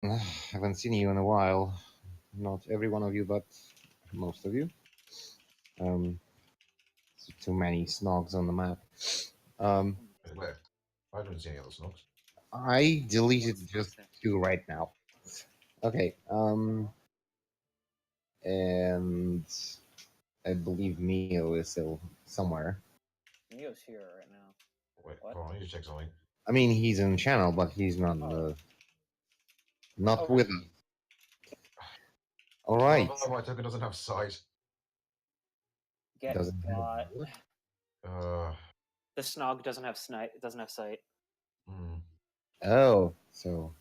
Haven't seen you in a while. Not every one of you, but most of you. Um, too many snogs on the map. Um, Wait, where? I don't see any other snogs. I deleted What's just there? 2 right now. Okay. And I believe Mio is still somewhere. Neo's here right now. Wait, What? hold on, I need to check something. I mean, he's in channel, but he's not Oh. not Oh, with right. us. All Oh, right. my token doesn't have sight. Get Doesn't have got. what? The snog doesn't have sight. It doesn't have sight. Hmm. Oh, so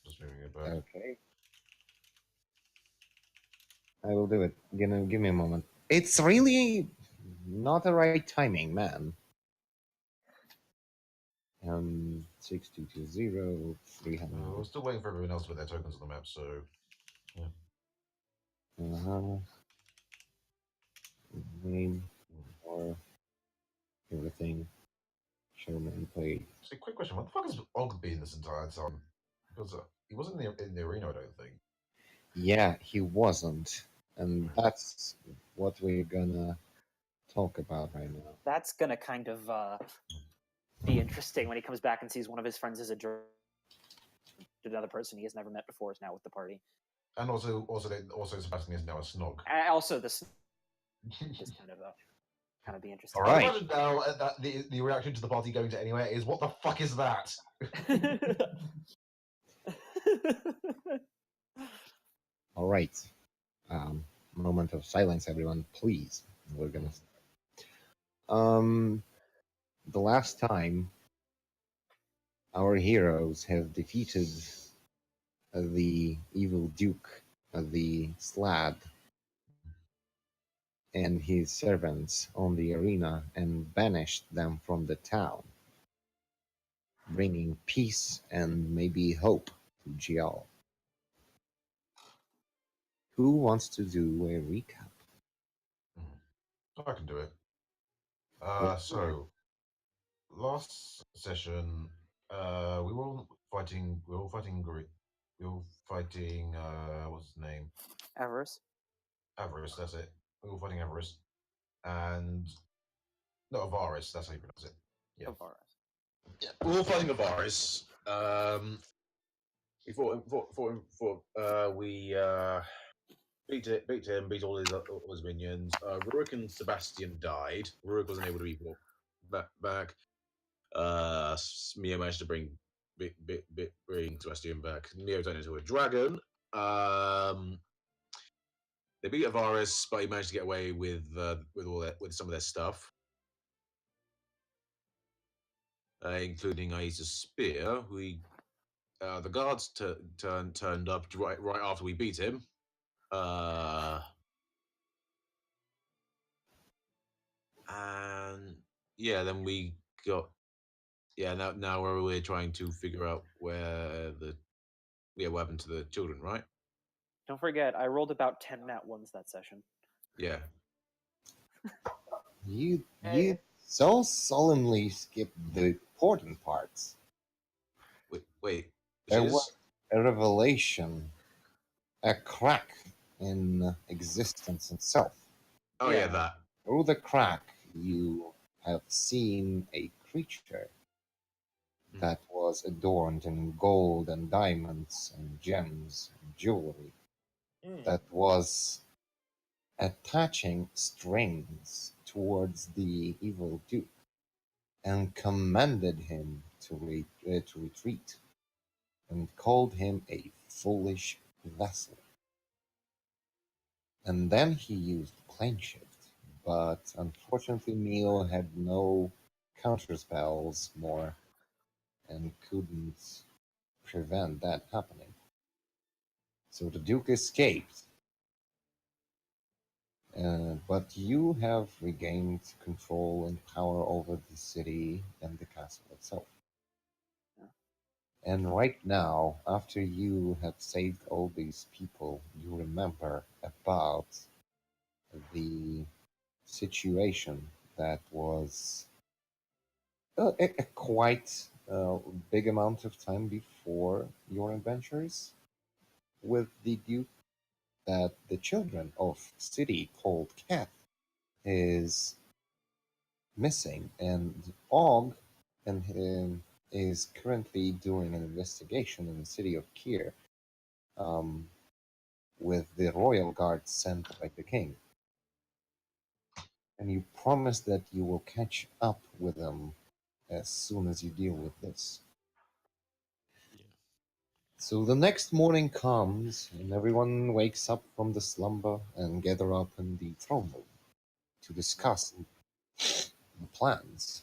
Just moving it back. okay. I will do it. Give me a moment. It's really not the right timing, man. 6220 300. We're still waiting for everyone else to put their tokens on the map, so yeah. Uh-huh. Name or everything. Show nameplate. So, quick question: what the fuck has Og been this entire time? Because he wasn't in the arena, I don't think. Yeah, he wasn't, and that's what we're gonna talk about right now. That's gonna kind of be interesting when he comes back and sees one of his friends is a jerk. Another person he has never met before is now with the party. And also Sebastian is now a snog. Also, this is kind of be interesting. All right. Imagine now that the reaction to the party going to anywhere is what the fuck is that? All right. Moment of silence, everyone, please. We're gonna. The last time our heroes have defeated the evil Duke of the Slad and his servants on the arena and banished them from the town, bringing peace and maybe hope to Jial. Who wants to do a recap? I can do it. Well, So last session, we were all fighting. We were all fighting. We were all fighting. What's his name? Avarice. Avarice. That's it. We were all fighting Avarice, and no, Avaris. That's how you pronounce it. Yeah. Avarice. Yeah. We were all fighting Avaris. We beat him, beat all his minions. Rurik and Sebastian died. Rurik wasn't able to be brought back. Mio managed to bring Sebastian back. Mio turned into a dragon. They beat Avaris, but he managed to get away with some of their stuff, including Aiza's spear. The guards turned up right after we beat him. And yeah, then we got now we're trying to figure out what happened to the children, right? Don't forget, I rolled about 10 nat ones that session. Yeah. you so solemnly skipped the important parts. Wait. There was a revelation, a crack in existence itself. Oh yeah, that. Through the crack, you have seen a creature that was adorned in gold and diamonds and gems and jewelry, that was attaching strings towards the evil Duke and commanded him to retreat and called him a foolish vessel. And then he used plane shift, but unfortunately Mio had no counter spells more and couldn't prevent that happening. So the Duke escaped, but you have regained control and power over the city and the castle itself. And right now, after you have saved all these people, you remember about the situation that was a quite big amount of time before your adventures. with the duke that the children of city called Keth is missing, and Og and is currently doing an investigation in the city of Kir, um, with the royal guard sent by the king. And you promise that you will catch up with them as soon as you deal with this. Yeah. So the next morning comes, and everyone wakes up from the slumber and gather up in the throne room to discuss the plans.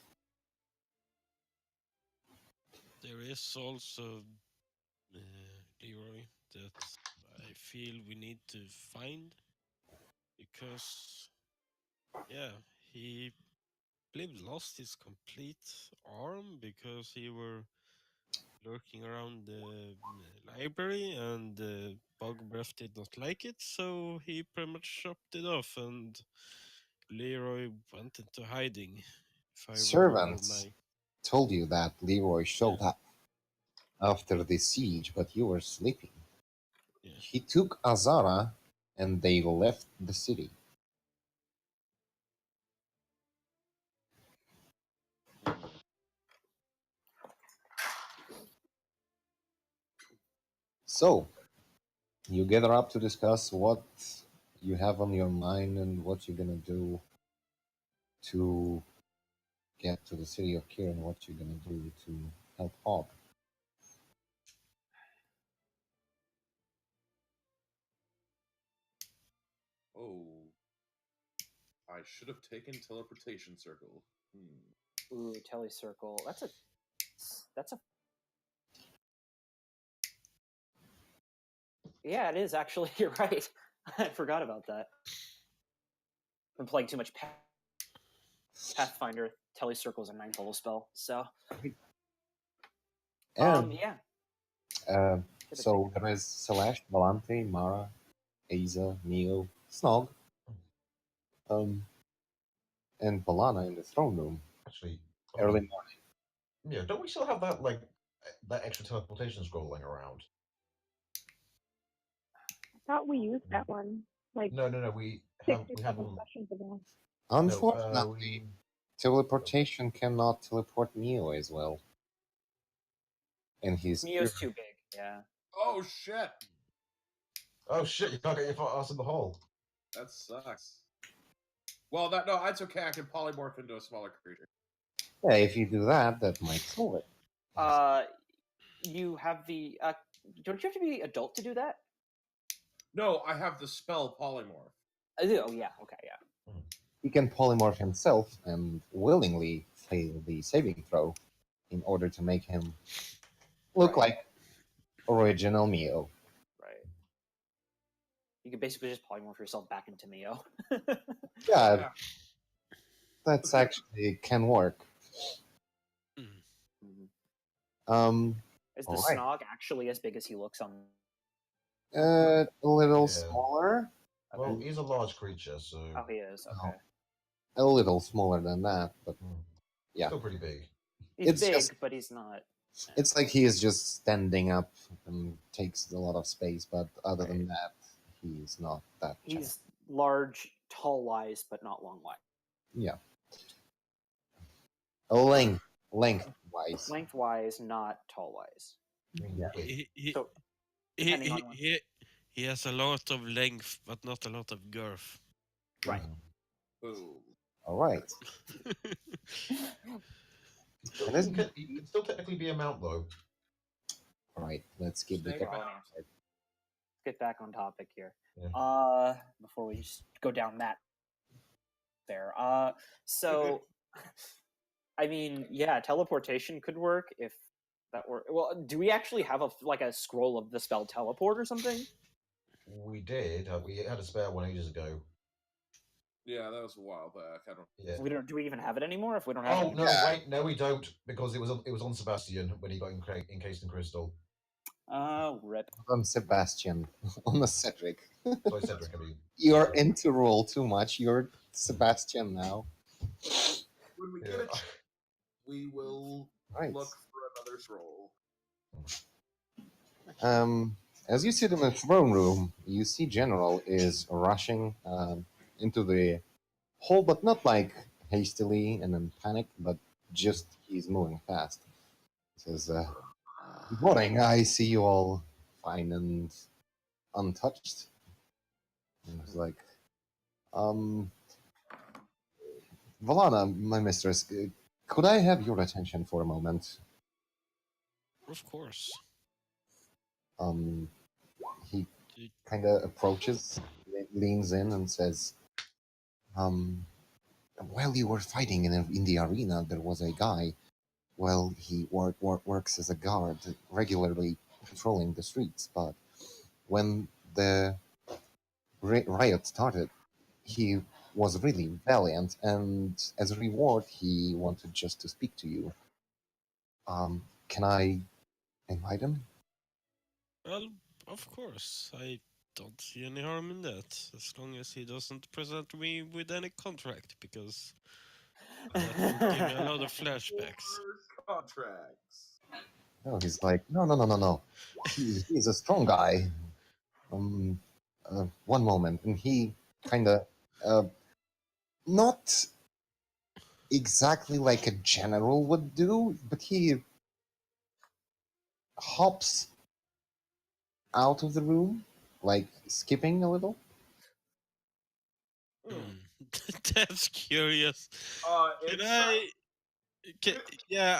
There is also Leroy that I feel we need to find because yeah, he believe lost his complete arm because he were lurking around the library and Bug Breath did not like it, so he pretty much chopped it off and Leroy went into hiding, if I remember Servants my told you that Leroy yeah, showed up after the siege, but you were sleeping. yeah. He took Azara and they left the city. So, you gather up to discuss what you have on your mind and what you're gonna do to get to the city of Kir and what you're gonna do to help Og. Oh, I should have taken teleportation circle. Ooh, Telly Circle. That's a. Yeah, it is actually. You're right. I forgot about that. Been playing too much Pathfinder. Telly Circle is a 9th level spell, so And yeah. so there is Celeste, Volante, Mara, Aza, Neo, Snog, um, and Balana in the throne room Actually, early morning. yeah, don't we still have that that extra teleportation scroll lying around? I thought we used that one like No, we 6 have or we had 7 one. sessions ago. No, Unfortunately, teleportation cannot teleport Neo as well. And he's Neo's too big. Yeah. Oh shit! Oh shit! You can't get your ass in the hole. That sucks. Well, that's okay. I can polymorph into a smaller creature. yeah, if you do that, that might solve it. You have the. Don't you have to be adult to do that? No, I have the spell polymorph. Oh yeah. Okay. Yeah. He can polymorph himself and willingly fail the saving throw in order to make him look Right. like original Mio. Right. You can basically just polymorph yourself back into Neo. Yeah, that's actually can work. Um, Is the all right. Snog actually as big as he looks on? A little Yeah. smaller. Well, he's a large creature, so Oh, he is. Okay. A little smaller than that, but yeah. still pretty big. He's It's big, just- but he's not. It's like he is just standing up and takes a lot of space, but other than that, he's not that. He's large, tall-wise, but not long-wise. Yeah. Lengthwise. Lengthwise, not tall-wise. Yeah. So he, depending he, on he, he has a lot of length, but not a lot of girth. right. Boom. All right. He can still technically be a mount, though. All right. Let's get the Snake Oh, mount. Let's get back on topic here. Yeah. Before we just go down that there. So I mean, yeah, teleportation could work if that were. Well, do we actually have a scroll of the spell teleport or something? We did. We had a spare one ages ago. Yeah, that was a while back. I don't. Yeah. We don't. Do we even have it anymore? If we don't have Oh it, no! Yeah. Wait, no, we don't, because it was on Sebastian when he got encased in crystal. rip. On Sebastian, on the Cedric. Sorry, Cedric. I mean, You're into roll too much. You're Sebastian now. When we Yeah. get it, we will Right. look for another scroll. As you sit in the throne room, you see General is rushing into the hall, but not like hastily and in panic, but just he's moving fast. He says, "Good morning. I see you all fine and untouched." And he's like, um, "Valana, my mistress, could I have your attention for a moment?" Of course. Um, he Do- kind of approaches, leans in, and says, "While you were fighting in the arena, there was a guy. Well, he works as a guard, regularly patrolling the streets. But when the riot started, he was really valiant, and as a reward, he wanted just to speak to you. Can I invite him?" Well, of course. I don't see any harm in that, as long as he doesn't present me with any contract, because that will give me a lot of flashbacks. Contracts. No, he's like, "No, no, no, no, no. He's a strong guy. Um, one moment," and he kind of, uh, not exactly like a general would do, but he hops out of the room, like skipping a little. Hmm. That's curious. Can It's I? Can, yeah,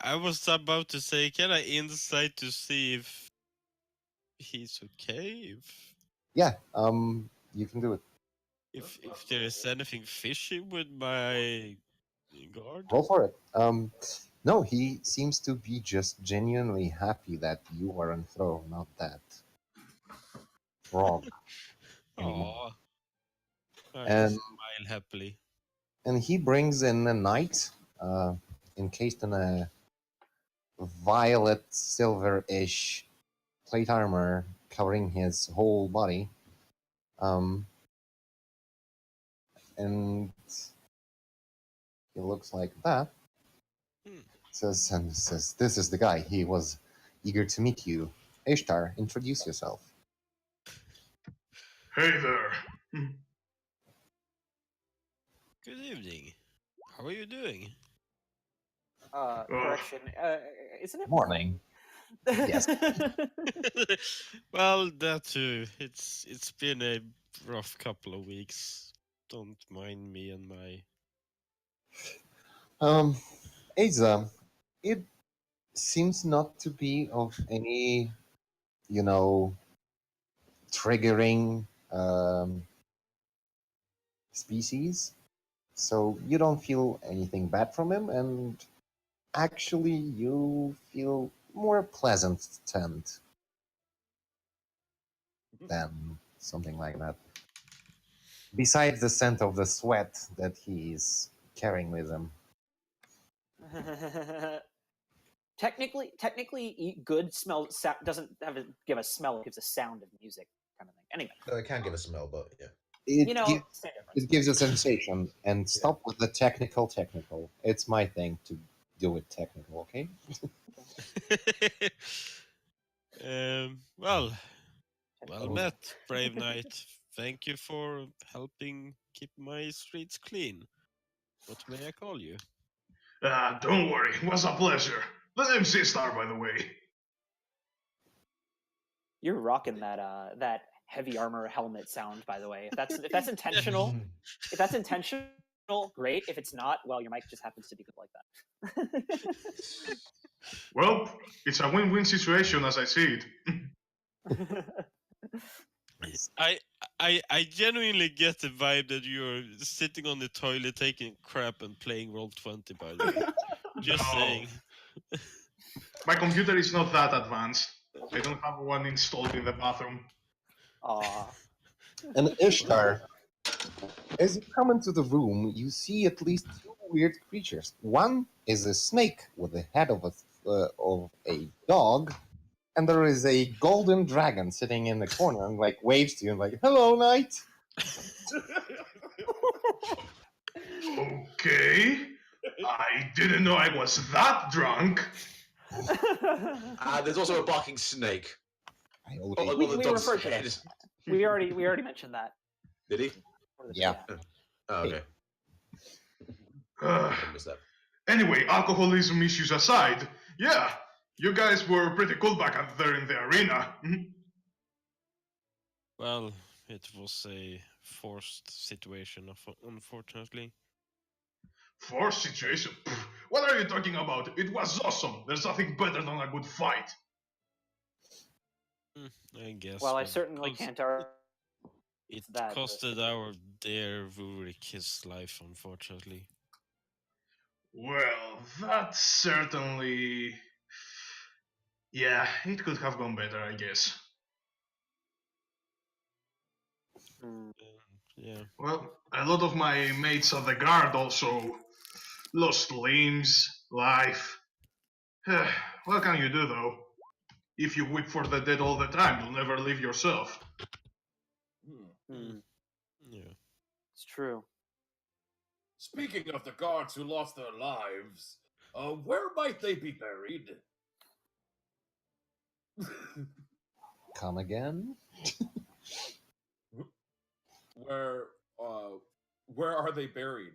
I was about to say, can I insight to see if he's okay? Yeah, you can do it. If there is anything fishy with my guard? Roll for it. No, he seems to be just genuinely happy that you are on throw, not that frog anymore. Aw, I And smile happily. he brings in a knight, encased in a violet silver-ish plate armor covering his whole body. And he looks like that. Hmm. Says, "This is the guy. He was eager to meet you. Ishtar, introduce yourself." Hey there. Good evening. How are you doing? Correction. Isn't it Morning. Yes. Well, that too. It's been a rough couple of weeks. Don't mind me and my. Asa, it seems not to be of any, triggering species. So you don't feel anything bad from him, and actually you feel more pleasant tent than something like that. Besides the scent of the sweat that he's carrying with him. technically, good smell doesn't give a smell; it gives a sound of music, kind of thing. Anyway, It can give a smell, but yeah. you know, It, same difference. it gives a sensation, and stop with the technical. It's my thing to do it technical, okay? Well, well met, brave knight. Thank you for helping keep my streets clean. What may I call you? Don't worry, it was a pleasure. The name's Star, by the way. You're rocking that heavy armor helmet sound, by the way. If that's intentional, great. If it's not, well, your mic just happens to be good like that. Well, it's a win-win situation as I see it. I genuinely get the vibe that you're sitting on the toilet taking crap and playing Roll20, by the way. Just No. saying. My computer is not that advanced. I don't have one installed in the bathroom. Aw. And Ishtar, as you come into the room, you see at least two weird creatures. One is a snake with the head of a dog, and there is a golden dragon sitting in the corner and like waves to you and like, "Hello, knight." Okay. I didn't know I was that drunk. There's also a barking snake. I Oh, already. well, the we dog's referred to head. it. We already mentioned that. Did he? Yeah. Oh, okay. Uh, I missed that. anyway, alcoholism issues aside, yeah, you guys were pretty cool back out there in the arena. Well, it was a forced situation, unfortunately. Forced situation? Pfft, what are you talking about? It was awesome. There's nothing better than a good fight. I guess. Well, I but certainly cos- can't argue It that. costed our dear Rurik his life, unfortunately. Well, that certainly. Yeah, it could have gone better, I guess. Hmm. Yeah. Well, a lot of my mates at the guard also lost limbs, life. What can you do, though? If you weep for the dead all the time, you'll never live yourself. Hmm. Yeah. It's true. Speaking of the guards who lost their lives, where might they be buried? Come again? where, uh, where are they buried?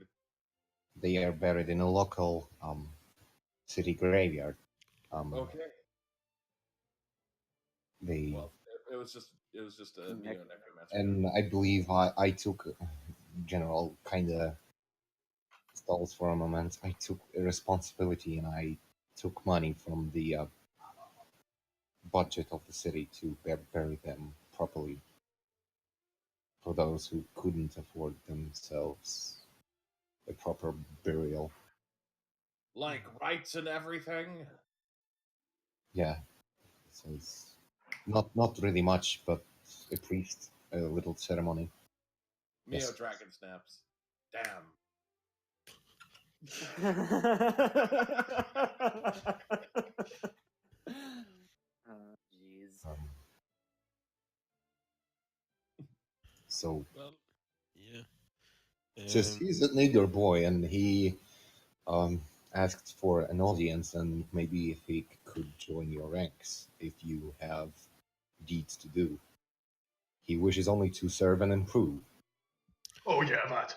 They are buried in a local city graveyard. Okay. They Well, it was just a neo necromancer. and I believe I took General kind of stalls for a moment. I took a responsibility and I took money from the budget of the city to bury them properly for those who couldn't afford themselves a proper burial. Like rites and everything. Yeah, so it's not really much, but a priest, a little ceremony. Mio Yes. dragon snaps. Damn. Jeez. So Well, yeah. since he's a nigger boy and he asked for an audience and maybe if he could join your ranks if you have deeds to do. He wishes only to serve and improve. Oh, yeah, that.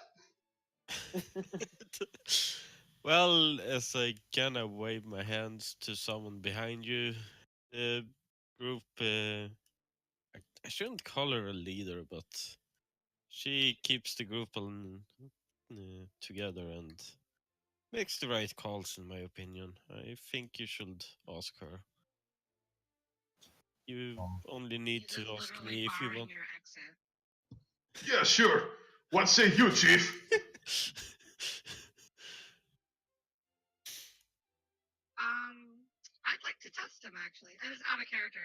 Well, as I kind of wave my hands to someone behind you, the group, I shouldn't call her a leader, but she keeps the group together and makes the right calls, in my opinion. I think you should ask her. You only need to ask me if you want. Yeah, sure. What say you, Chief? I'd like to test him actually. It was out of character.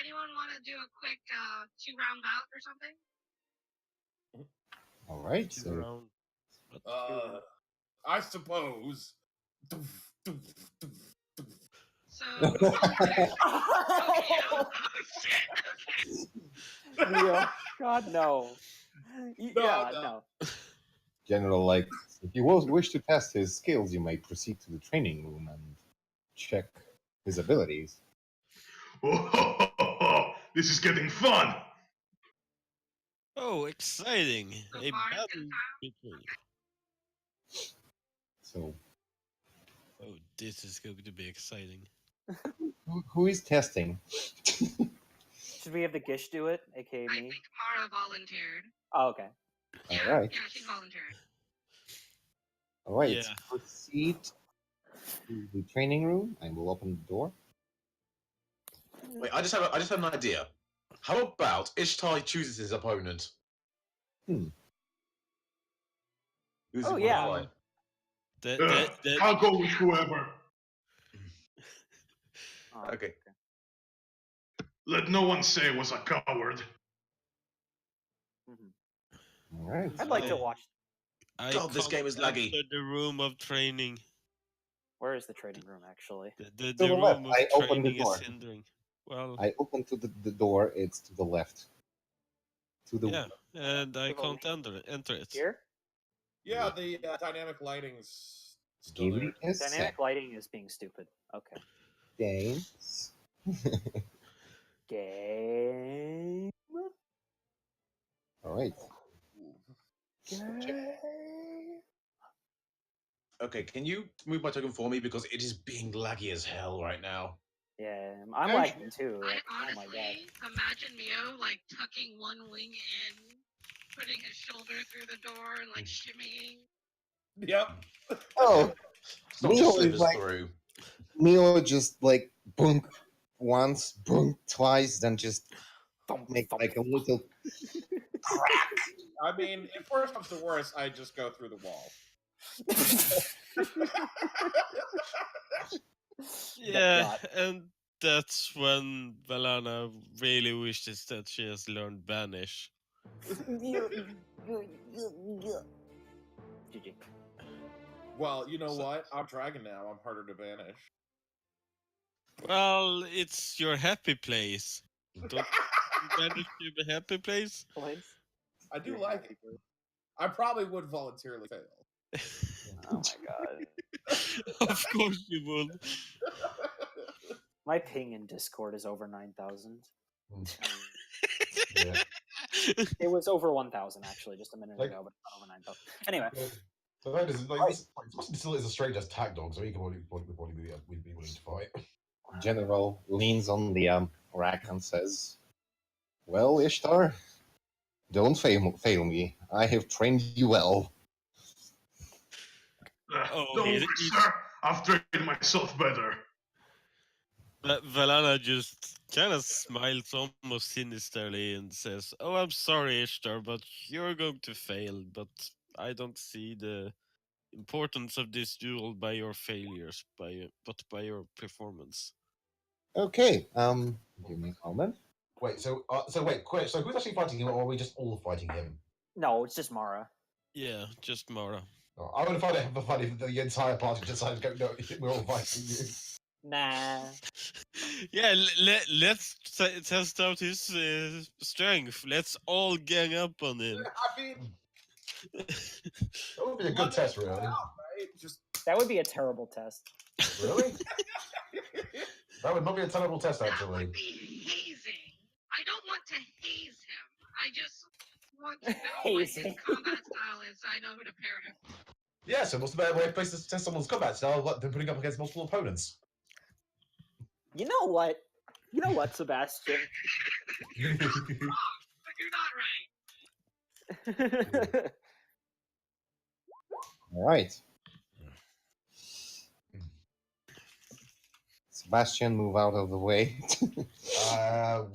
Anyone want to do a quick 2-round bout or something? All right. Two So round. I suppose. So, okay. Neo, God no. Yeah, no. General, like, if you wish to test his skills, you may proceed to the training room and check his abilities. Oh, this is getting fun. Oh, exciting! So A far, it's battle good time. between. So, Oh, this is going to be exciting. who is testing? Should we have the Gish do it, aka I me? think Mara volunteered. Oh, okay. Yeah, All right. yeah, she volunteered. All right. Yeah. Proceed to the training room. I will open the door. Wait, I just have an idea. How about Ishtar chooses his opponent? Who's Oh, he yeah. want to fight? I'll go with whoever. Oh, Okay. Let no one say I was a coward. Mhm. All right. I'd like to watch. I God, this game is laggy. enter the room of training. Where is the training room, actually? The the room left. of I opened the training is door. hindering. Well, I open to the door. It's to the left. To the yeah, and I To the can't left. enter it. Here? Yeah, the dynamic lighting's still give there. me a sec. Dynamic lighting is being stupid. Okay. Thanks. Game. All right. Game. Okay, can you move my token for me because it is being laggy as hell right now. Yeah, I'm Yeah, lagging too. I Like, oh my god. honestly imagine Mio like tucking one wing in, putting his shoulder through the door, and like shimmying. Yep. Oh, It's not just Mio is slivers like through. Mio just like boom once, boom twice, then just Thump, make thump, like a little crack. I mean, if worst comes to worst, I just go through the wall. Yeah, God. and that's when Valana really wishes that she has learned Banish. GG. Well, you know So- what? I'm dragon now. I'm harder to banish. Well, it's your happy place. Don't Banish you a happy place? Place? I do You're like happy it. for it. I probably would voluntarily fail. Oh my god. Of course you would. My ping in Discord is over 9,000. Yeah. It was over 1,000 actually just a minute Like- ago, but not over 9,000. Anyway, So that is like this. Must still is a straight as tag dog, so he can probably be we'd be willing to fight. General leans on the rack and says, "Well, Ishtar, don't fail me. I have trained you well." Oh, Don't worry, he's- sir. I've trained myself better. Valana just kind of smiles almost sinisterly and says, "Oh, I'm sorry, Ishtar, but you're going to fail. But I don't see the importance of this duel by your failures, but by your performance." Okay. Give me a moment. Wait, so wait, quick. So who's actually fighting him, or are we just all fighting him? no, it's just Mara. Yeah, just Mara. Oh, I would find it funny if the entire party decided to go. No, we're all fighting you. Nah. Yeah, let's test out his strength. Let's all gang up on him. I mean, That would be a one good test, at a really. time, right? Just That would be a terrible test. Really? That would not be a terrible test, That actually. would be hazing. I don't want to haze him. I just want to know what his Hazing. combat style is, so I know who to pair him. Yeah, so what's the better way to test someone's combat style than putting up against multiple opponents? You know what? You know what, Sebastian? You're not wrong, but you're not right. All right. Sebastian, move out of the way.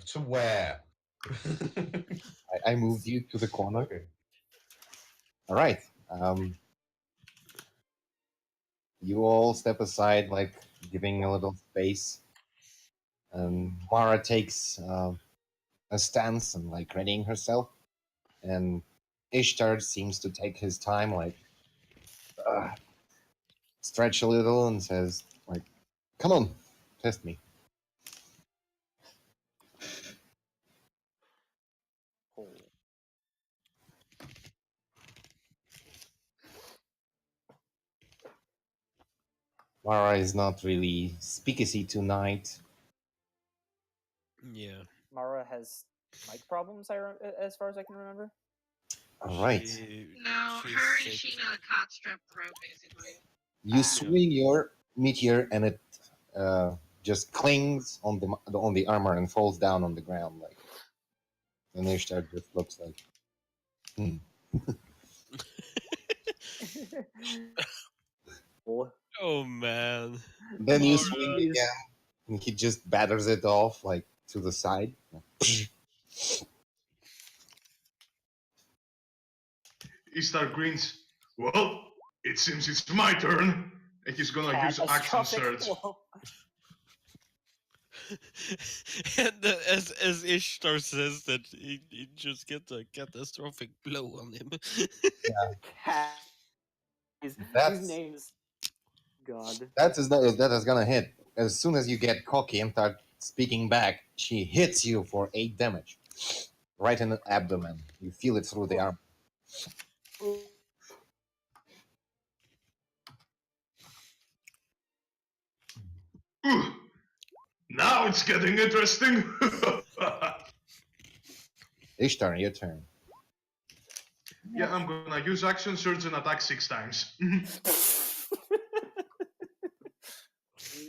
To where? I moved you to the corner. Okay. All right. You all step aside, like giving a little space. Mara takes a stance and like readying herself, and Ishtar seems to take his time, like stretch a little, and says, like, "Come on, test me." Oh. Mara is not really speakeasy tonight. Yeah. Mara has mic problems, as far as I can remember. All right. No, she's her and sick. Sheena caught strep throat, basically. You swing your meteor, and it just clings on the armor and falls down on the ground. Like, and Ishtar just looks like, Oh. Oh man. Then you Mara. swing again, and he just batters it off like to the side. Ishtar grins. Well, it seems it's my turn. And he's gonna use action Catastrophic surge. blow. And as Ishtar says that, he just get a catastrophic blow on him. Cat. These That's names. God. that is gonna hit. As soon as you get cocky and start speaking back, she hits you for 8 damage, right in the abdomen. You feel it through the arm. Ooh, Now it's getting interesting. Ishtar, your turn. Yeah, I'm gonna use action surge and attack 6 times.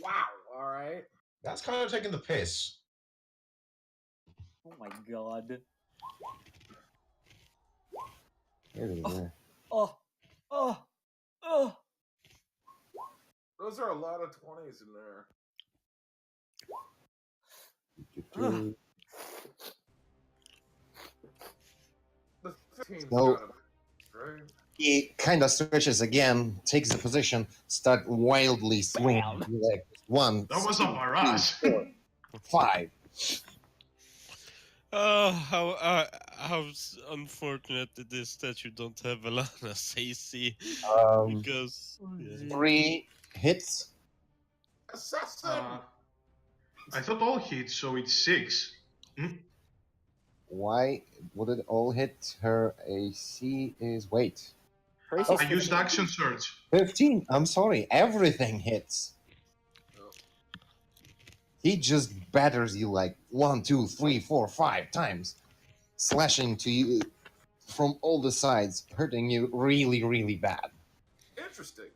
Wow. All right. That's kind of taking the piss. Oh my god. There. Oh, oh, oh. Those are a lot of 20s in there. Ugh. The 15's So- gotta be, right? He kind of switches again, takes the position, start wildly swinging. Bam. Like 1, That was a 2, barrage. 3, 4, 5. How unfortunate it is that you don't have Alana's AC because yeah. 3 hits. Assassin! I thought all hit, so it's 6. Why would it all hit? Her AC is wait. Her AC is I used 15. action surge. 15. I'm sorry. Everything hits. Oh. He just batters you like 1, 2, 3, 4, 5 times, slashing to you from all the sides, hurting you really, really bad. Interesting.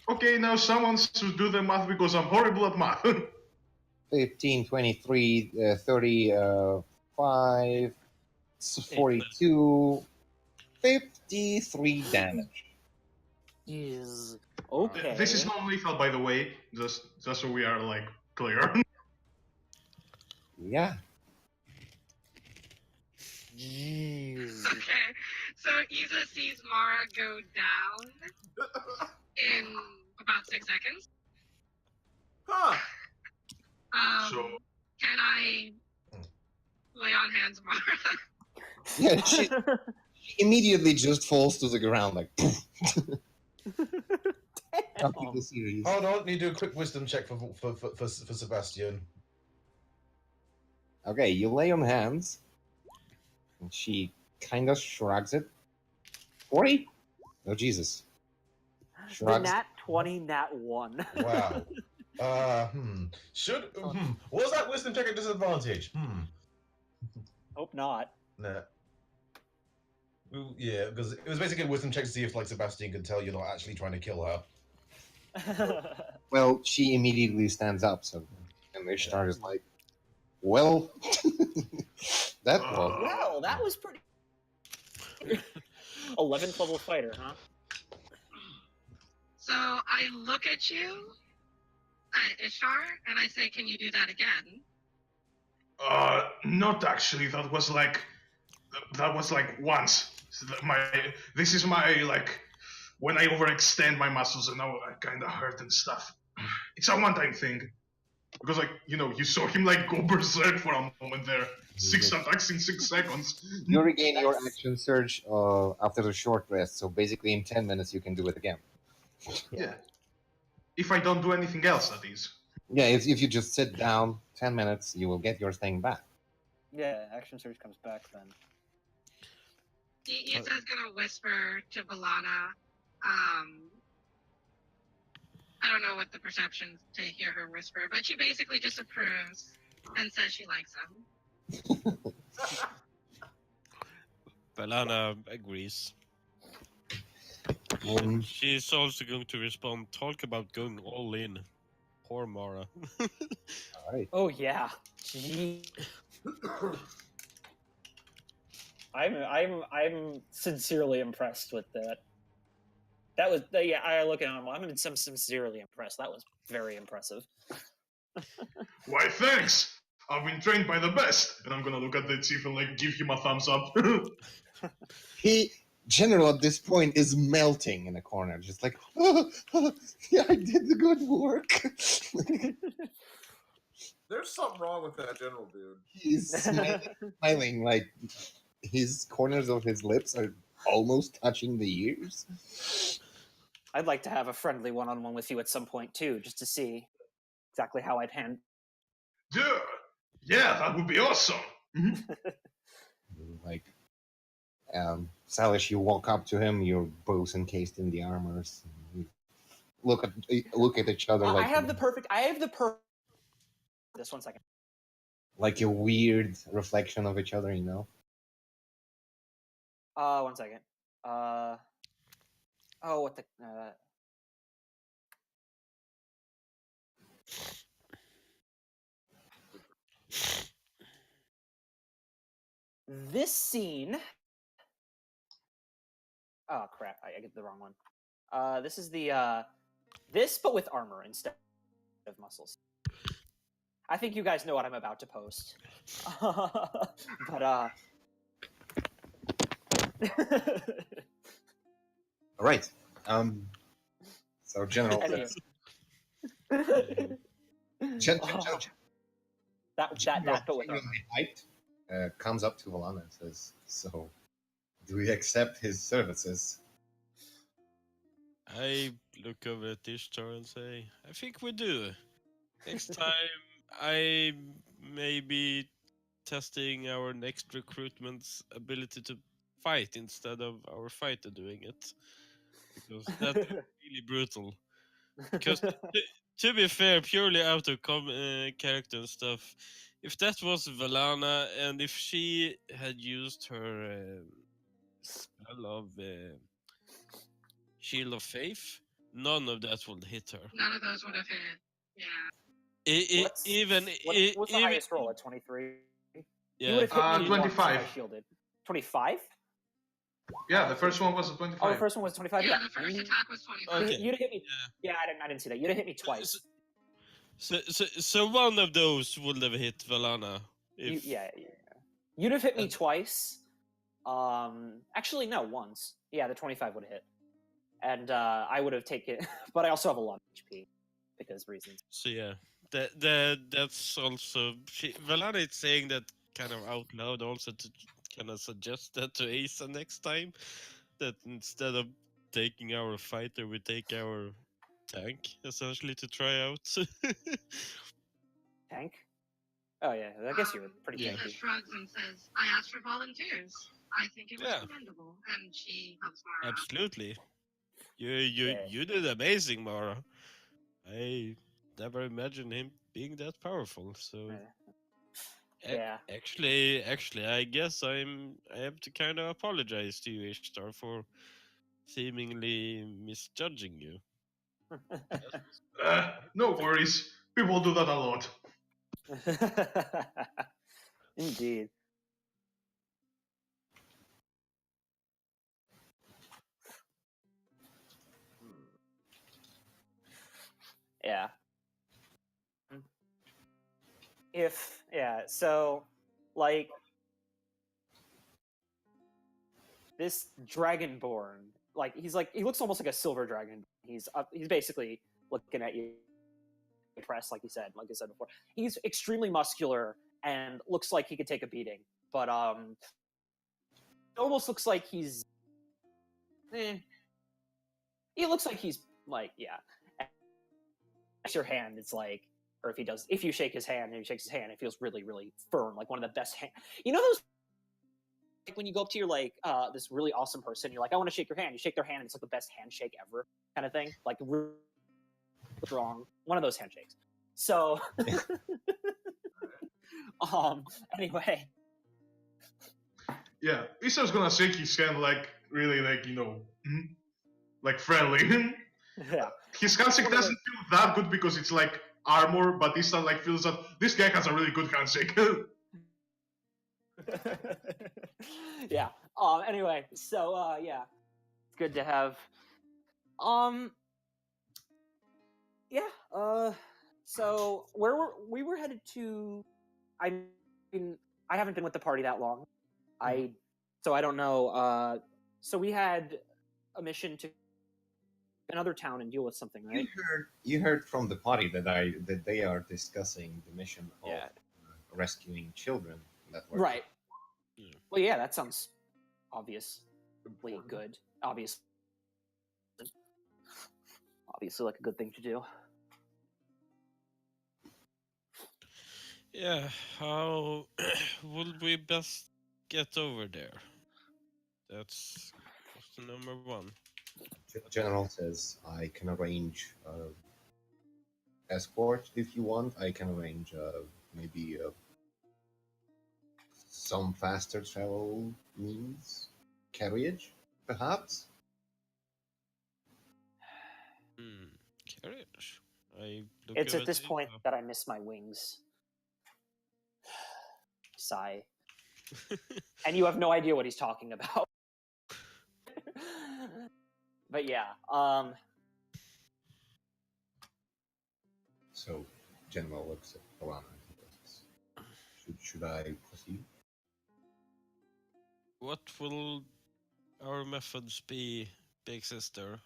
Okay, now someone should do the math because I'm horrible at math. 15, 23, 30, 5, 42, 53 damage. Jeez. Okay. This is non-lethal, by the way, just so we are like clear. Yeah. Jeez. Okay, so Isa sees Mara go down in about 6 seconds. Huh. So- Can I lay on hands, Mara? Yeah, she immediately just falls to the ground like poof. After the series. Hold on, need to do a quick wisdom check for Sebastian. Okay, you lay on hands, and she kind of shrugs it. 40? Oh, Jesus. The Shrugs. nat 20, nat 1. Wow. Was that wisdom check at disadvantage? Hope not. Nah. Well, yeah, because it was basically a wisdom check to see if like Sebastian could tell you're not actually trying to kill her. Well, she immediately stands up, so and Ishtar is like, well, that was. Well, that was pretty. 11th level fighter, huh? So I look at you, Ishtar, and I say, "Can you do that again?" Not actually. That was like once. This is my like when I overextend my muscles and now I kind of hurt and stuff. It's a one-time thing. Because like you saw him like go berserk for a moment there. 6 attacks in 6 seconds. You regain your action surge after the short rest, so basically in 10 minutes you can do it again. Yeah. If I don't do anything else, that is. Yeah, if you just sit down 10 minutes, you will get your thing back. Yeah, action surge comes back then. Isa's gonna whisper to Balana. I don't know what the perception to hear her whisper, but she basically just approves and says she likes him. Balana agrees. She's also going to respond, talk about going all in. Poor Mara. All right. Oh yeah. Gee. I'm sincerely impressed with that. That was yeah. I look at him. I'm sincerely impressed. That was very impressive. Why, thanks. I've been trained by the best, and I'm gonna look at the chief and like give him a thumbs up. General at this point is melting in a corner, just like, yeah, I did the good work. There's something wrong with that general dude. He's smiling like his corners of his lips are almost touching the ears. I'd like to have a friendly one-on-one with you at some point too, just to see exactly how I'd hand. Yeah, that would be awesome. Like, Salish, you walk up to him, you're both encased in the armors. look at each other I like have the perfect. This 1 second. like a weird reflection of each other, you know. 1 second. Oh, what the? This scene. Oh crap! I get the wrong one. This is the this, but with armor instead of muscles. I think you guys know what I'm about to post. But All right. So General, anyway. Gen- Oh, that General but with armor. genuinely hyped, comes up to Valana and says, "So, do we accept his services?" I look over at Ishtar and say, I think we do. Next time, I may be testing our next recruitment's ability to fight instead of our fighter doing it. Because that would be really brutal. Because to be fair, purely out of character and stuff, if that was Valana and if she had used her spell of Shield of Faith, none of that would hit her. None of those would have hit. Yeah. What's the highest roll at 23? Yeah, You would have hit me once if 25. I shielded. 25? Yeah, the first one was a Oh, the 25. first one was 25. Yeah, Yeah, the first attack was 25. Okay. You'd have hit me. Yeah, I didn't see that. You'd have hit me twice. So one of those would have hit Valana. If... Yeah. You'd have hit me twice. Actually, no, once. Yeah, the 25 would have hit, and I would have taken. But I also have a lot of HP because reasons. So yeah, that's also Valana is saying that kind of out loud also to kind of suggest that to Asa next time, that instead of taking our fighter, we take our tank essentially to try out. Tank? Oh yeah, I guess you were pretty Yeah. Asa tanky. shrugs and says, I asked for volunteers. I think it was Yeah. commendable. And she helps Mara. Absolutely, you did amazing, Mara. I never imagined him being that powerful. So Yeah. actually, I guess I have to kind of apologize to you, Ishtar, for seemingly misjudging you. No worries. People do that a lot. Indeed. Yeah. So like this dragonborn, he looks almost like a silver dragon. He's basically looking at you press, like I said before. He's extremely muscular and looks like he could take a beating. But it almost looks like he's he looks like he's like, yeah. Your hand, it's like, or if you shake his hand and he shakes his hand, it feels really, really firm, like one of the best hand. You know those, like when you go up to your this really awesome person, you're like, I want to shake your hand. You shake their hand, and it's like the best handshake ever, kind of thing. Like really strong, one of those handshakes. So, anyway. Yeah, Issa's gonna shake his hand like really, like, like friendly. Yeah. His handshake doesn't feel that good because it's like armor, but Issa like feels that this guy has a really good handshake. Yeah. Anyway, so yeah, it's good to have. Yeah. So we were headed to. I mean, I haven't been with the party that long. So I don't know. So we had a mission to another town and deal with something, right? You heard from the party that they are discussing the mission of rescuing children that were right. Yeah. Well, yeah, that sounds obviously good. Obviously like a good thing to do. Yeah, how would we best get over there? That's question number one. General says, I can arrange escort if you want. I can arrange maybe some faster travel means, carriage, perhaps. Hmm. Carriage. I look It's over at this to point that I miss my wings. Sigh. And you have no idea what he's talking about. But yeah, So, General looks at Alana and goes, should I proceed? What will our methods be, big sister?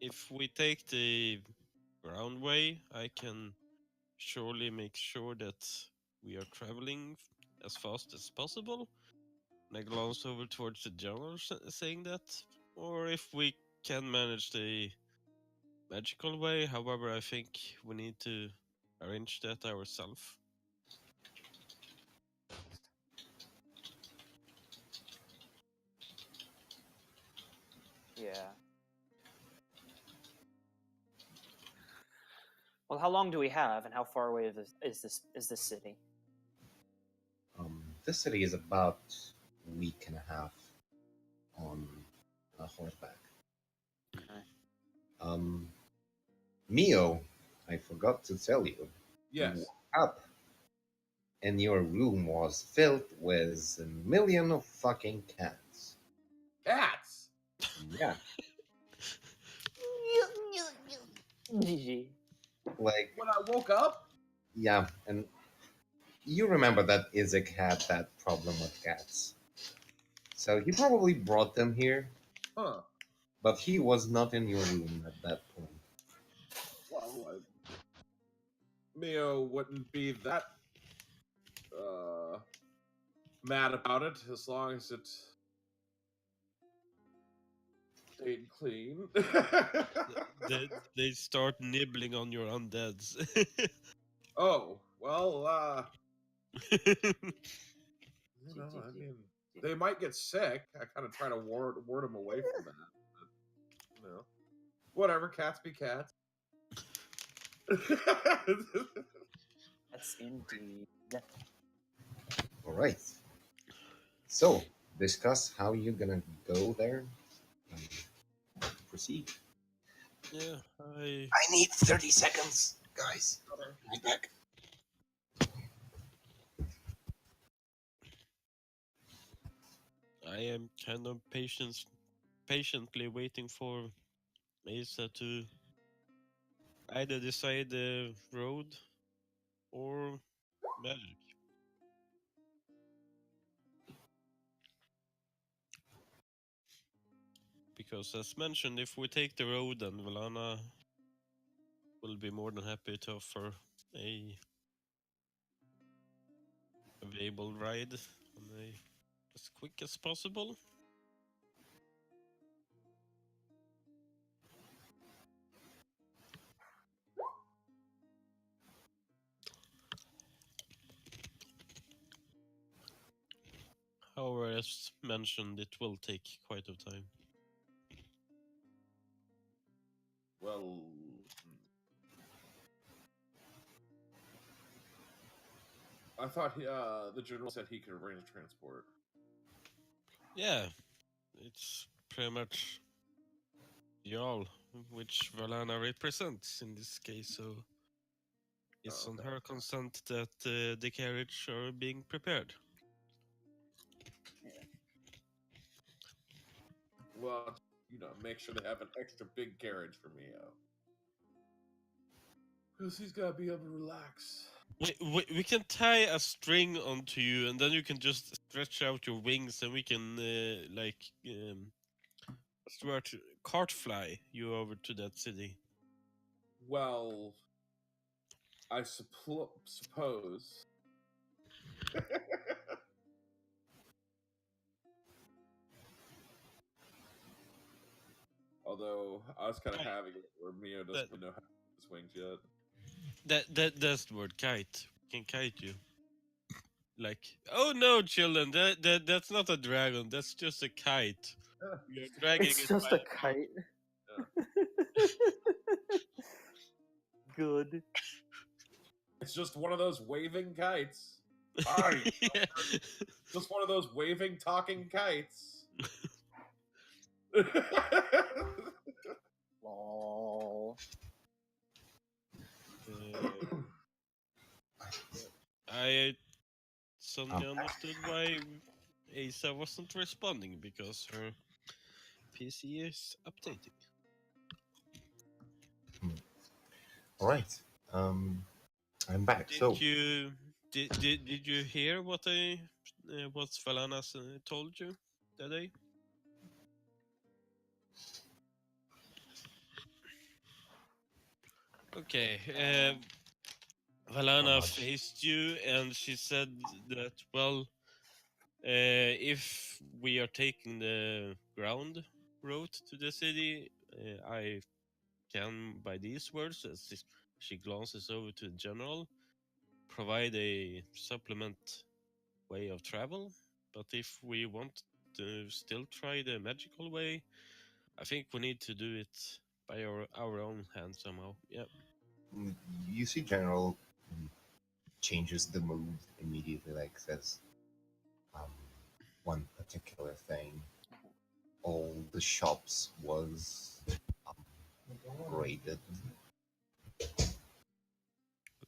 If we take the ground way, I can surely make sure that we are traveling as fast as possible. And I glance over towards the general saying that. Or if we can manage the magical way, however, I think we need to arrange that ourselves. yeah. Well, how long do we have, and how far away is this city? This city is about a week and a half on horseback. Okay. Mio, I forgot to tell you. You Yes. woke up and your room was filled with a million of fucking cats. Cats. Yeah, GG. like, When I woke up. yeah, and you remember that Isaac had that problem with cats. So he probably brought them here, Huh. but he was not in your room at that point. Well, Mio wouldn't be that mad about it as long as it stayed clean. They start nibbling on your undeads. Oh, well, you know, I mean, they might get sick. I kind of try to ward them away from that. But, you know, whatever. Cats be cats. That's indeed. All right. So, discuss how you're gonna go there and proceed. Yeah, I need 30 seconds, guys. Right back. I am kind of patiently waiting for Asa to either decide the road or magic. Because as mentioned, if we take the road, then Valana will be more than happy to offer a available ride on as quick as possible. However, as mentioned, it will take quite a time. Well, I thought the general said he could arrange transport. Yeah, it's pretty much Jarl, which Valana represents in this case, so it's Oh, on okay. her consent that the carriage are being prepared. Well, you know, make sure they have an extra big carriage for me, because he's got to be able to relax. We can tie a string onto you, and then you can just stretch out your wings, and we can start cart fly you over to that city. Well, I suppose. Although I was kind of Right. having it where Mio doesn't know how to use his wings yet. That's the word, kite. We can kite you. Like, oh no, children, that's not a dragon. That's just a kite. You're dragging It's it just by a kite. Good. It's just one of those waving kites. Hi. Yeah. Just one of those waving, talking kites. Lol. I suddenly understood why Asa wasn't responding because her PC is updating. All right. I'm back. So Did you hear what what Valanas told you that day? Okay. Valana much? faced you, and she said that well, if we are taking the ground road to the city, I can, by these words, as she glances over to the general, provide a supplement way of travel. But if we want to still try the magical way, I think we need to do it by our own hand somehow. Yeah. You see, General changes the mood immediately. Like says one particular thing. All the shops was raided.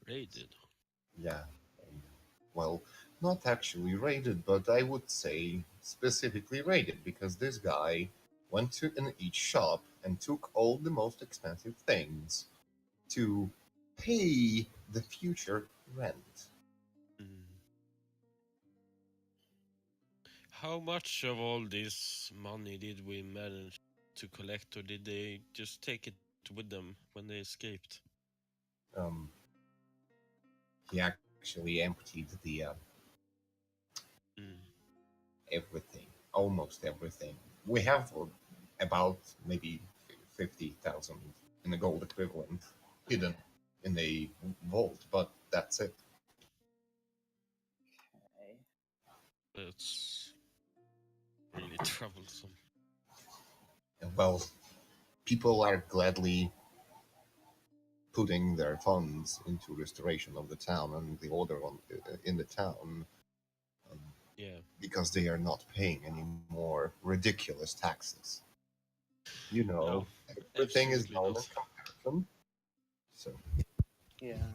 Raided. Yeah. Well, not actually raided, but I would say specifically raided because this guy went to in each shop and took all the most expensive things to pay the future rent. Mm. How much of all this money did we manage to collect, or did they just take it with them when they escaped? Um, he actually emptied the Mm. everything, almost everything. We have about maybe 50,000 in the gold equivalent hidden in a vault, but that's it. Okay. That's really troublesome. Well, people are gladly putting their funds into restoration of the town and the order in the town Yeah. because they are not paying any more ridiculous taxes. You No, know, everything is absolutely known in not. comparison. So, Yeah.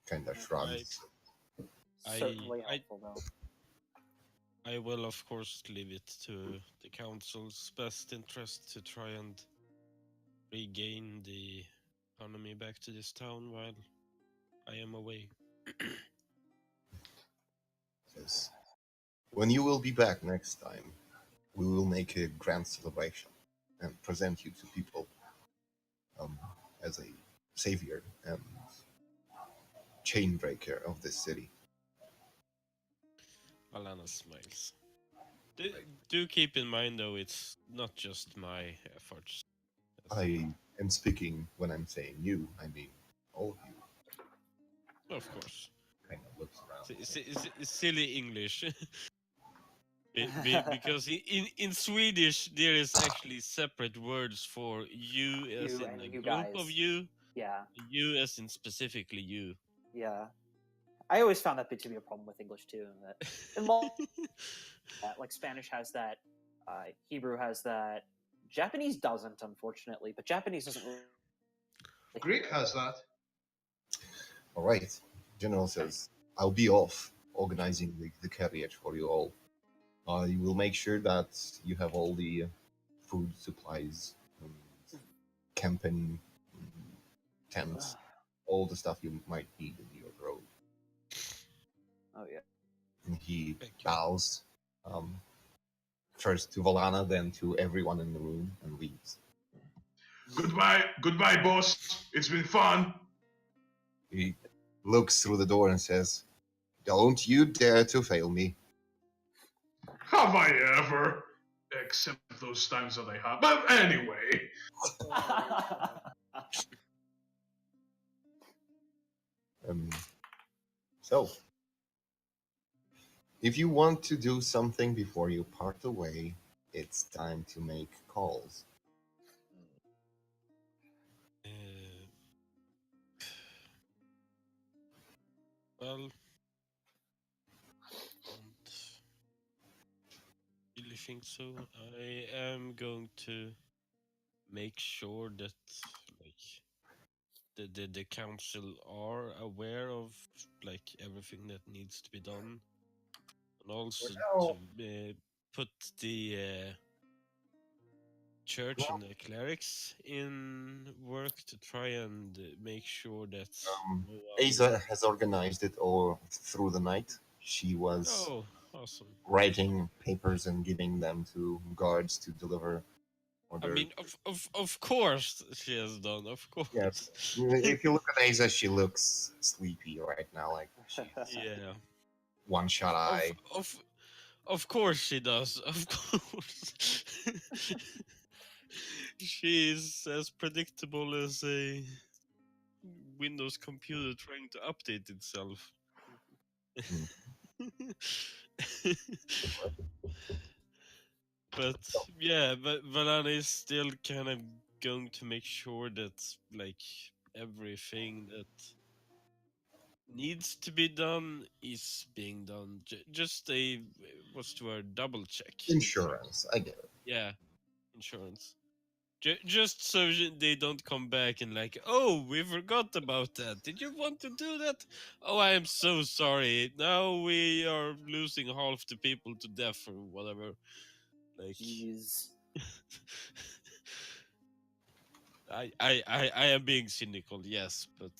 kind of I, shrugs. Certainly I, helpful though. I will of course leave it to the council's best interest to try and regain the economy back to this town while I am away. Says, when you will be back next time, we will make a grand celebration and present you to people as a savior and chain breaker of this city. Alana smiles. Do keep in mind though, it's not just my efforts. I am speaking when I'm saying you, I mean all of you. Of course. Kind of looks around. Silly English. Because in Swedish there is actually separate words for you as You in and a you group of guys. you, Yeah. you as in specifically you. Yeah. I always found that to be a problem with English too. That in like Spanish has that, Hebrew has that, Japanese doesn't, unfortunately. But Japanese doesn't really. Greek has that. All right. General says, I'll be off organizing the carriage for you all. You will make sure that you have all the food supplies, camping tents, all the stuff you might need in your road. Oh yeah. And he Thank you. bows first to Valana, then to everyone in the room, and leaves. Goodbye, boss. It's been fun. He looks through the door and says, don't you dare to fail me. Have I ever? Except those times that I have. But anyway. So, if you want to do something before you part away, it's time to make calls. Well, don't really think so. I am going to make sure that like the council are aware of like everything that needs to be done, and also to Well, put the church and the clerics in work to try and make sure that no one. Asa has organized it all through the night. She was Oh, awesome! writing papers and giving them to guards to deliver I orders. mean, of course she has done. Of Yeah, course. if you look at Asa, she looks sleepy right now, like she's Yeah. one shot Of eye. of of course she does. Of course. She's as predictable as a Windows computer trying to update itself. Mm. But yeah, but Valana is still kind of going to make sure that like everything that needs to be done is being done. Just a what's the word? Double check. Insurance, I get it. Yeah, insurance. Just so they don't come back and like, oh, we forgot about that. Did you want to do that? Oh, I am so sorry. Now we are losing half the people to death or whatever. Like, Jeez. I am being cynical, yes, but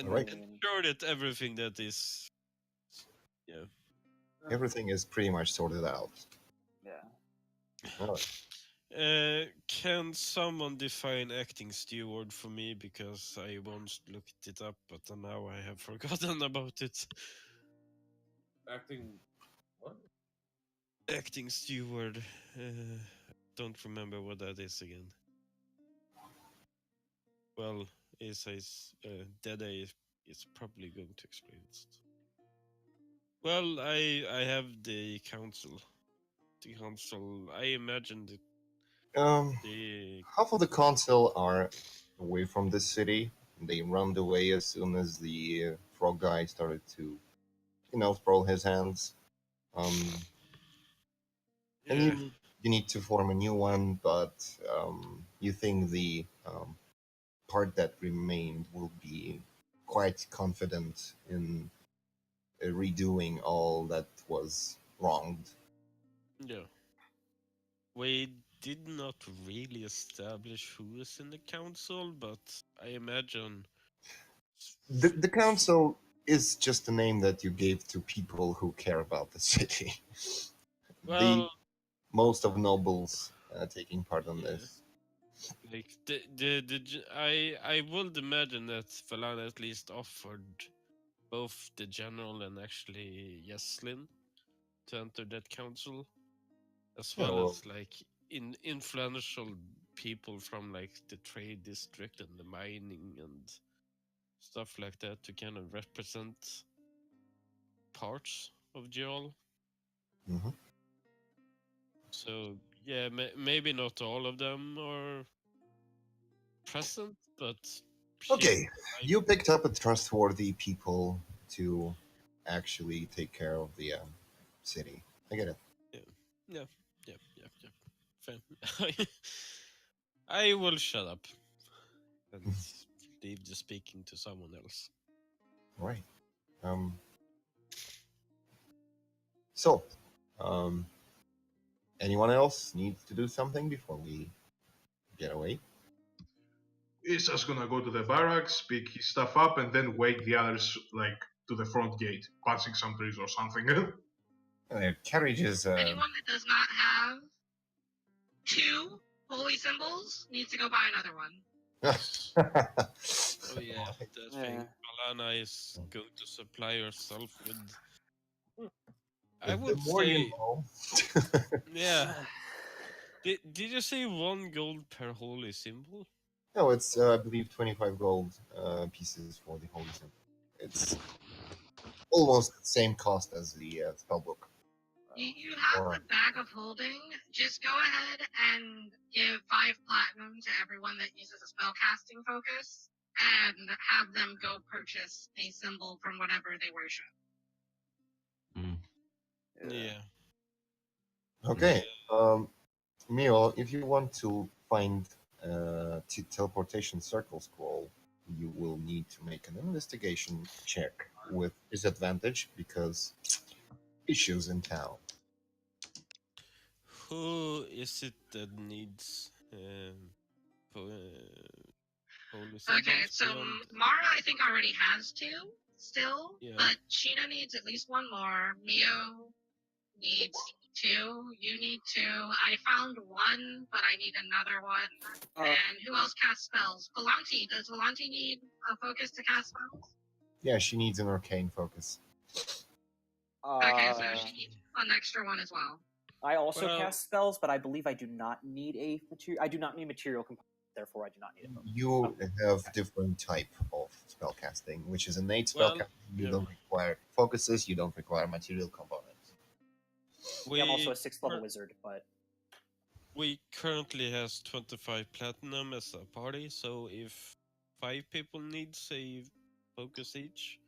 All right, ensure that everything that is, yeah. everything is pretty much sorted out. Yeah. All right. Can someone define acting steward for me, because I once looked it up, but now I have forgotten about it. Acting what? Acting steward. Don't remember what that is again. Well, Dede is probably going to explain it. Well, I have the council. The council. I imagine the Half of the council are away from the city. They run away as soon as the frog guy started to, throw his hands. And yeah. you need to form a new one, but you think the part that remained will be quite confident in redoing all that was wronged. Yeah. We did not really establish who is in the council, but I imagine. The council is just a name that you gave to people who care about the city. The Well, most of nobles taking part in yeah. this. Like I would imagine that Valana at least offered both the general and actually Yeslin to enter that council, as Yeah, well well, as like influential people from like the trade district and the mining and stuff like that to kind of represent parts of Geol. mhm. So yeah, maybe not all of them are present, but Okay, like, you picked up a trustworthy people to actually take care of the city. I get it. yeah, yeah, yeah, yeah, yeah. Fair. I will shut up and leave the speaking to someone else. All right. Um, so, um, anyone else needs to do something before we get away? Isa's gonna go to the barracks, pick his stuff up, and then wake the others like to the front gate, passing some trees or something. Carriages. Anyone that does not have 2 holy symbols needs to go buy another one. Oh yeah, that thing. Alana is going to supply herself with. I The would more you say, know. yeah. Did you say 1 gold per holy symbol? No, it's I believe 25 gold pieces for the holy symbol. It's almost the same cost as the spellbook. You have Or the bag of holding. Just go ahead and give 5 platinum to everyone that uses a spellcasting focus, and have them go purchase a symbol from whatever they worship. Yeah. okay, Mio, if you want to find teleportation circle scroll, you will need to make an investigation check with disadvantage because issues in town. Who is it that needs holy Okay, symbols so beyond? Mara I think already has 2 still, Yeah. but Sheena needs at least 1 more. Mio needs 2. You need 2. I found 1, but I need another one. And who else casts spells? Volanti. Does Volanti need a focus to cast spells? Yeah, she needs an arcane focus. Okay, so she needs an extra one as well. I also Well- cast spells, but I believe I do not need a material. I do not need material components. Therefore, I do not need it. You have different type of spell casting, which is innate spell Well, casting. You yeah. don't require focuses. You don't require material components. Yeah, I'm also a We 6th level cur- wizard, but we currently has 25 platinum as a party, so if 5 people needs a focus each,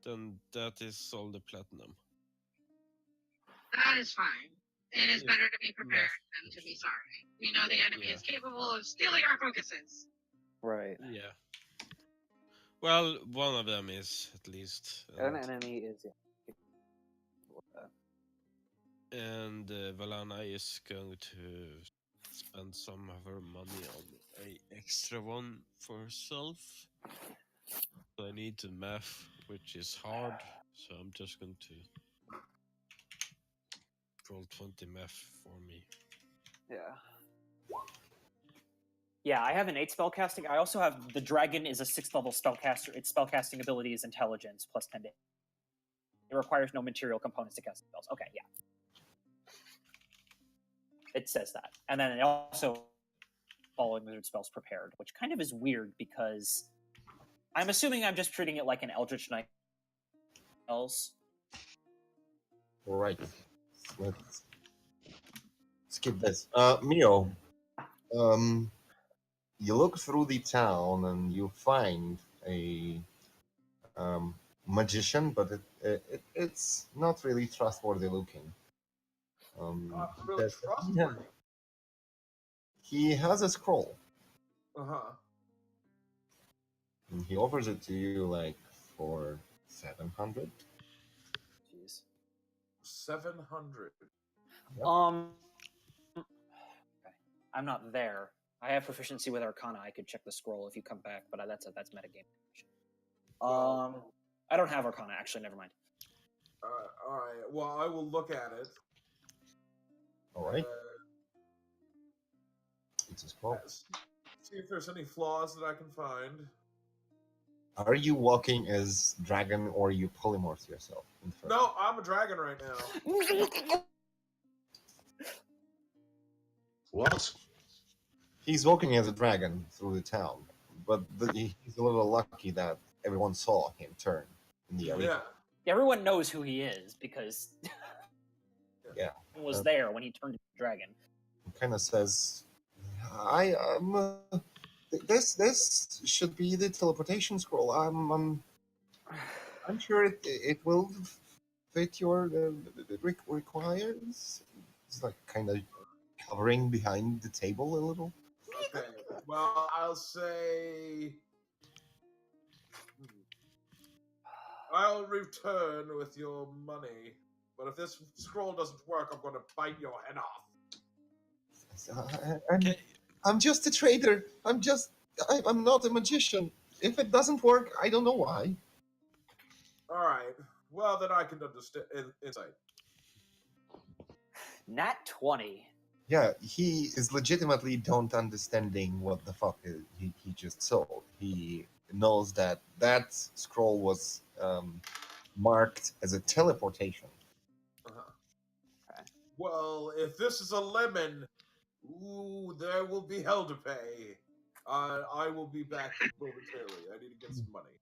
then that is all the platinum. That is fine. It is If better to be prepared math than to be goes sorry. We know the enemy Yeah. is capable of stealing our focuses. right. Yeah. Well, one of them is at least. An enemy is. And Valana is going to spend some of her money on a extra one for herself. So I need to math, which is hard. So I'm just going to roll 20 math for me. Yeah. Yeah, I have an 8 spellcasting. I also have the dragon is a 6th level spellcaster. Its spellcasting ability is intelligence plus 10 to. It requires no material components to cast spells. Okay, yeah. It says that, and then it also following wizard spells prepared, which kind of is weird because I'm assuming I'm just treating it like an Eldritch Knight spells. All right, let's skip this. Mio, you look through the town and you find a magician, but it's not really trustworthy looking. Really Says that trustworthy. he has a scroll, Uh-huh. and he offers it to you like for 700. Jeez. 700. Yep. Okay. I'm not there. I have proficiency with Arcana. I could check the scroll if you come back, but that's metagame. I don't have Arcana actually. Never mind. All right. Well, I will look at it. All right, it's a scroll. See if there's any flaws that I can find. Are you walking as dragon or you polymorph yourself? In the first No, I'm a dragon right now. What? He's walking as a dragon through the town, but he's a little lucky that everyone saw him turn in the arena. Yeah. Everyone knows who he is because Yeah. he was there when he turned into a dragon. Kind of says, "I this should be the teleportation scroll. I'm sure it will fit your requires." It's like kind of covering behind the table a little. Okay. Well, I'll say I'll return with your money. But if this scroll doesn't work, I'm going to bite your head off. I'm just a trader. I'm not a magician. If it doesn't work, I don't know why. All right. Well, then I can understand insight. Nat 20. Yeah, he is legitimately don't understanding what the fuck he just sold. He knows that scroll was marked as a teleportation. Uh-huh. Okay. Well, if this is a lemon, ooh, there will be hell to pay. I will be back momentarily. I need to get some money.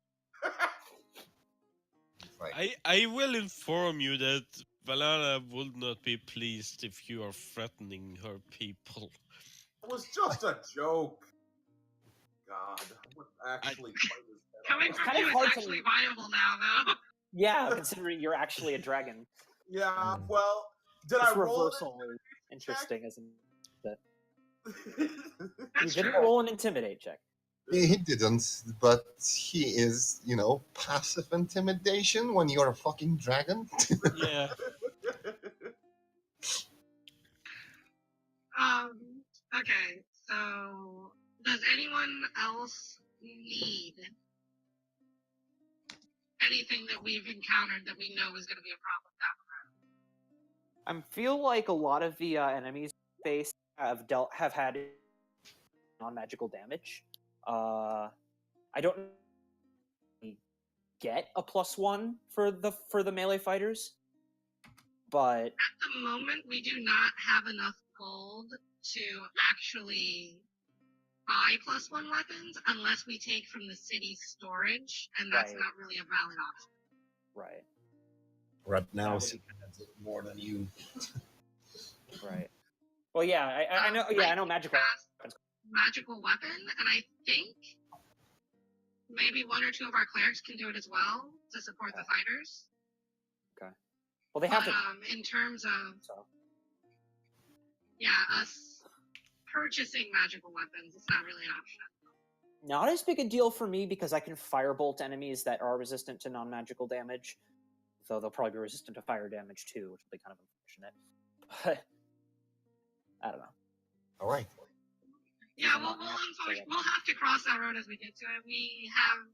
It's like, I will inform you that Valera would not be pleased if you are threatening her people. It was just a joke. God, I would actually fight his head Coming off. from kind of you is hard to- actually viable now, though. Yeah, considering you're actually a dragon. Yeah, well, did This I roll reversal is interesting, isn't it? You That's didn't true. roll an intimidate check. He didn't, but he is, passive intimidation when you're a fucking dragon. Yeah. Okay, so does anyone else need anything that we've encountered that we know is going to be a problem down I feel like a lot of the enemies face have had non-magical damage. I don't get a +1 for the melee fighters, but At the moment, we do not have enough gold to actually buy +1 weapons unless we take from the city's storage, and that's Right. not really a valid option. right, Right now, That would she has it more than you. right. Well, yeah, I know. Yeah, I know magical. Cast magical weapon, and I think maybe one or two of our clerics can do it as well to support the fighters. Well, they have But to. in terms of So. us purchasing magical weapons, it's not really an option. Not as big a deal for me because I can firebolt enemies that are resistant to non-magical damage. Though they'll probably be resistant to fire damage too, which will be kind of unfortunate. But I don't know. All right. Yeah, we'll have to cross that road as we get to it. We have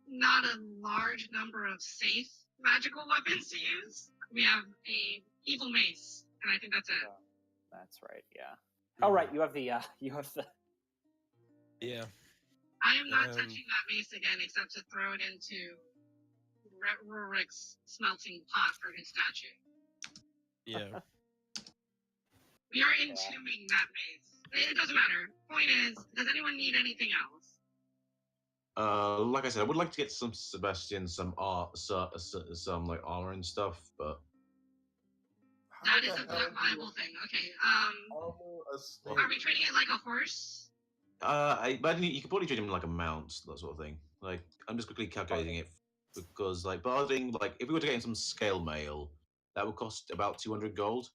not a large number of safe magical weapons to use. We have a evil mace, and I think that's it. That's right. Yeah. Oh, right. You have the. Yeah. I am not touching that mace again, except to throw it into Rurik's smelting pot for his statue. Yeah. We are entombing that mace. It doesn't matter. Point is, does anyone need anything else? Like I said, I would like to get some Sebastian, some art, some like armor and stuff, but That is a viable thing. Okay. Are we treating it like a horse? but you could probably treat him like a mount, that sort of thing. Like, I'm just quickly calculating it because, like, barding, like, if we were to get him some scale mail, that would cost about 200 gold.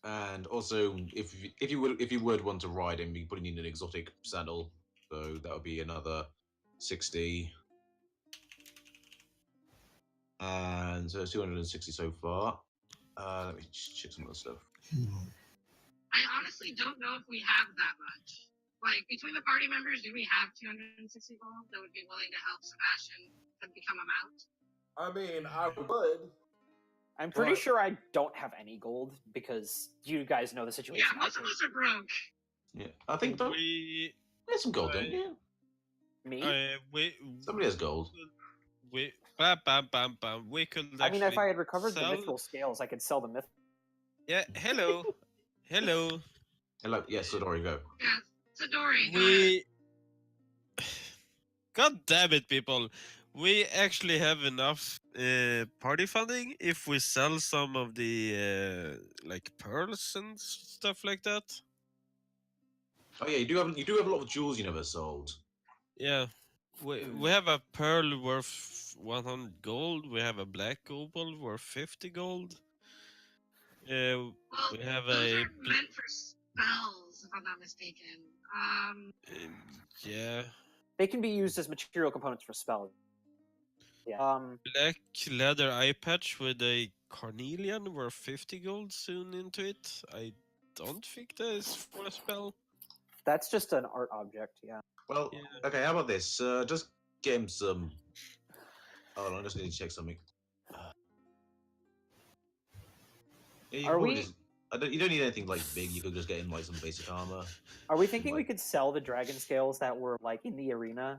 And also, if you would want to ride him, you probably need an exotic saddle, so that would be another 60. And so it's 260 so far. Let me just check some other stuff. I honestly don't know if we have that much. Like, between the party members, do we have 260 gold that would be willing to help Sebastian to become a mount? I mean, I would. I'm pretty sure I don't have any gold because you guys know the situation. Yeah, most of us are broke. Yeah, I think we there's some gold, don't you? Me? Somebody has gold. Bam, bam, bam, bam. We could. I mean, if I had recovered sell... the mithril scales, I could sell the myth. Yeah. Hello. Hello. Hello. Yes, Sadori, go. Yeah, Sadori, we. God damn it, people! We actually have enough party funding if we sell some of the like pearls and stuff like that. Oh yeah, you do have a lot of jewels you never sold. Yeah, we have a pearl worth 100 gold. We have a black opal worth 50 gold. well, we have those are meant for spells, if I'm not mistaken. Yeah. They can be used as material components for spells. Yeah. Black leather eye patch with a carnelian worth 50 gold soon into it. I don't think that is for a spell. That's just an art object, yeah. Well, okay, how about this? Just get him some... Hold on, I just need to check something. Yeah, Are we... you don't need anything like big, you could just get him like some basic armor. Are we thinking we could sell the dragon scales that were like in the arena?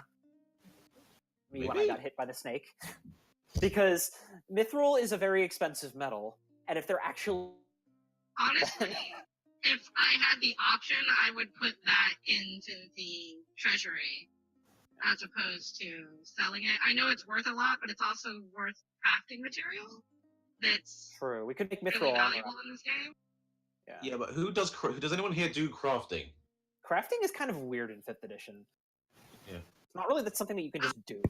When I got hit by the snake? Because mithril is a very expensive metal, and if they're actually... Honestly, if I had the option, I would put that into the treasury. as opposed to selling it. I know it's worth a lot, but it's also worth crafting material that's True. We could make really mithril armor. valuable in this game. Yeah. Yeah, but who does anyone here do crafting? Crafting is kind of weird in 5th edition. Yeah. It's not really that's something that you can just do.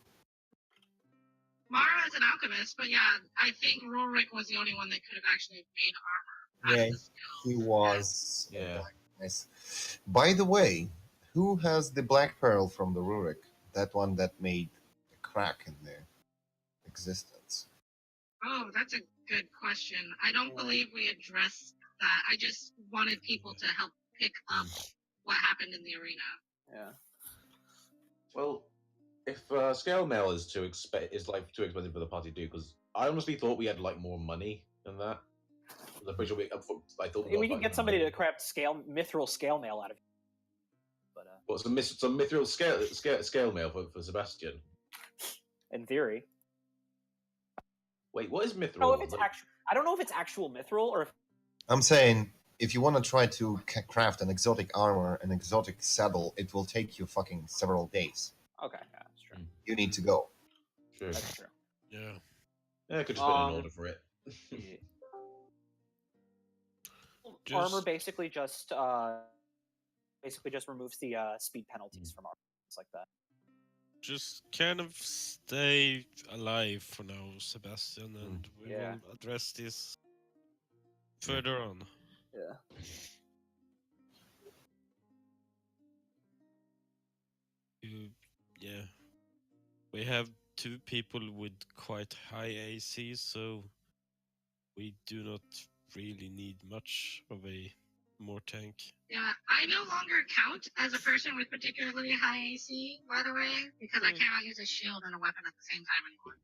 Mara is an alchemist, but yeah, I think Rorik was the only one that could have actually made armor. Yeah, Out of the skills. he was. Yeah. Nice. By the way, who has the black pearl from the Rurik? That one that made a crack in their existence. Oh, that's a good question. I don't believe we addressed that. I just wanted people to help pick up what happened in the arena. Yeah. Well, if scale mail is too expensive for the party to do, because I honestly thought we had like more money than that. I'm pretty sure I thought We got, can get somebody to craft mithril scale mail out of it. But What, some mithril scale mail for Sebastian. in theory. Wait, what is mithril? No, if it's I don't know if it's actual mithril or if I'm saying, if you want to try to craft an exotic armor, an exotic saddle, it will take you fucking several days. okay, yeah, that's true. You need to go. True. That's true. Yeah. Yeah, I could just put in an order for it. Armor basically just removes the speed penalties from armor, things like that. Just kind of stay alive for now, Sebastian, and we Yeah. will address this further on. Yeah. Yeah. We have 2 people with quite high AC, so we do not really need much of a more tank. Yeah, I no longer count as a person with particularly high AC, by the way, because I cannot use a shield and a weapon at the same time anymore.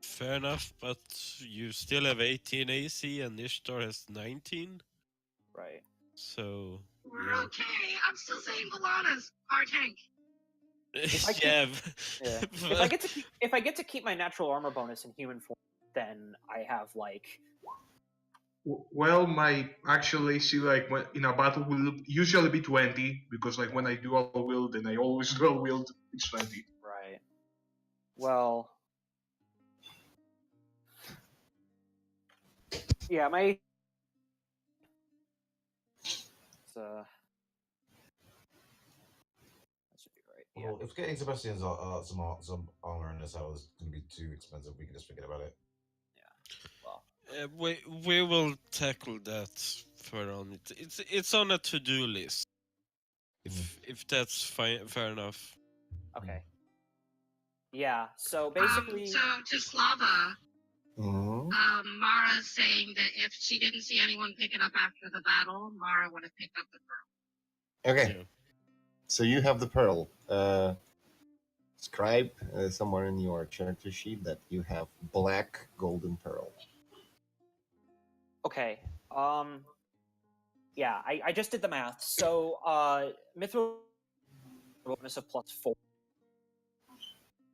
Fair enough, but you still have 18 AC and Ishtar has 19. Right. We're So yeah. okay. I'm still saying Balana's our tank. Yeah. If I get to keep my natural armor bonus in human form, then I have like. Well, my actual AC like in a battle will usually be 20 because like when I dual wield and I always dual wield, it's 20. Right. Well. Yeah, my. That should be right. Yeah. Well, if getting Sebastian's some armor in this house is going to be too expensive, we can just forget about it. We will tackle that further on. It's on a to-do list. If that's fair enough. Okay. Yeah. So basically. So to Slava, Mm-hmm. Mara's saying that if she didn't see anyone pick it up after the battle, Mara would have picked up the pearl. Okay. Yeah. So you have the pearl. Scribe somewhere in your character sheet that you have black golden pearl. Okay. Yeah, I just did the math. So, mithril bonus of +4.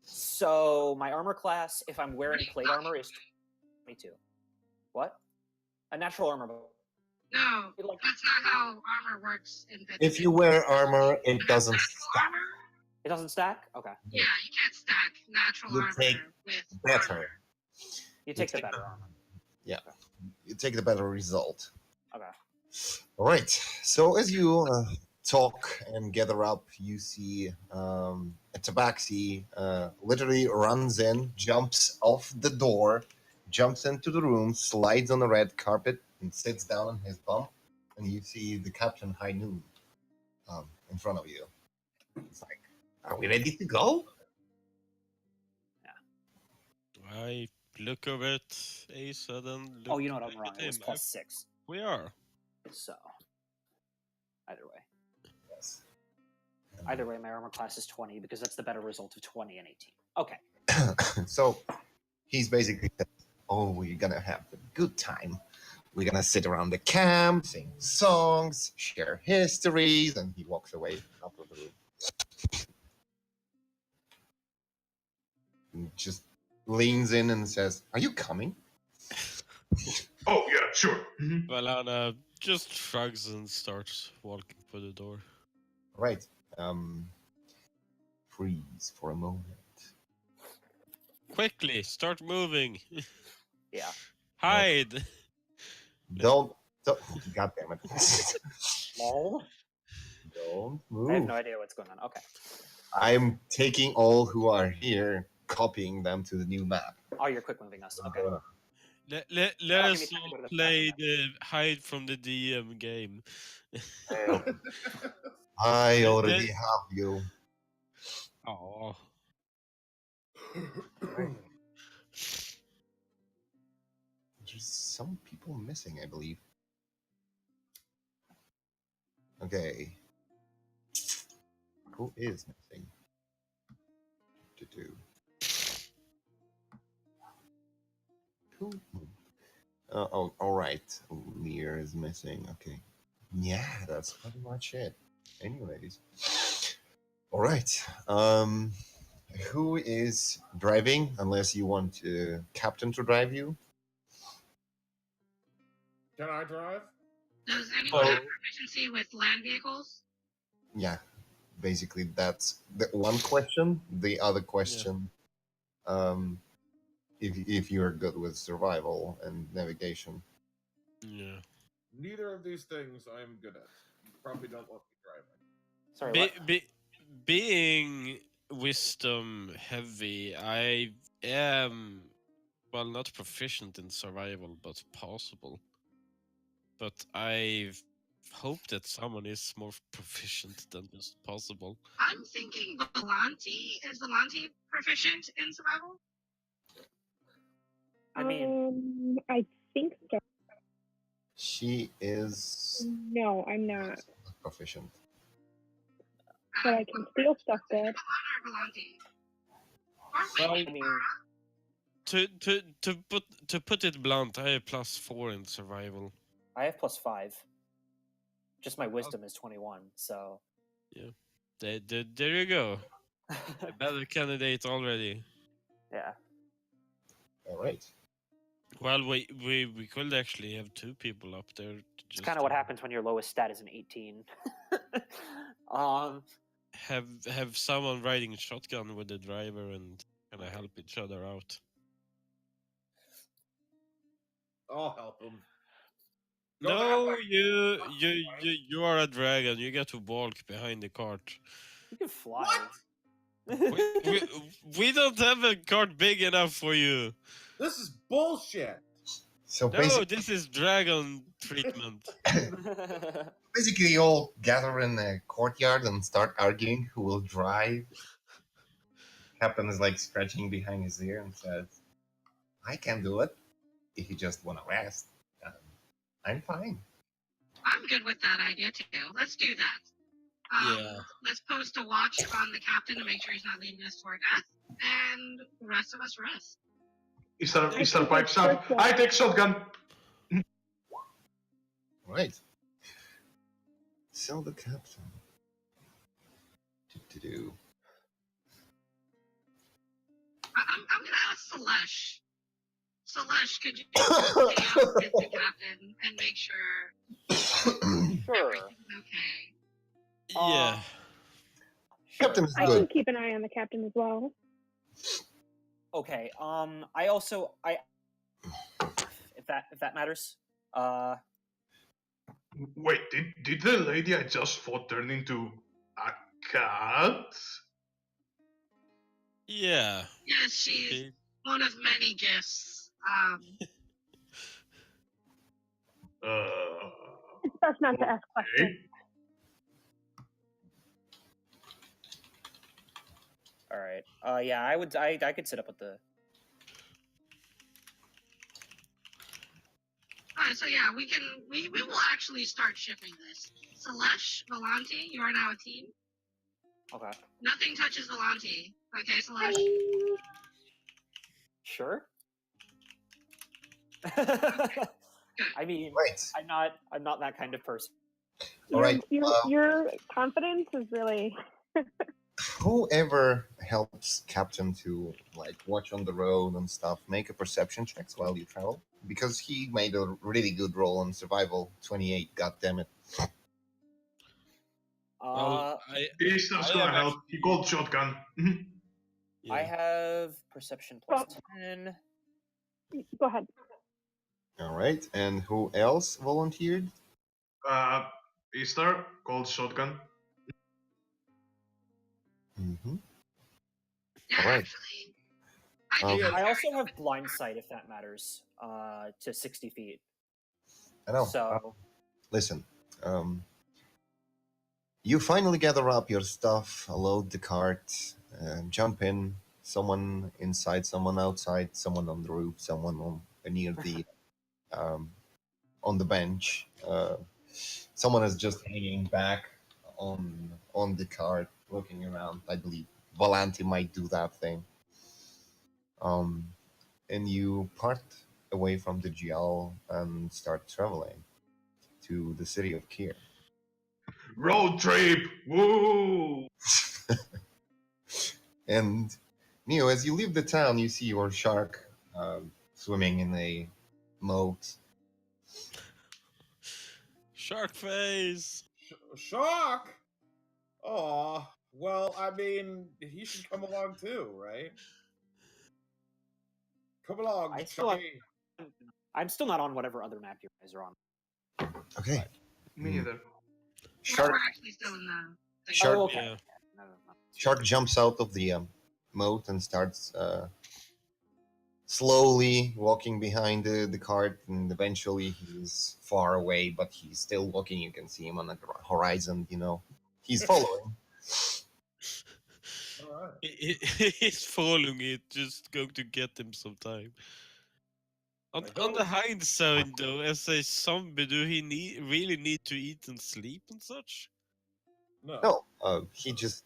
So my armor class, if I'm wearing plate armor, is 22. What? A natural armor bonus. No, that's not how armor works in 5th If you wear armor, it doesn't stack. armor. It doesn't stack? Okay. Yeah, you can't stack natural You armor take with better. armor. You take the better armor. Yeah. You take the better result. Okay. All right. So as you talk and gather up, you see a tabaxi literally runs in, jumps off the door, jumps into the room, slides on the red carpet, and sits down on his bump. And you see the Captain High Noon in front of you. It's like, are we ready to go? I look over at Asa, then look Oh, you know what? I'm back wrong. at It was him. +6. We are. So, either way. Yes. Either way, my armor class is 20 because that's the better result of 20 and 18. Okay. So he's basically said, oh, we're going to have a good time. We're going to sit around the camp, sing songs, share histories, and he walks away out of the room. And just leans in and says, are you coming? Oh yeah, sure. Mm-hmm. Valana just shrugs and starts walking for the door. Right. freeze for a moment. Quickly, start moving. Yeah. Hide. Don't. God damn it. Lol. Don't I have move. no idea what's going on. Okay. I'm taking all who are here, copying them to the new map. Oh, you're quick moving us. Okay. Let That'll give us me time to all go to the play bathroom. the hide from the DM game. I The- already the- have you. Oh. There's some people missing, I believe. Okay. Who is missing? Who? Oh, all right. Lear is missing. Okay. Yeah, that's pretty much it. Anyways. All right. Who is driving? Unless you want Captain to drive you. Can I drive? Does anyone have proficiency with land vehicles? Yeah, basically that's the one question. The other question, if you're good with survival and navigation. Yeah. Neither of these things I'm good at. You probably don't want me driving. Sorry, what? Being wisdom heavy, I am well not proficient in survival, but possible. But I hope that someone is more proficient than just possible. I'm thinking Volante. Is Volante proficient in survival? I mean, I think so. She is No, I'm not. proficient. But I can steal stuff good. Or Volante? Well, I mean, to put it blunt, I have +4 in survival. I have +5. Just my wisdom is 21. So. Yeah. There you go. A better candidate already. Yeah. All right. Well, we could actually have 2 people up there. It's kind of what happens when your lowest stat is an 18. Have someone riding shotgun with the driver and kind of help each other out. I'll help him. No, you are a dragon. You get to walk behind the cart. You can fly. we don't have a cart big enough for you. This is bullshit. So no, this is dragon treatment. Basically, you all gather in the courtyard and start arguing who will drive. Captain is like scratching behind his ear and says, "I can do it. If you just want to rest, I'm fine." I'm good with that idea too. Let's do that. Yeah. Let's post a watch on the captain to make sure he's not leading us toward death, and the rest of us rest. Is there pipes up? I take shotgun. Right. So the captain. Do. I'm gonna ask Celesh. Celesh, could you stay up with the captain and make sure everything's okay? Yeah. Captain is I good. can keep an eye on the captain as well. Okay. I also if that matters. Wait, did the lady I just fought turn into a cat? Yeah. Yes, she's one of many gifts. It's best not to ask questions. All right. Yeah, I could sit up with the. Alright, so yeah, we will actually start shipping this. Celesh, Volante, you are now a team. Okay. Nothing touches Volante. Okay, Celesh. Sure. I mean, right. I'm not that kind of person. All right. Your confidence is really. Whoever helps Captain to like watch on the road and stuff, make a perception checks while you travel, because he made a really good roll on survival. 28. God damn it. Well, Easter's I gonna have help. He called shotgun. Mhm. I yeah. have perception plus 10. Go ahead. All right. And who else volunteered? Easter called shotgun. Mm-hmm. Yeah, All right. actually, I Um, think I'm I very also have open. blind sight, if that matters, to 60 feet. I know. So, Listen. You finally gather up your stuff, load the cart, jump in. Someone inside, someone outside, someone on the roof, someone near the um, on the bench. Someone is just hanging back on the cart, looking around. I believe Volanti might do that thing. Um, and you part away from the GL and start traveling to the city of Kier. Road trip! Woo! And Neo, as you leave the town, you see your shark swimming in a moat. Shark face. Shock. Aw. Well, I mean, he should come along too, right? Come along, I still have, Chucky. I'm still not on whatever other map you guys are on. Okay. Me Mm. either. No, Shark, we're actually still in the thing. Shark, Oh, okay. Yeah. No. Shark jumps out of the moat and starts slowly walking behind the cart, and eventually he's far away, but he's still looking. You can see him on the horizon. He's following. All right. He's following it, just going to get him sometime. On I the don't- hindsight, though, as a zombie, do he really need to eat and sleep and such? No. No, he just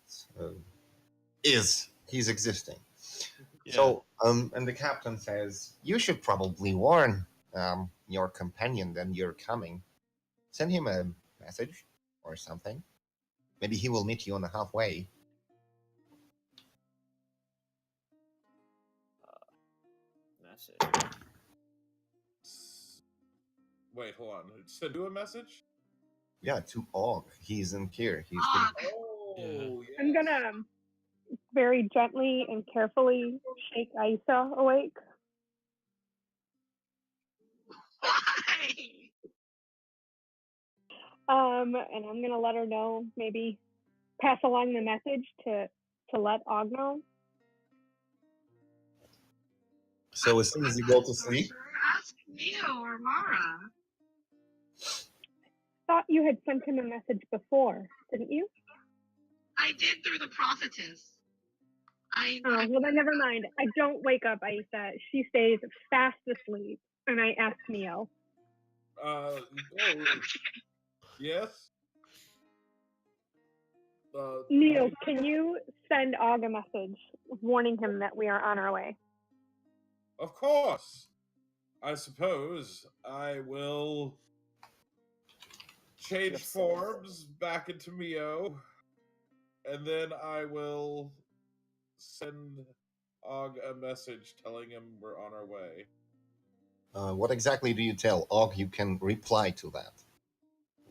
is. He's existing. Yeah. So, and the captain says, you should probably warn your companion that you're coming. Send him a message or something. Maybe he will meet you on the halfway. Message. Wait, hold on. Send you a message? Yeah, to Og. He's in here. He's Ah, pretty... Oh, yes. I'm gonna very gently and carefully shake Aisa awake. why? And I'm gonna let her know, maybe pass along the message to let Og know. So as soon as you go to I'm sleep, sure ask Neo or Mara. Thought you had sent him a message before, didn't you? I did through the prophetess. Oh, well then never mind. I don't wake up Aisa. She stays fast asleep, and I ask Neo. Oh, yes? Neo, can you send Og a message warning him that we are on our way? Of course. I suppose I will change Yes, sir. forms back into Mio, and then I will send Og a message telling him we're on our way. what exactly do you tell Og? You can reply to that.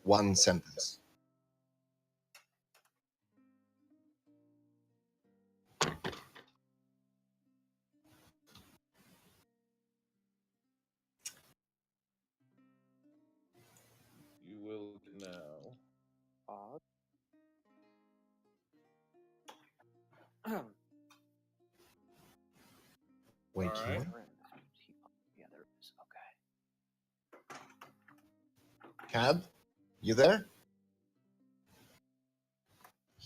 One sentence. You will now. Og. Wait, All right. Yeah, there it is. Okay. Cad, you there?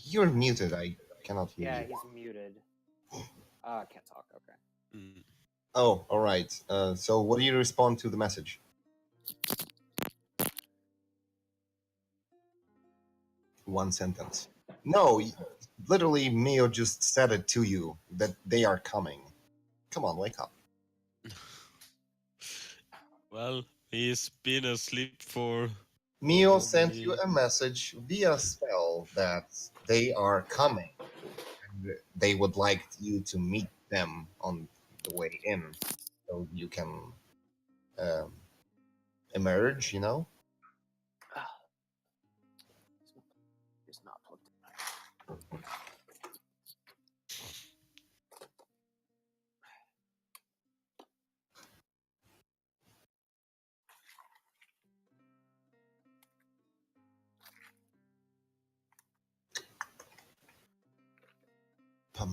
You're muted. I cannot hear Yeah, you. he's muted. Can't talk. Okay. Mm. Oh, all right. So what do you respond to the message? One sentence. No, literally, Mio just said it to you that they are coming. Come on, wake up. Well, he's been asleep for. Mio sent you probably- a message via spell that they are coming. And they would like you to meet them on the way in, so you can emerge. It's not plugged Pum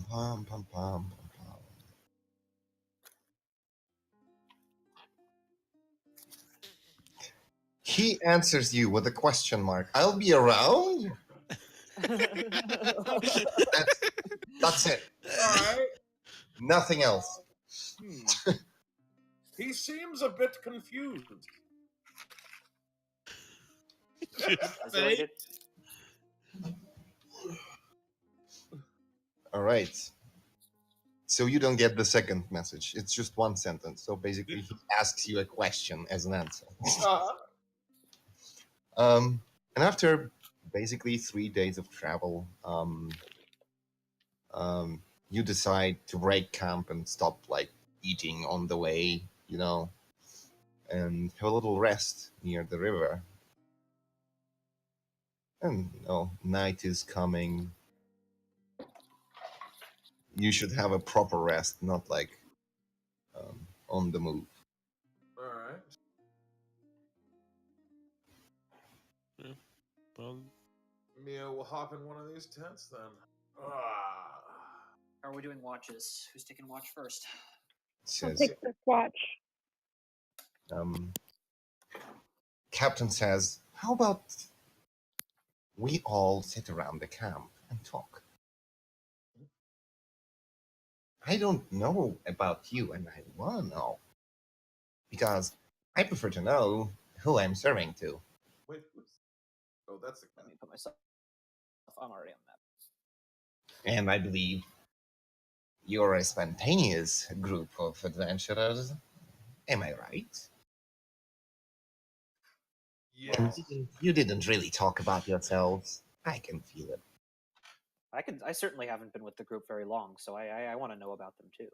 pum pum pum pum pum. He answers you with a question mark. I'll be around. That's it. All right. Nothing else. He seems a bit confused. Isolated. All right. So you don't get the second message. It's just one sentence. So basically, he asks you a question as an answer. And after basically 3 days of travel, you decide to break camp and stop like eating on the way, and have a little rest near the river. And night is coming. You should have a proper rest, not like on the move. All right. Well, Mia will hop in one of these tents then. Are we doing watches? Who's taking watch first? I'll Says take this watch. Captain says, "How about we all sit around the camp and talk? I don't know about you, and I want to know because I prefer to know who I'm serving to." Wait, oh, that's the Let me put myself. I'm already on that. And I believe you're a spontaneous group of adventurers. Am I right? Yes. You didn't really talk about yourselves. I can feel it. I certainly haven't been with the group very long, so I want to know about them too.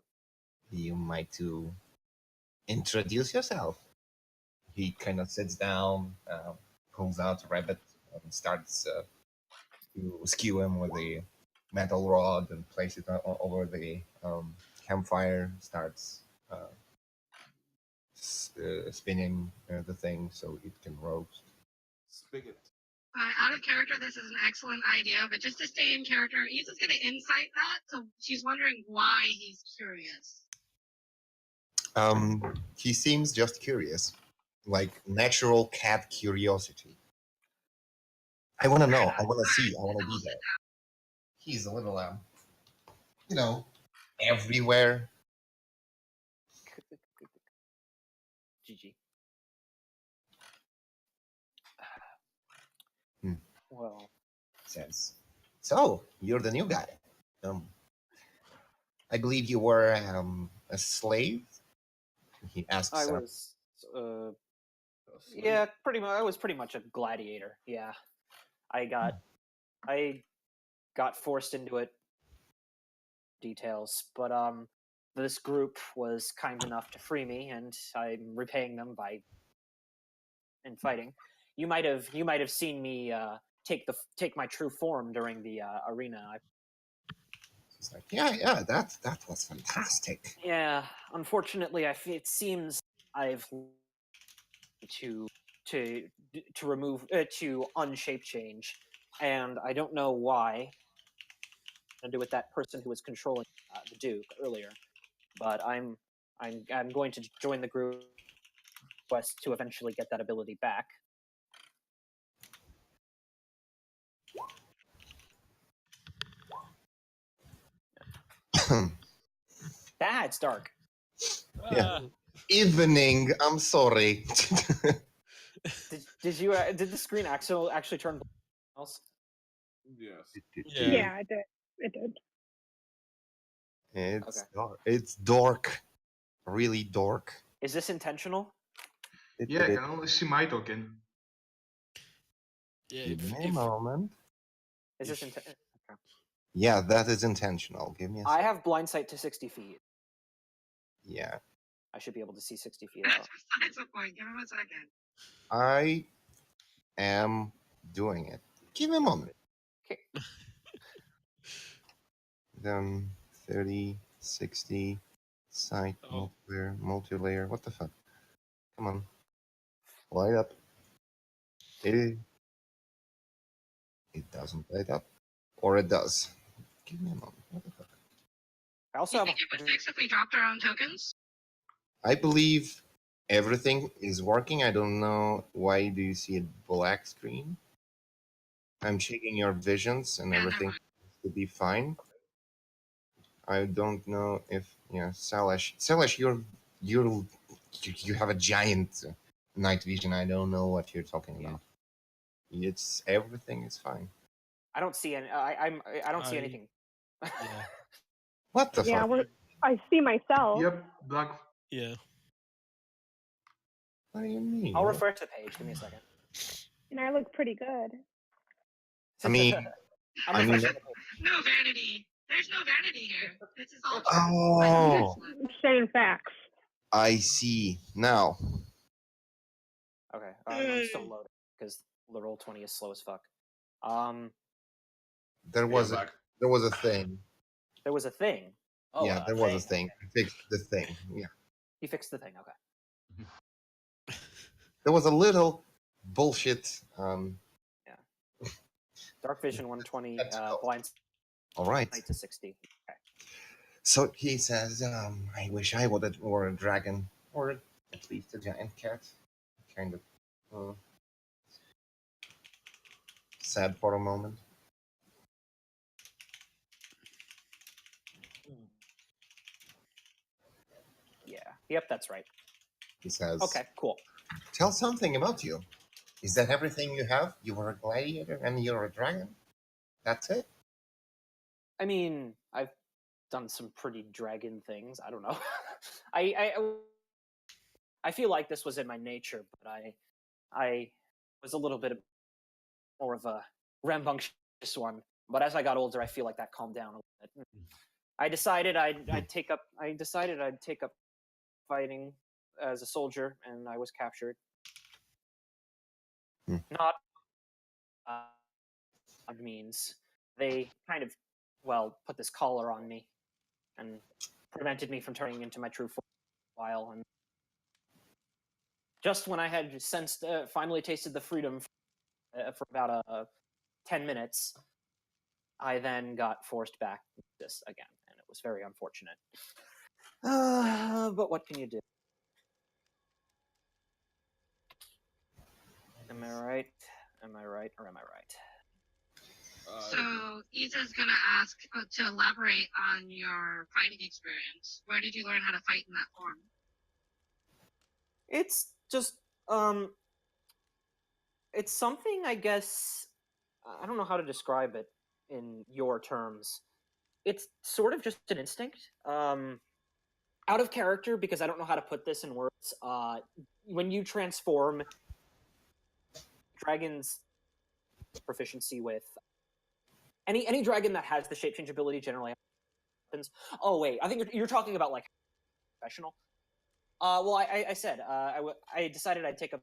You might to introduce yourself. He kind of sits down, pulls out a rabbit, and starts to skew him with a metal rod and place it over the campfire. Starts spinning the thing so it can roast. Spigot. Out of character, this is an excellent idea, but just to stay in character, Isa's going to insight that, so she's wondering why he's curious. He seems just curious, like natural cat curiosity. I want to know. I want to see. I want to be there. He's a little, everywhere. GG. Hmm. Well, Says, so you're the new guy. I believe you were a slave. He asks. I was. Yeah, pretty much. I was pretty much a gladiator. Yeah, I got forced into it. Details, but this group was kind enough to free me, and I'm repaying them by fighting. You might have seen me take my true form during the arena. He's like, yeah, that was fantastic. Yeah, unfortunately, it seems I've to remove to unshape change, and I don't know why. To do with that person who was controlling the Duke earlier, but I'm going to join the group quest to eventually get that ability back. It's dark. Yeah. Evening. I'm sorry. Did the screen actually turn else? Yes. Yeah, it did. It did. It's dark. It's dark. Really dark. Is this intentional? Yeah, I can only see my token. Yeah, Give me a moment. Is this intentional? Okay. Yeah, that is intentional. Give me a second. I have blind sight to 60 feet. Yeah. I should be able to see 60 feet That's out. besides the point. Give him a second. I am doing it. Give me a moment. Okay. 30, 60, site, Oh. multi-layer. What the fuck? Come on. Light up. It doesn't light up. Or it does. Give me a moment. What the fuck? I Do also you have think it would fix if we dropped our own tokens? I believe everything is working. I don't know why do you see a black screen. I'm checking your visions and Yeah, never everything mind. seems to be fine. I don't know if Selash, you have a giant night vision. I don't know what you're talking Yeah. about. It's everything is fine. I don't see any. I don't see anything. Yeah. What the Yeah, fuck? I see myself. Yep, black. Yeah. What do you mean? I'll refresh the page. Give me a second. And I look pretty good. I mean, I'm I mean, refreshing the page. No vanity. There's no vanity here. This is all true. oh, I'm saying facts. I see now. Okay, I'm still loading because the roll 20 is slow as fuck. There Yeah, was I'm a back. there was a thing. There was a thing. Oh, Yeah, there was a thing. thing. I fixed the thing. Yeah, He fixed the thing. Okay. there was a little bullshit. Dark vision 120. That's all. Blind All right. sight to 60. Okay. So he says, I wish I would were a dragon, or at least a giant cat. Kind of sad for a moment. Yeah. Yep, that's right. He says, Okay, cool. tell something about you. Is that everything you have? You were a gladiator and you're a dragon? That's it? I mean, I've done some pretty dragon things. I don't know. I feel like this was in my nature, but I was a little bit more of a rambunctious one. But as I got older, I feel like that calmed down a little bit. I decided I'd take up fighting as a soldier, and I was captured. Not means they kind of put this collar on me and prevented me from turning into my true form for a while. And just when I had sensed finally tasted the freedom for about 10 minutes, I then got forced back to this again, and it was very unfortunate. But what can you do? Am I right? Am I right, or am I right? So Isa's gonna ask to elaborate on your fighting experience. Where did you learn how to fight in that form? It's just it's something, I guess. I don't know how to describe it in your terms. It's sort of just an instinct. Out of character, because I don't know how to put this in words. When you transform, dragons proficiency with any dragon that has the shape change ability generally happens. Oh wait, I think you're talking about like professional. Well, I said I decided I'd take a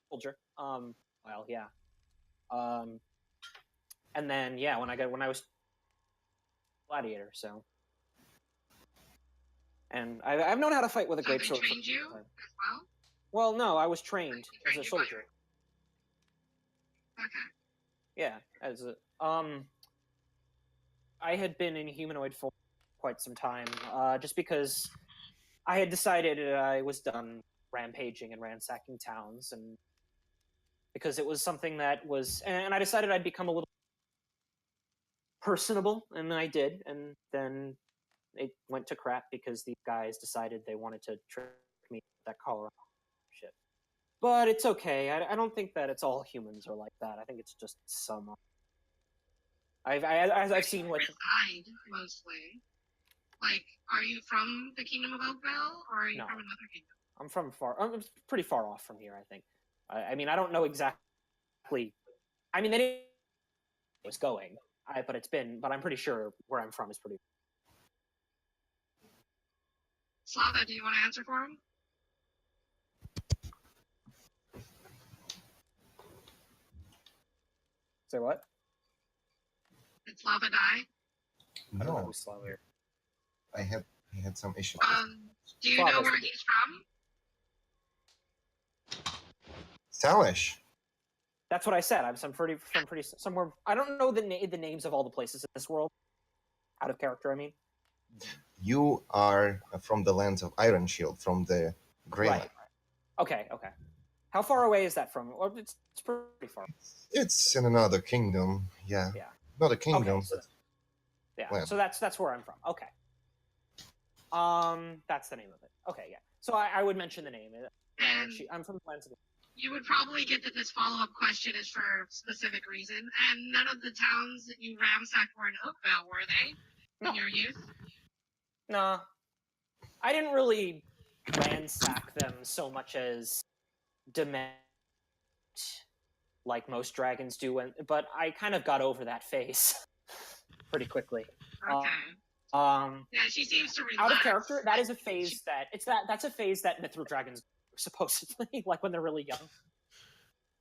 soldier. Well, yeah. And then yeah, when I was gladiator, so. And I've known how to fight with a So great they sword. trained you as well? Well, no, I was trained as Trained a you soldier. Okay. Yeah, as a I had been in humanoid form for quite some time, just because I had decided I was done rampaging and ransacking towns, and because it was something that was, and I decided I'd become a little personable, and I did, and then it went to crap because these guys decided they wanted to trick me with that collar shit. But it's okay. I don't think that it's all humans are like that. I think it's just some. I've seen what. Side, mostly. Like, are you from the Kingdom of Oakville, or are you from another kingdom? I'm from I'm pretty far off from here, I think. I mean, I don't know exactly. I mean, they didn't know where it was going, but I'm pretty sure where I'm from is pretty. Slava, do you want to answer for him? Say what? Did Slava die? I don't know No, who's slow here. I had some issues. Do you Slav know is where the- he's from? Salish. That's what I said. I'm some pretty somewhere. I don't know the names of all the places in this world. Out of character, I mean. You are from the lands of Iron Shield, from the Grey Right. Land. Okay. How far away is that from? Well, it's pretty far. It's in another kingdom. Yeah. Yeah. Not a kingdom, Okay, so- but Yeah. land. So that's where I'm from. Okay. That's the name of it. Okay, yeah. So I would mention the name. I'm from the lands of. You would probably get that this follow-up question is for a specific reason, and none of the towns that you ransacked were in Oakville, were they? In your youth? Nah. I didn't really ransack them so much as demand like most dragons do, but I kind of got over that phase pretty quickly. Okay. Yeah, she seems to relax. Out of character, that is a phase that's a phase that mithril dragons supposedly like when they're really young.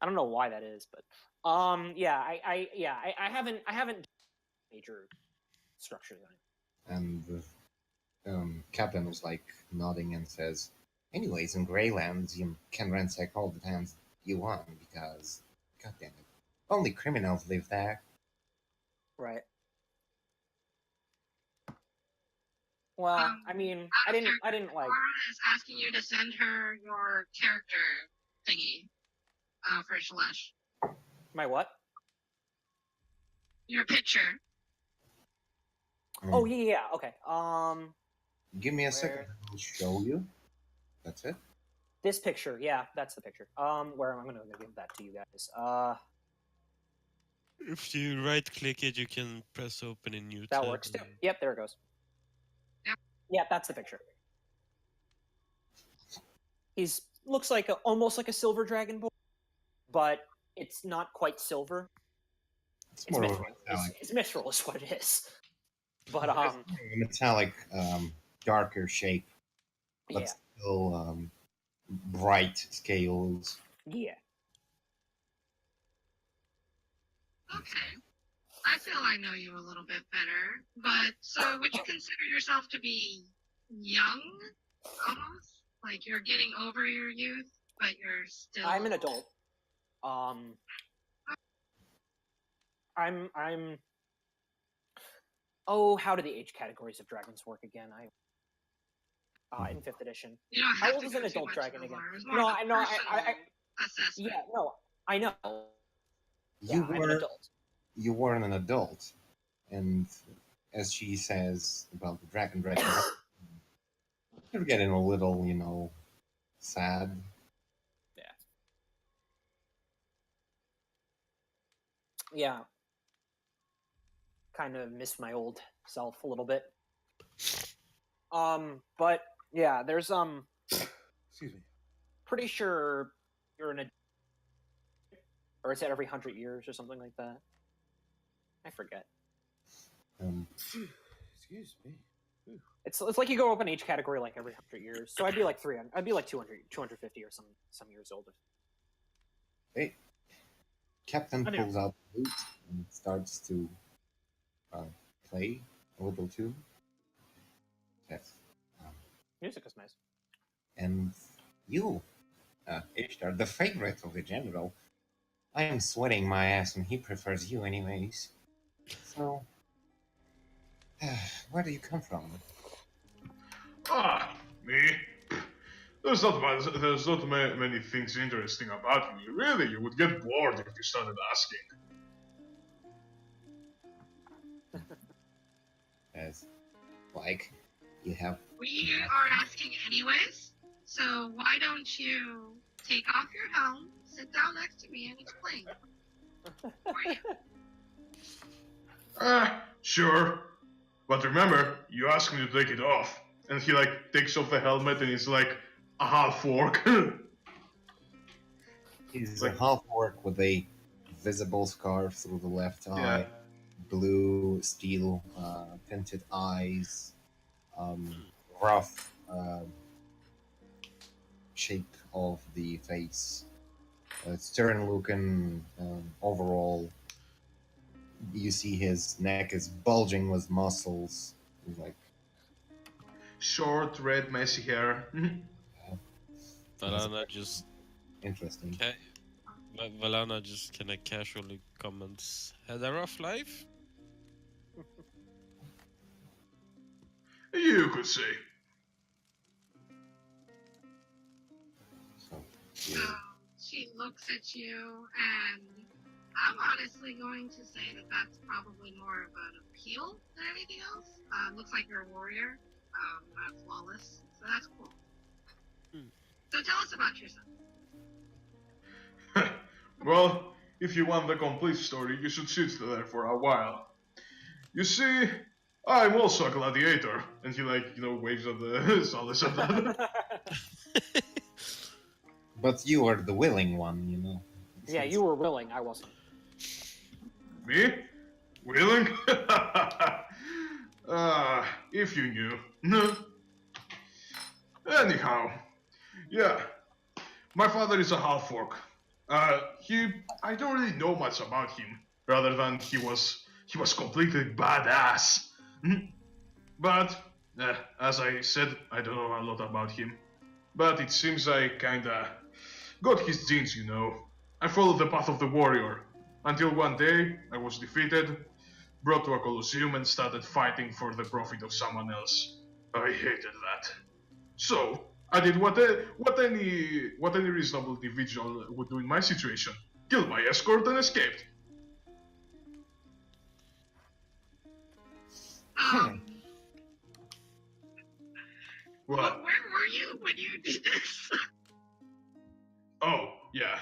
I don't know why that is, but I haven't major structure design. And Captain was like nodding and says, anyways, in Greylands, you can ransack all the towns you want because, goddamn it, only criminals live there. Right. Well, I mean, I didn't like. Laura is asking you to send her your character thingy for Shalesh. My what? Your picture. Oh yeah. Okay. Give me a second. I'll show you. That's it. This picture, yeah, that's the picture. Where I'm gonna give that to you guys. If you right click it, you can press open a new That tab. works too. Yep, there it goes. Yep. Yeah, that's the picture. He's looks like almost like a silver dragon boy, but it's not quite silver. It's more of a mithril. metallic. It's mithril is what it is. But It's more of a metallic, darker shape, but yeah, still bright scales. yeah. Okay. I feel I know you a little bit better, but so would you consider yourself to be young, almost? Like you're getting over your youth, but you're still... I'm an adult. I'm. Oh, how do the age categories of dragons work again? In 5th edition. You don't How have old to is go an too adult much dragon more. again? It was more No, of a I know. personal assessment. Yeah, no, I know. You I'm an were adult. you weren't an adult, and as she says about the dragon, you're getting a little, sad. Yeah. Kind of miss my old self a little bit. But yeah, there's Excuse me. pretty sure you're in a, or it's at every 100 years or something like that. I forget. Excuse me. Ooh. It's like you go up in age category like every 100 years. So I'd be like 300. I'd be like 200, 250 or some years older. Hey, Captain Anyway. pulls out the lute and starts to play a little tune. Yes. Music is nice. And you, Ishtar, the favorite of the general, I am sweating my ass and he prefers you anyways. So, where do you come from? Ah, me? There's not many things interesting about me. Really, you would get bored if you started asking. As, like, you have... We are asking anyways, so why don't you take off your helm, sit down next to me, and explain? For you. Sure. But remember, you asked me to take it off. And he, takes off the helmet and it's like a half orc. He's a half orc with a visible scar through the left eye, Yeah. blue steel tinted eyes, rough shape of the face, stern looking overall, You see his neck is bulging with muscles. He's like, Short, red, messy hair. Valana just interesting. Valana just kind of casually comments, "Had a rough life." You could say. So, So you, she looks at you, and I'm honestly going to say that that's probably more of an appeal than anything else. Looks like you're a warrior, not flawless, so that's cool. Hmm. So tell us about yourself. Well, if you want the complete story, you should sit there for a while. You see, I'm also a gladiator. And he, waves at the Solace of that. but you are the willing one, you know. Yeah, you were willing. I wasn't. Me? Willing? If you knew. Anyhow, yeah, my father is a half-orc. I don't really know much about him, rather than he was completely badass. But, as I said, I don't know a lot about him. But it seems I kinda got his genes, you know. I followed the path of the warrior, until one day I was defeated, brought to a coliseum and started fighting for the profit of someone else. I hated that. So I did what any reasonable individual would do in my situation: killed my escort and escaped. Um, What? where were you when you did this? Oh, yeah.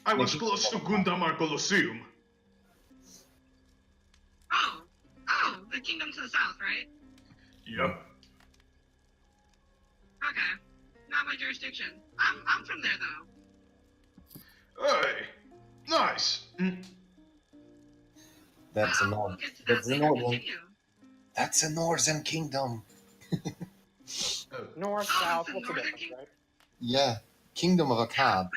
I was close to Gundamar Coliseum. Oh, the kingdom to the south, right? Yep. Okay, not my jurisdiction. I'm from there though. Hey, nice. That's a We'll north. get to that That's a later. northern. Continue. That's a northern kingdom. North, Oh, south, it's a what's the northern difference, king- right? Yeah, kingdom of a cab.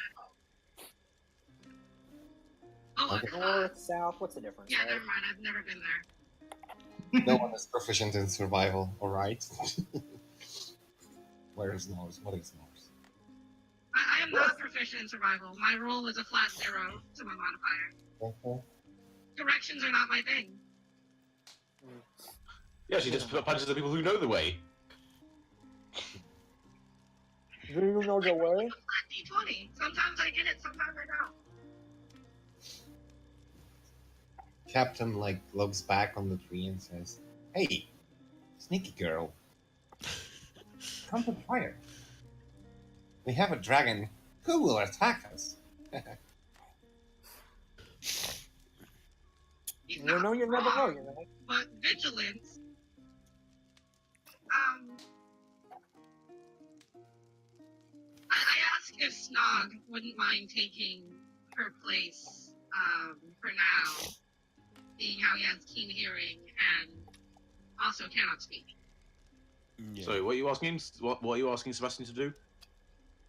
Oh, Okay. North, south, what's the difference, yeah, right? never mind. I've never been there. No one is proficient in survival. All right. Where is Norse? What is Norse? I am not proficient in survival. My roll is a flat 0 to my modifier. Okay. Directions are not my thing. Yeah, she just punches the people who know the way. Do you know the way? Flat D20. Sometimes I get it, sometimes I don't. Captain looks back on the tree and says, "Hey, sneaky girl, come to the fire. We have a dragon. Who will attack us?" He's You not know, you never know, wrong, you know. but vigilance. I asked if Snog wouldn't mind taking her place for now, seeing how he has keen hearing and also cannot speak. Yeah. So, what are you asking? What are you asking Sebastian to do?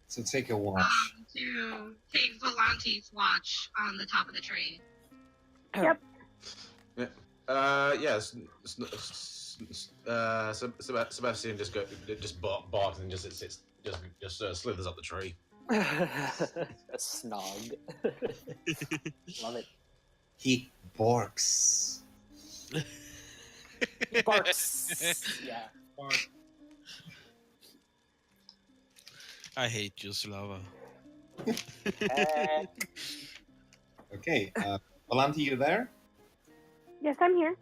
So take a watch. To take Volante's watch on the top of the tree. Yep. Yes. Sebastian just barks and just sits, slithers up the tree. A snog. Love it. He barks. Barks. Yeah. I hate you, Slava. Okay, Valenti, you there? Yes, I'm here.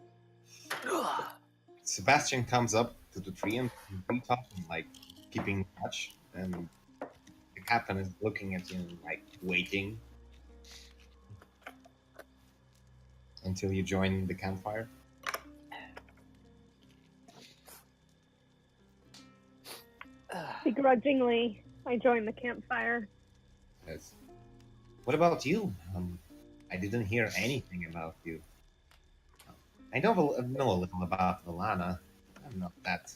Sebastian comes up to the tree and greets up and keeping watch, and the captain is looking at you and waiting until you join the campfire. Begrudgingly, I joined the campfire. Yes. What about you? I didn't hear anything about you. I know a little about Valana. I'm not that,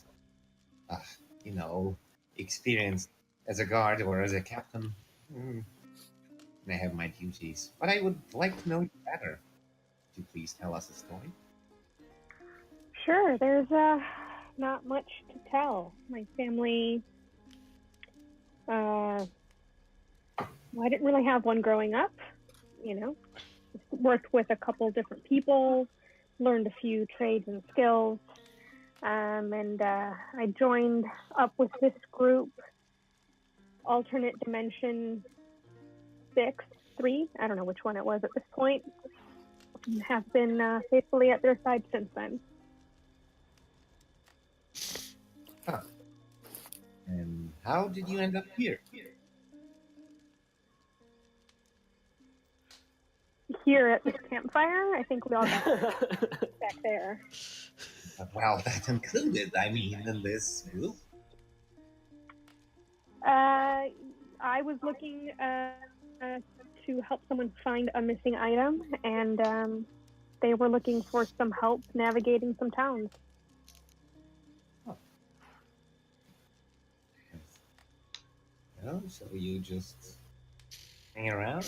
experienced as a guard or as a captain. I have my duties, but I would like to know you better. you please tell us a story? Sure, there's not much to tell. My family, well, I didn't really have one growing up, you know. Worked with a couple different people, learned a few trades and skills, and I joined up with this group, Alternate Dimension 3. I don't know which one it was at this point. And have been faithfully at their side since then. Huh. And how did you end up here? Here at this campfire, I think we all got back there. Well, that included, in this group. I was looking to help someone find a missing item, and they were looking for some help navigating some towns. Oh, so you just hang around?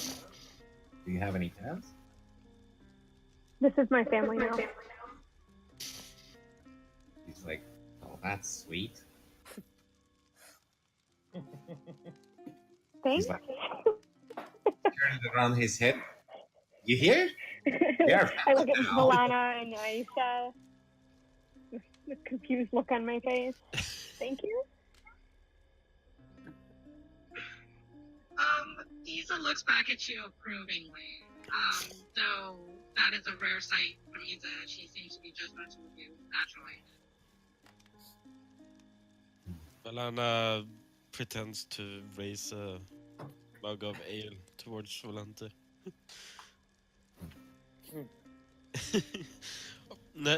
Do you have any plans? This is my family now. He's like, oh, that's sweet. Thanks. He's like, turns around his head. You here? I look at Valana and Aisha with a confused look on my face. Thank you. Isa looks back at you approvingly. Though that is a rare sight from Isa. She seems to be judgmental of you, naturally. Valana pretends to raise a mug of ale towards Volante.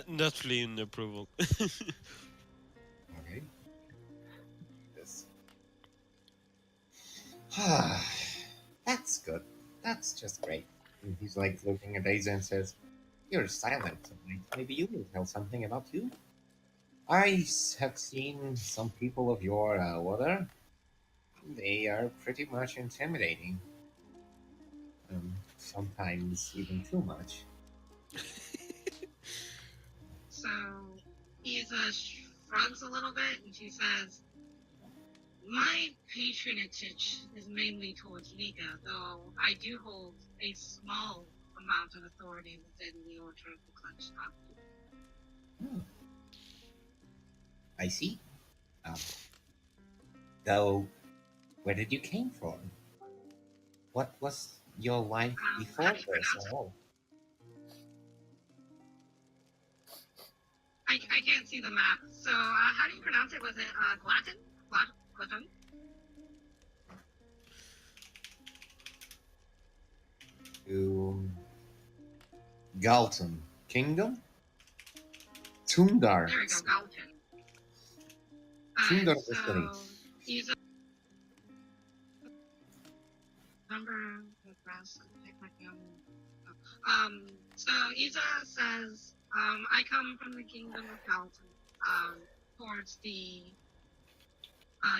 Naturally in approval. Okay. Yes. That's good. That's just great. And he's like looking at Daisy and says, you're silent tonight. Maybe you will tell something about you. I have seen some people of your order. They are pretty much intimidating. Sometimes even too much. So Isa shrugs a little bit and she says, my patronage is mainly towards Nika, though I do hold a small amount of authority within the Order of the Clenched Hand. I see. Though, where did you came from? What was your life before this at all? I can't see the map. So, how do you pronounce it? Was it Glaton? Glaton? To Galton Kingdom? Tundar. There we go, Galton. Tundar so he's a number so Isa says, I come from the kingdom of Galton, towards the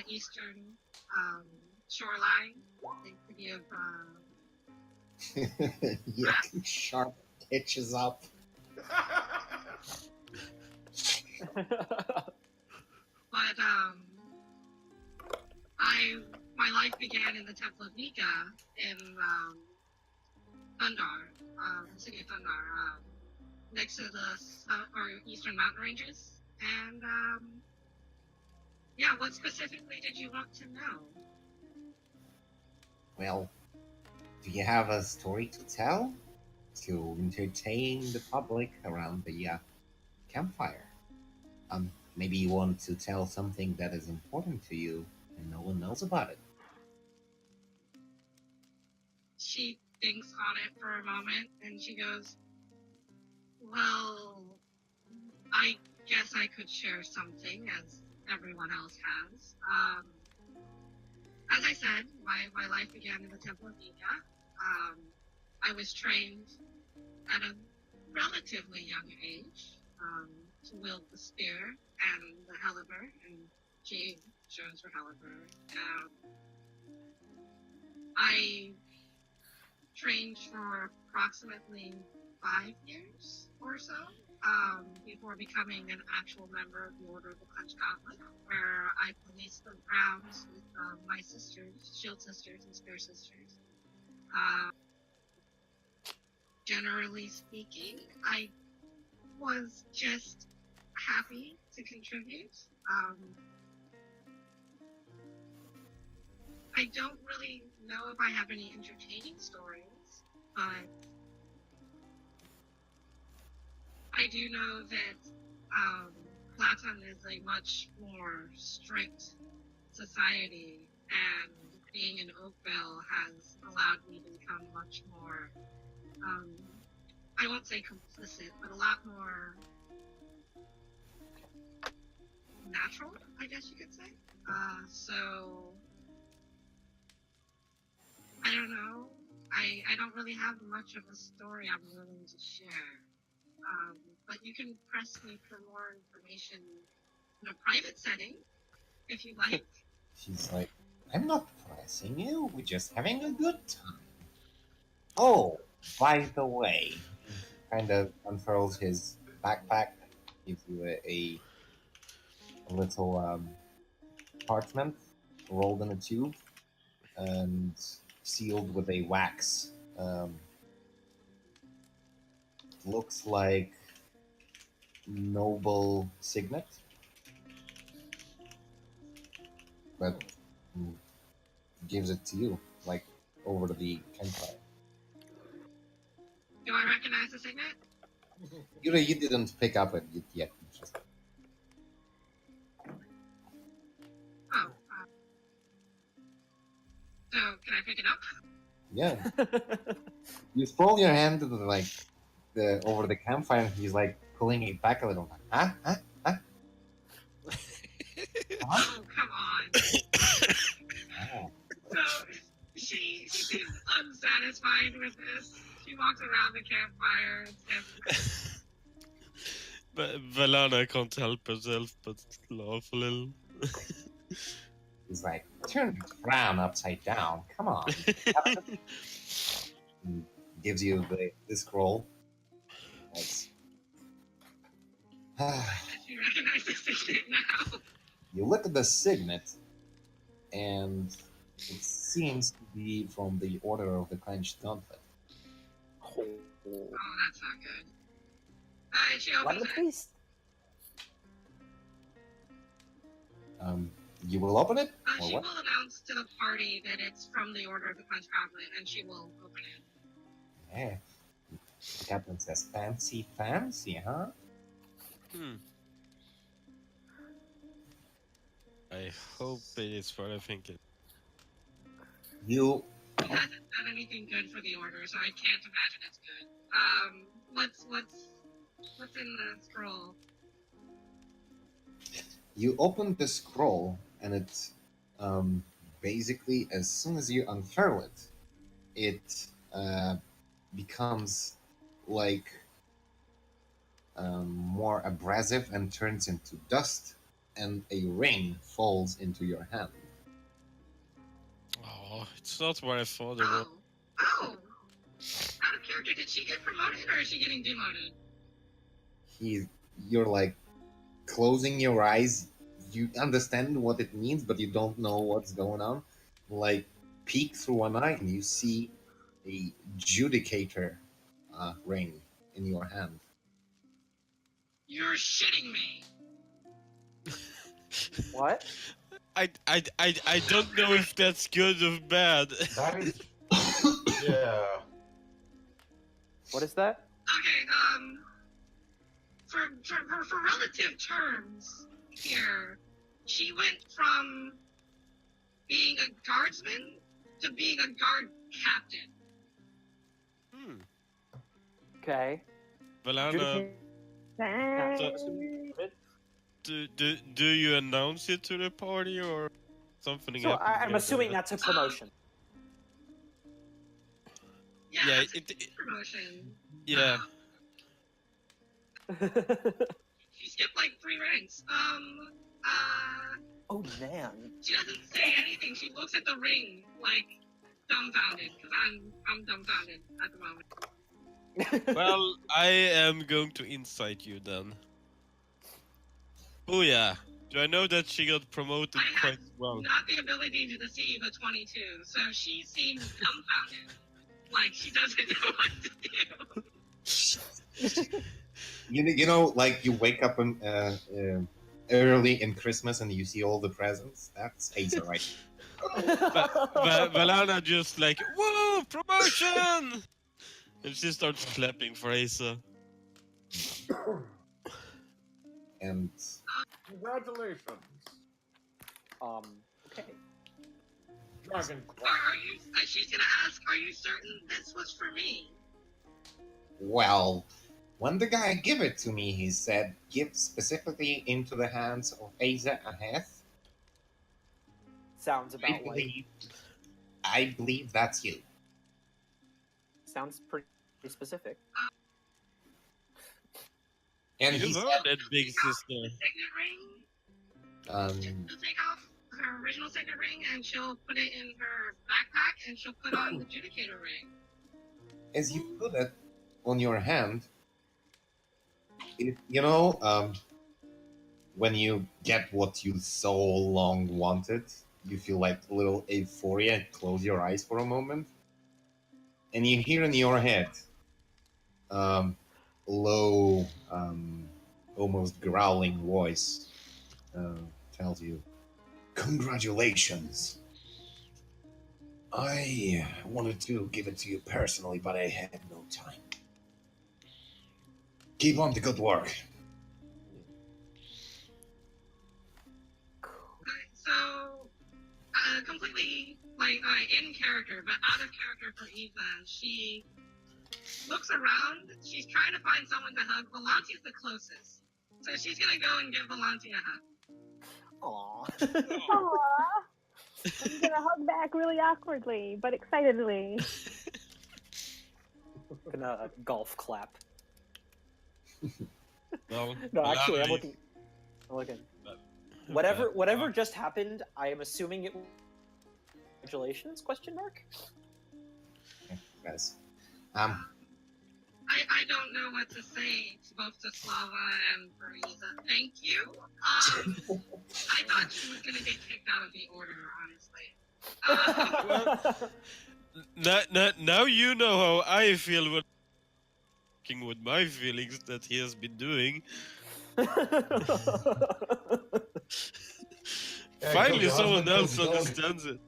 eastern shoreline, the city of yeah, sharp pitches up. But my life began in the Temple of Nika in Thundar, the city of Thundar, next to the eastern mountain ranges. And yeah, what specifically did you want to know? Well, do you have a story to tell? To entertain the public around the campfire? Maybe you want to tell something that is important to you and no one knows about it. She thinks on it for a moment and she goes, well, I guess I could share something as everyone else has. As I said, my life began in the Temple of Nika. I was trained at a relatively young age to wield the spear and the hellebore, and she shows her hellebore. I trained for approximately 5 years or so, before becoming an actual member of the Order of the Clenched Gauntlet, where I policed the grounds with my sisters, Shield Sisters and Spear Sisters. Generally speaking, I was just happy to contribute. I don't really know if I have any entertaining stories, but I do know that Platon is a much more strict society, and being in Oakville has allowed me to become much more, I won't say complicit, but a lot more natural, I guess you could say. So, I don't know. I don't really have much of a story I'm willing to share. But you can press me for more information in a private setting, if you like. She's like, I'm not pressing you. We're just having a good time. Oh, by the way, he kind of unfurls his backpack, gives you a little parchment rolled in a tube and sealed with a wax. Looks like noble signet, but gives it to you, like over the campfire. Do I recognize the signet? You didn't pick up it yet. Just... Oh. So, can I pick it up? Yeah. You scroll your hand to the over the campfire, and he's like pulling it back a little. Huh? Huh? Huh? Oh, come on. Oh. So, she seems unsatisfied with this. She walks around the campfire and says, But Valana can't help herself but laugh a little. He's like, turn the frown upside down. Come on. And gives you the scroll. That's... she recognizes the signet now. You look at the signet, and it seems to be from the Order of the Clenched Gauntlet. Oh, Oh, that's not good. She let opens me it. please. You will open it? Or She what? will announce to the party that it's from the Order of the Clenched Gauntlet, and she will open it. Yeah. The captain says, fancy, fancy, huh? I hope it is what I think it. You... It hasn't done anything good for the Order, so I can't imagine it's good. What's in the scroll? You open the scroll, and it basically, as soon as you unfurl it, it becomes like more abrasive and turns into dust, and a ring falls into your hand. Oh, it's not what I thought it was. Oh! Out of character, did she get promoted or is she getting demoted? You're like closing your eyes. You understand what it means, but you don't know what's going on. Like, peek through one eye, and you see a judicator ring in your hand. You're shitting me! What? I don't know if that's good or bad. That is. Yeah. What is that? Okay, for relative terms here, she went from being a guardsman to being a guard captain. Okay. Valana, do you announce it to the party or something? So happens I'm there assuming that- that's a promotion. Yeah, it's a promotion. Yeah. She skipped like 3 ranks. Oh man. She doesn't say anything. She looks at the ring like dumbfounded, because I'm dumbfounded at the moment. Well, I am going to incite you then. Booyah! Do I know that she got promoted I quite have well? not the ability to deceive a 22, so she seems dumbfounded. Like she doesn't know what to do. You know, like you wake up early in Christmas and you see all the presents. That's Asa, right? Valana just like, whoa, promotion! And she starts clapping for Asa. And Congratulations. Okay. Dragon Are you? She's gonna ask. Are you certain this was for me? well, when the guy gave it to me, he said, "Give specifically into the hands of Asa Aheth." Sounds about like. I believe that's you. Sounds pretty specific. And You he heard said, that, big sister. The signet ring. She'll take off her original signet ring and she'll put it in her backpack and she'll put on the Judicator ring. as you put it on your hand, you know, when you get what you so long wanted, you feel like a little euphoria and close your eyes for a moment. And you hear in your head, low, almost growling voice tells you, "Congratulations. I wanted to give it to you personally, but I had no time. Keep on the good work." So, completely like in character, but out of character for Eva, she looks around. She's trying to find someone to hug. Volante's the closest, so she's gonna go and give Volante a hug. Aww. Aww. I'm gonna hug back really awkwardly, but excitedly. Gonna golf clap. No, No, actually, I'm Valana looking. is- Whatever just happened, I am assuming it. Congratulations? Question mark. Yes. I don't know what to say to both to Slava and Veriza. Thank you. I thought she was gonna get kicked out of the order, honestly. Now you know how I feel when working with my feelings that he has been doing. Finally, someone else understands it.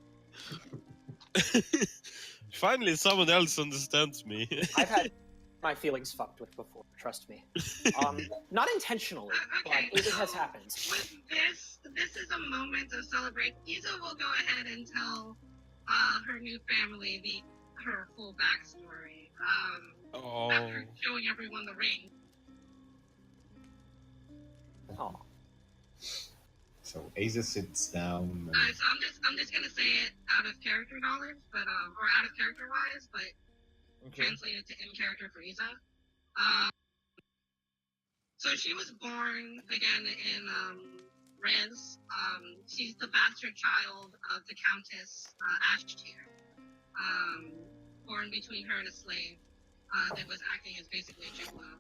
Finally, someone else understands me. I've had my feelings fucked with before. Trust me. Not intentionally, Okay, but it so has happened. With this is a moment of celebration. Isa will go ahead and tell her new family her full backstory. After showing everyone the ring. Oh. So Asa sits down. So I'm just gonna say it out of character knowledge, but or out of character wise, but translated to in character for Isa. So she was born again in Rez. She's the bastard child of the Countess Ashtier, born between her and a slave that was acting as basically a gigolo.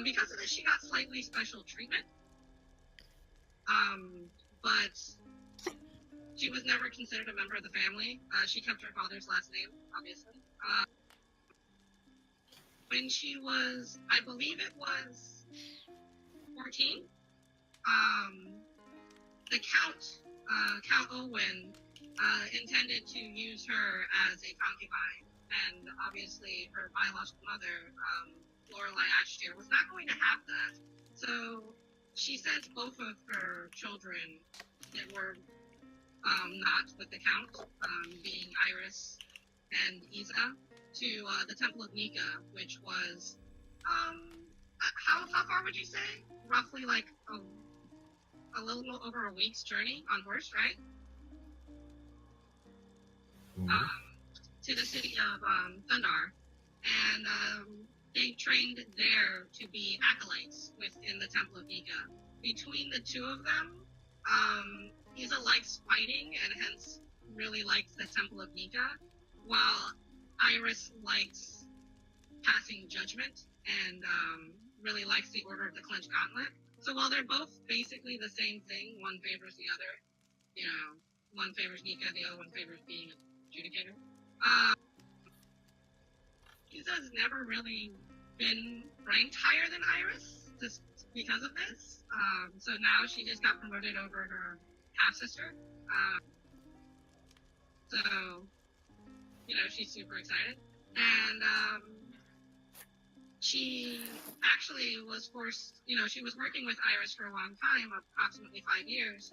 Because of this, she got slightly special treatment. But she was never considered a member of the family. She kept her father's last name, obviously. When she was, I believe it was 14, the Count Owen, intended to use her as a concubine, and obviously her biological mother, Lorelei Ashtier, was not going to have that. So she sent both of her children that were not with the Count, being Iris and Isa, to the Temple of Nika, which was, how far would you say? Roughly like a little over a week's journey on horse, right? Mm-hmm. To the city of Thundar. And they trained there to be acolytes within the Temple of Nika. Between the two of them, Isa likes fighting and hence really likes the Temple of Nika, while Iris likes passing judgment and really likes the Order of the Clenched Gauntlet. So while they're both basically the same thing, one favors the other. You know, one favors Nika, the other one favors being an adjudicator. Isa's never really been ranked higher than Iris, just because of this. So now she just got promoted over her half-sister. So, you know, she's super excited. And she actually was forced, you know, she was working with Iris for a long time, approximately 5 years,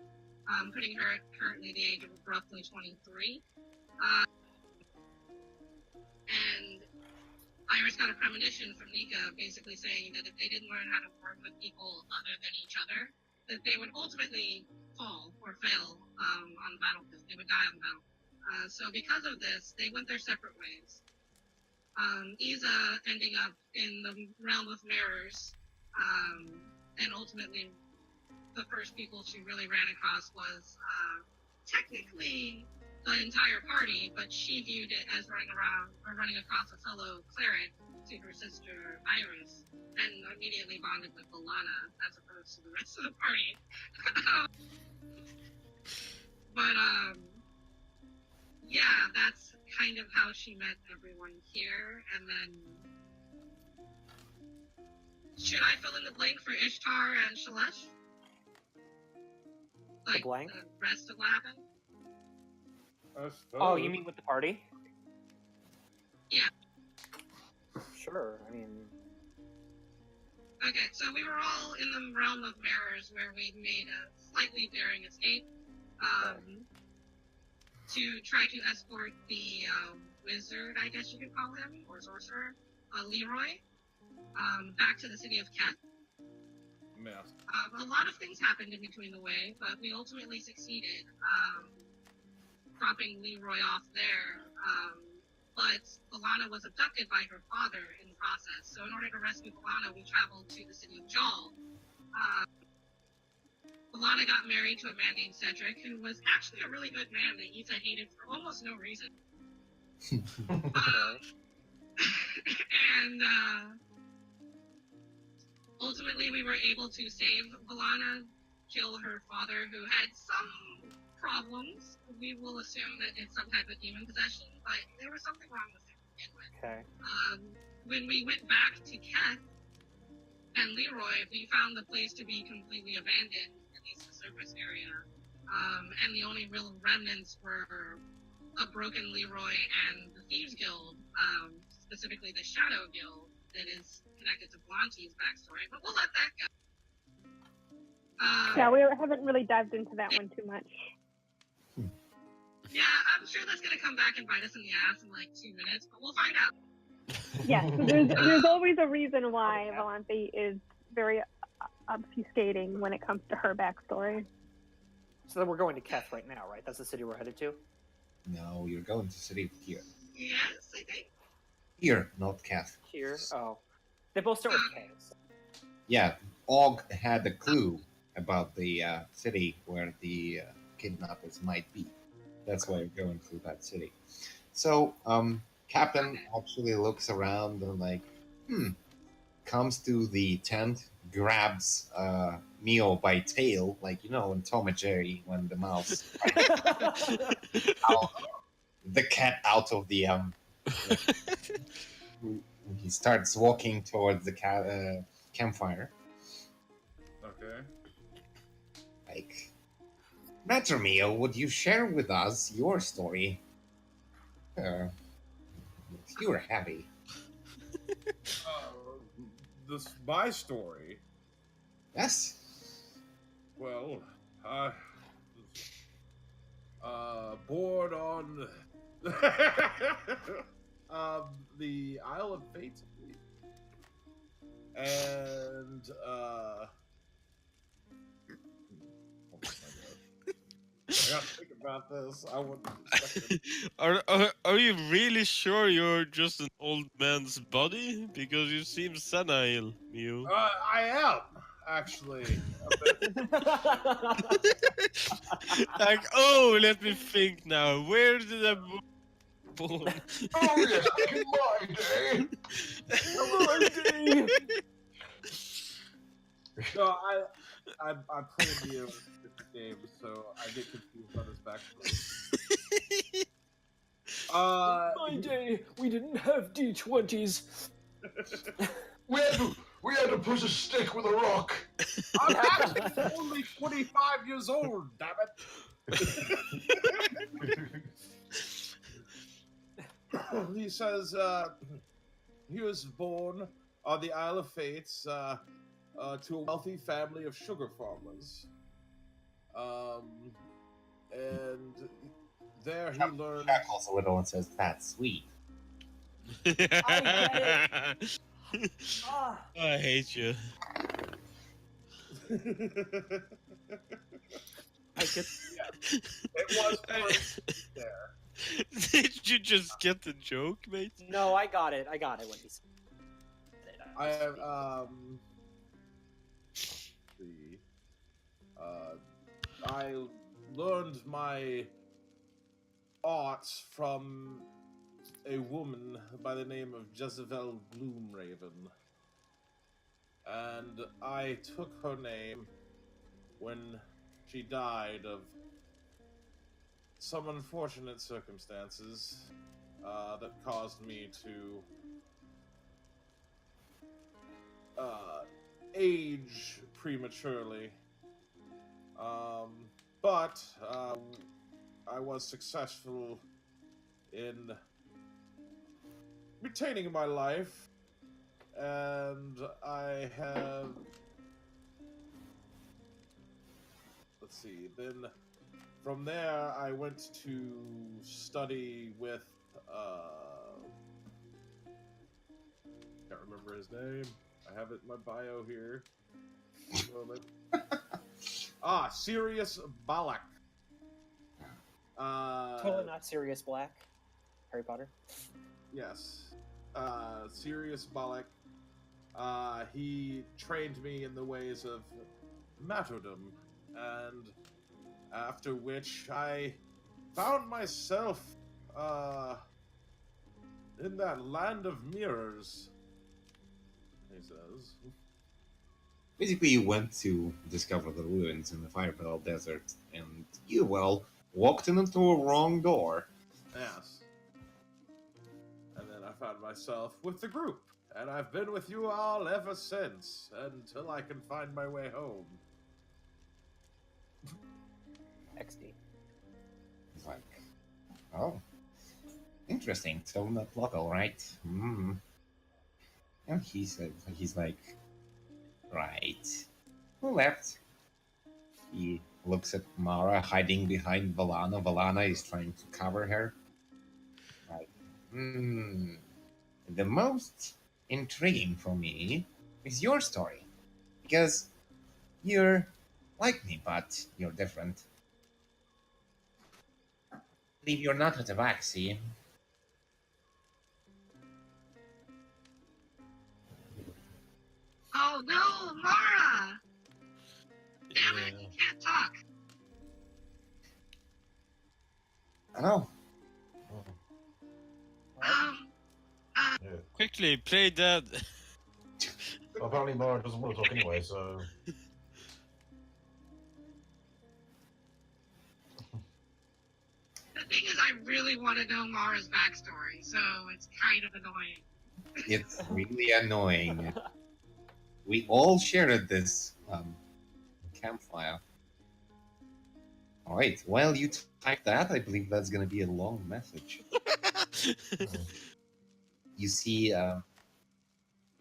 putting her at currently the age of roughly 23. And Iris got a premonition from Nika basically saying that if they didn't learn how to work with people other than each other, that they would ultimately fall or fail on the battlefield. They would die on the battlefield. So because of this, they went their separate ways. Isa ending up in the realm of mirrors, and ultimately the first people she really ran across was technically the entire party, but she viewed it as running across a fellow cleric to her sister Iris, and immediately bonded with Alana as opposed to the rest of the party. But yeah, that's kind of how she met everyone here, and then should I fill in the blank for Ishtar and Shalesh? Like the blank? The rest of what happened? Oh, you mean with the party? Yeah. Sure, I mean... Okay, so we were all in the realm of mirrors where we made a slightly daring escape to try to escort the wizard, I guess you could call him, or sorcerer, Leroy, back to the city of Keth. Yes. A lot of things happened in between the way, but we ultimately succeeded, dropping Leroy off there. But Alana was abducted by her father in the process. So in order to rescue Alana, we traveled to the city of Jal. Alana got married to a man named Cedric, who was actually a really good man that Isa hated for almost no reason. And ultimately, we were able to save Alana, kill her father, who had some problems. We will assume that it's some type of demon possession, but there was something wrong with him to begin with. Okay. When we went back to Keth and Leroy, we found the place to be completely abandoned, at least the surface area. And the only real remnants were a broken Leroy and the Thieves Guild, specifically the Shadow Guild, that is connected to Blanty's backstory, but we'll let that go. Yeah, we haven't really dived into that one too much. Yeah, I'm sure that's going to come back and bite us in the ass in like 2 minutes, but we'll find out. Yes, there's always a reason why Volanthi is very obfuscating when it comes to her backstory. So then we're going to Keth right now, right? That's the city we're headed to? No, you're going to city here. Yes, I think. Here, not Keth. Here? Oh. They both start with K. So. Yeah, Og had a clue about the city where the kidnappers might be. That's why you're going through that city. So, Captain actually looks around and comes to the tent, grabs Mio by tail, like, you know, in Tom and Jerry when the mouse the cat out of the he starts walking towards the campfire. Okay. Like, Matter Mio, would you share with us your story? You're happy. This my story. Yes. Well, I born on the Isle of Fate, and I gotta think about this. I wouldn't expect it. Are you really sure you're just an old man's body? Because you seem senile, Mew. I am actually a bit. Like, oh, let me think now. Where did I... born. Oh yes, back in my day. No, I played the game, so I get confused on his backstory. In my day, we didn't have D20s. We had to push a stick with a rock. I'm actually only 25 years old, damn it. He says he was born on the Isle of Fates to a wealthy family of sugar farmers. And there he learned. Chuckles a little and says, "That's sweet." I I hate you. I get. It was there. Did you just get the joke, mate? No, I got it. I got it when he said it. I have I learned my arts from a woman by the name of Jezebel Gloomraven. And I took her name when she died of some unfortunate circumstances that caused me to age prematurely. But I was successful in retaining my life, and I have. Let's see. Then from there, I went to study with. Can't remember his name. I have it in my bio here. One moment. Sirius Balak. Totally not Sirius Black. Harry Potter. Yes. Sirius Balak. He trained me in the ways of martyrdom, and after which I found myself in that land of mirrors, he says. Basically, you went to discover the ruins in the Firebell Desert, and you, well, walked into a wrong door. Yes. And then I found myself with the group, and I've been with you all ever since, until I can find my way home. XD. It's like, oh, interesting. So not local, right? Hmm. And he's like, right. Who left? He looks at Mara hiding behind Valana. Valana is trying to cover her. Like, the most intriguing for me is your story. Because you're like me, but you're different. I believe you're not a tabaxi. Oh no, Mara! Damn it, you can't talk. I know. Quickly, play that. Well, apparently Mara doesn't want to talk anyway, so. The thing is, I really want to know Mara's backstory, so it's kind of annoying. It's really annoying. We all shared this campfire. Alright, while you type that, I believe that's going to be a long message. You see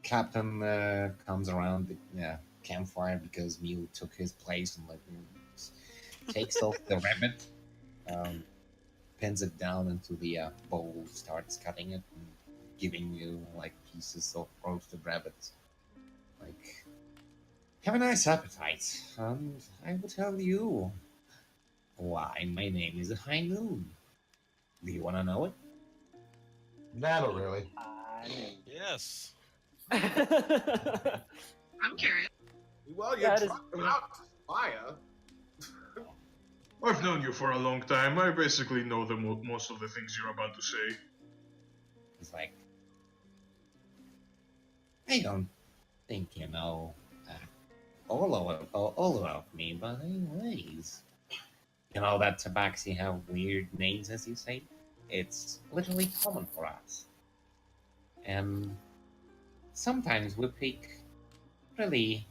Captain comes around the campfire because Mew took his place and takes off the rabbit, pins it down into the bowl, starts cutting it and giving you like pieces of roasted rabbit. Like, have a nice appetite, and I will tell you why my name is High Noon. Do you want to know it? Nah, not really. Yes. I'm curious. Well, you That is- dropped out fire. I've known you for a long time. I basically know most of the things you're about to say. He's like, I don't think you know all about me, but anyways. You know that tabaxi have weird names, as you say? It's literally common for us. And sometimes we pick really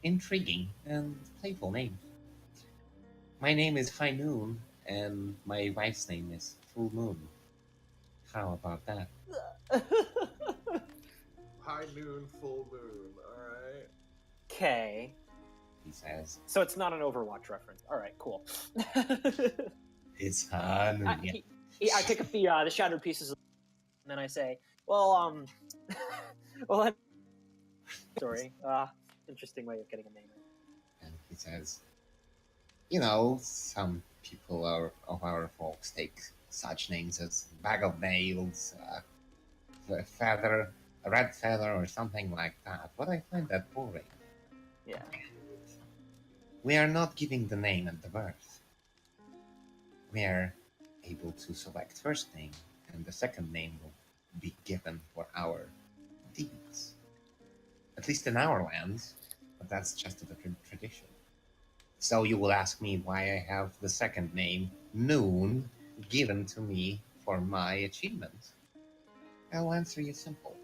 intriguing and playful names. My name is High Noon, and my wife's name is Full Moon. How about that? High noon, full moon. All right. Okay. He says, So it's not an Overwatch reference. All right, cool. it's Han. I pick up the shattered pieces, and then I say, "Well, well, sorry. Interesting way of getting a name." And he says, you know, some people of our folks take such names as Bag of Nails, Feather, a Red Feather, or something like that, but I find that boring. Yeah. We are not giving the name at the birth. We are able to select first name, and the second name will be given for our deeds. At least in our lands, but that's just a tradition. So you will ask me why I have the second name, Noon, given to me for my achievement. I'll answer you simple.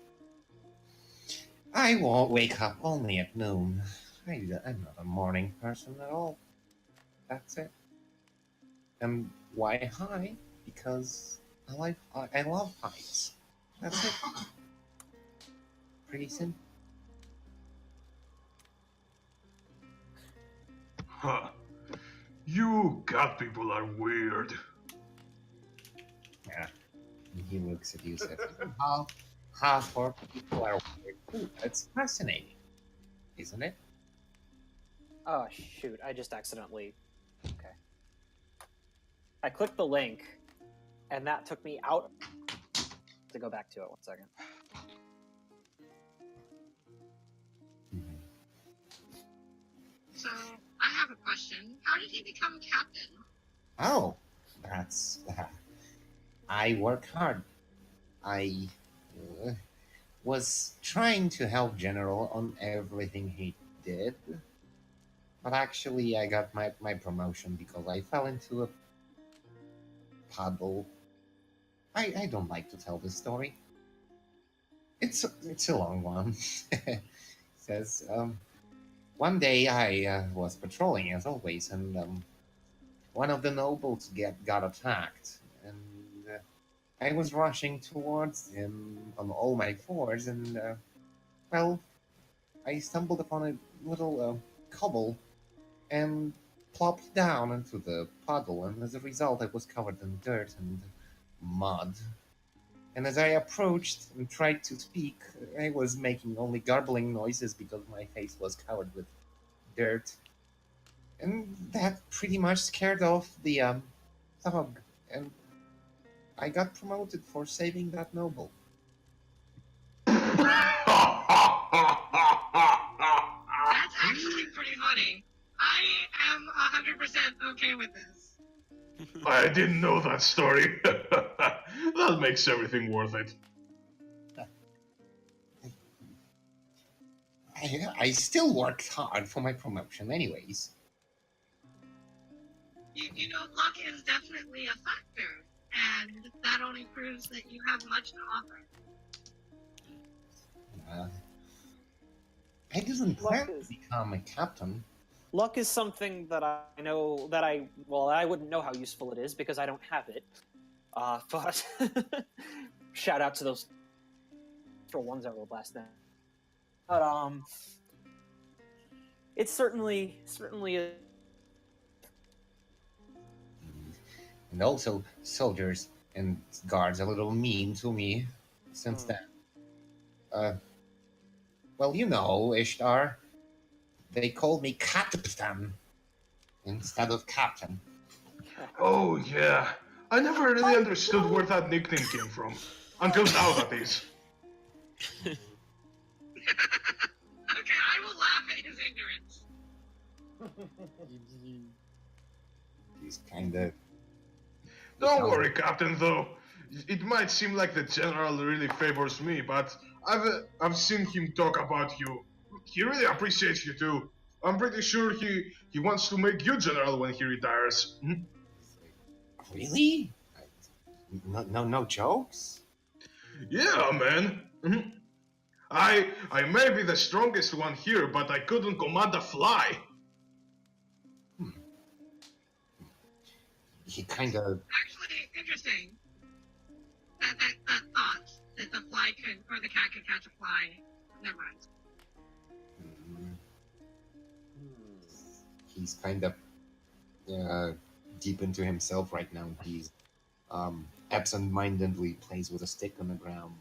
I won't wake up only at noon. I'm not a morning person at all. That's it. And why high? Because I love heights. That's it. Pretty simple. Huh. You God people are weird. Yeah. And he looks at you and says, half our people are weird too. That's fascinating, isn't it? Oh shoot! I just accidentally. Okay. I clicked the link, and that took me out. To go back to it. 1 second. So, I have a question. How did he become captain? Oh, that's. I work hard. I was trying to help General on everything he did, but actually I got my promotion because I fell into a puddle. I don't like to tell this story. It's a long one. Says one day I was patrolling as always, and one of the nobles got attacked, and I was rushing towards him on all my fours, and well, I stumbled upon a little cobble and plopped down into the puddle, and as a result, I was covered in dirt and mud. And as I approached and tried to speak, I was making only garbling noises because my face was covered with dirt. And that pretty much scared off the thug, and I got promoted for saving that noble. That's actually pretty funny. I am 100% okay with this. I didn't know that story. That makes everything worth it. I still worked hard for my promotion, anyways. You know, luck is definitely a factor, and that only proves that you have much to offer. I didn't plan to become a captain. Luck is something that I know that I wouldn't know how useful it is because I don't have it. But shout out to those ones that rolled last night. But it's certainly is. And also, soldiers and guards a little mean to me since then. Well, you know, Ishtar. They called me Captain instead of Captain. Oh, yeah. I never really understood where that nickname came from. Until now, that is. Okay, I will laugh at his ignorance. He's kind of. Don't worry, Captain, though. It might seem like the General really favors me, but I've seen him talk about you. He really appreciates you too. I'm pretty sure he wants to make you General when he retires. Hmm? Really? No jokes. Yeah, man. Mhm. I may be the strongest one here, but I couldn't command a fly. He kind of. Actually, interesting. That thought that the fly could, or the cat could catch a fly. Never mind. He's kind of deep into himself right now. He's absent-mindedly plays with a stick on the ground,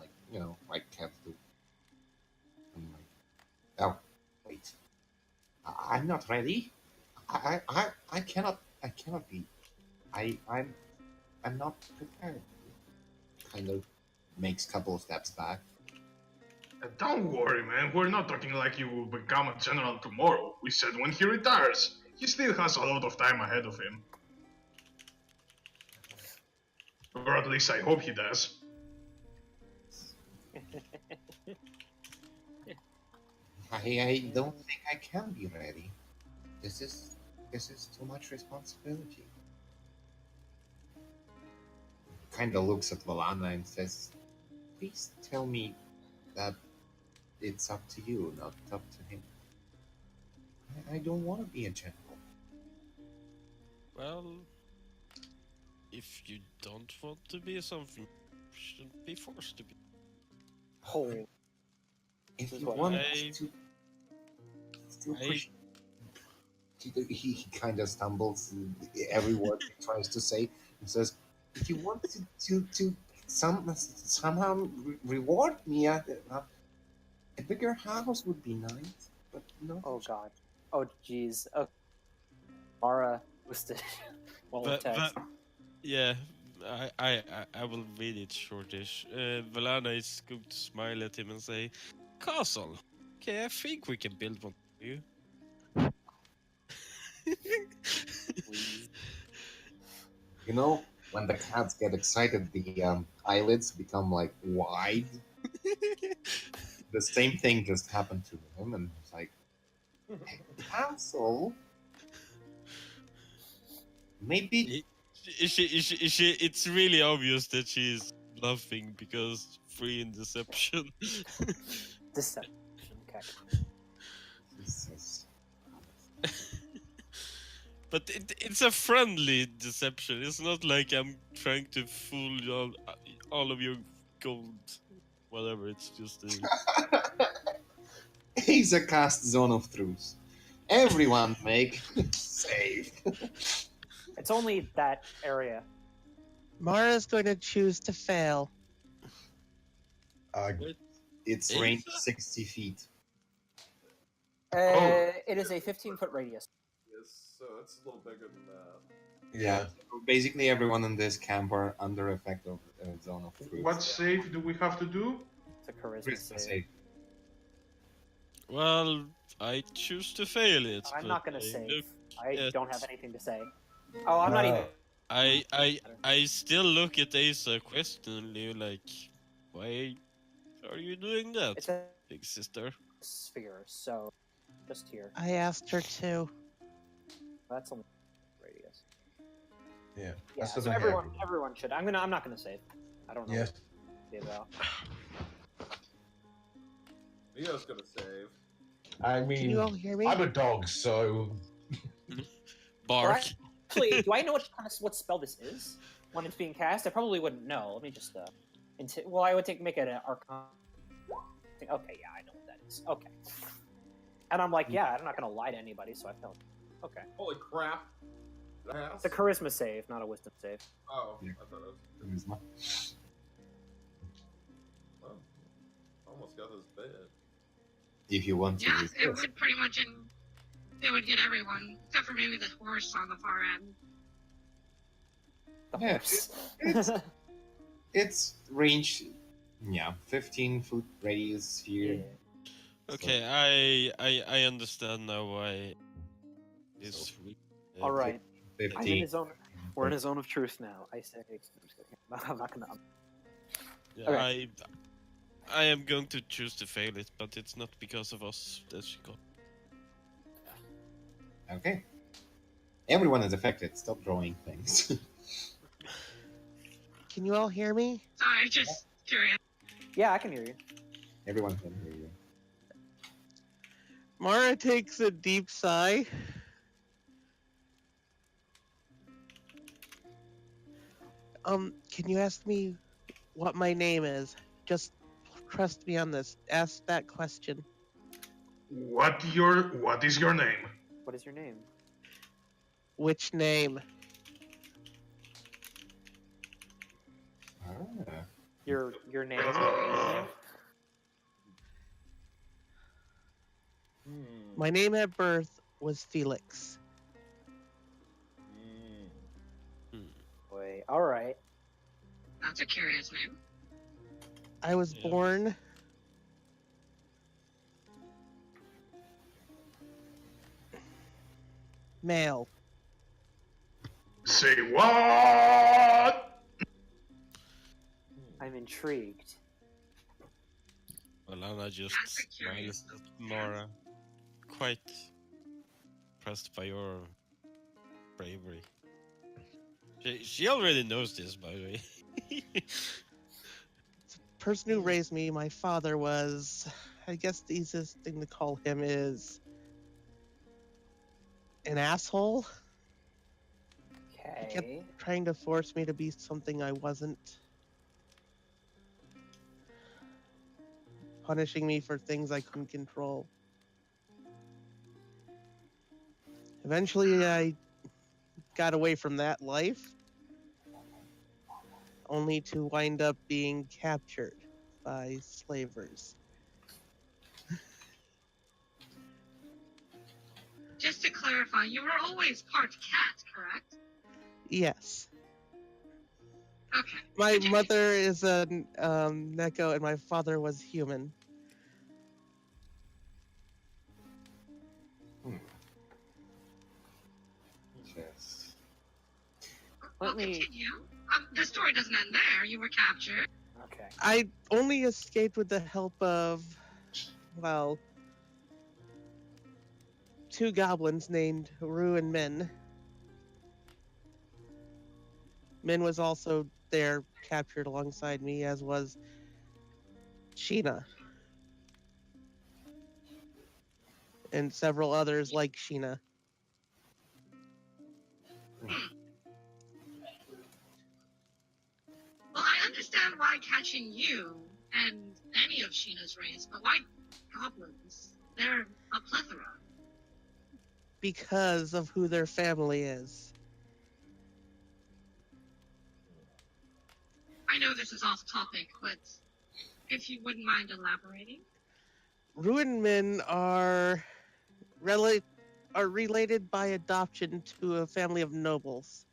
like cats do. I'm like, oh, wait, I'm not ready. I cannot be. I'm not prepared. Kind of makes a couple of steps back. Don't worry, man. We're not talking like you will become a general tomorrow. We said when he retires. He still has a lot of time ahead of him. Or at least I hope he does. I don't think I can be ready. This is too much responsibility. Kind of looks at Valana and says, "Please tell me that it's up to you, not up to him. I don't want to be a general." Well, if you don't want to be something, you shouldn't be forced to be. Oh, If is you what want I- to still I- push, he kind of stumbles every word he tries to say and says, "If you want to somehow reward me, a bigger house would be nice, but no." oh god. Oh jeez. Oh, Mara posted well But, text. yeah, I will read it shortish. Valana is going to smile at him and say, "Castle. Okay, I think we can build one for you." Please. You know, when the cats get excited, the eyelids become like wide. The same thing just happened to him, and it's like, "Hey, Council, maybe." It's really obvious that she's bluffing because free in deception. Deception. Okay. Jesus. But it's a friendly deception. It's not like I'm trying to fool all of your gold, whatever. It's just a... He's a cast zone of truth. Everyone make save. It's only that area. Mara's going to choose to fail. It's Eight? range 60 feet. It is a 15-foot radius. Yes, so it's a little bigger than that. Yeah. So basically, everyone in this camp are under effect of zone of truth. What save do we have to do? It's a charisma Christmas save. save. Well, I choose to fail it. I'm but not gonna I save. look I at- don't have anything to say. Oh, I'm not even. I still look at Asa questioningly, like, why are you doing that, It's a big sister? sphere, so just here. I asked her to. That's only radius. Yeah. Yeah, still so gonna get everyone should. I'm not gonna save. I don't know. Yeah. What to be about. Mio's gonna save. I Can mean, you all hear me? I'm a dog, so Bark. Actually, do I know what spell this is when it's being cast? I probably wouldn't know. Let me just well, I would make it an arcana. Okay, yeah, I know what that is. Okay, and I'm like, yeah, I'm not gonna lie to anybody, so I felt okay. Holy crap! Did I ask? It's a charisma save, not a wisdom save. Oh, Yeah. I thought it was. Charisma. Oh, almost got his bed. If you want to Yeah, resist. it would pretty much. It would get everyone, except for maybe the horse on the far end. The Yeah, horse. It's range, 15-foot radius sphere. Yeah. Okay, I understand now why this. All right. I'm in 15. his zone. We're in a zone of truth now. I say. I'm just kidding. I'm not gonna. Yeah, Okay. I am going to choose to fail it, but it's not because of us that she got. Okay. Everyone is affected. Stop drawing things. Can you all hear me? Sorry, just curious. Yeah, I can hear you. Everyone can hear you. Mara takes a deep sigh. Can you ask me what my name is? Just trust me on this. Ask that question. What is your name? What is your name? Which name? Ah. Your name. My name at birth was Felix. Boy. All right. That's a curious name. I was Yeah. born male. Say what? I'm intrigued. Well, Anna just That's a curious smiles at Mara. Quite impressed by your bravery. She already knows this, by the way. The person who raised me, my father, was, I guess the easiest thing to call him is an asshole. He kept Okay. trying to force me to be something I wasn't. Punishing me for things I couldn't control. Eventually, I got away from that life, only to wind up being captured by slavers. Just to clarify, you were always part cat, correct? Yes. Okay. My continue. mother is a Neko and my father was human. Yes. Well, Let me. continue. The story doesn't end there. You were captured. Okay. I only escaped with the help of, well, two goblins named Ru and Min. Min was also there, captured alongside me, as was Sheena. And several others like Sheena. Well, I understand why catching you and any of Sheena's race, but why goblins? They're a plethora. Because of who their family is. I know this is off topic, but if you wouldn't mind elaborating. Ru and Min are related by adoption to a family of nobles.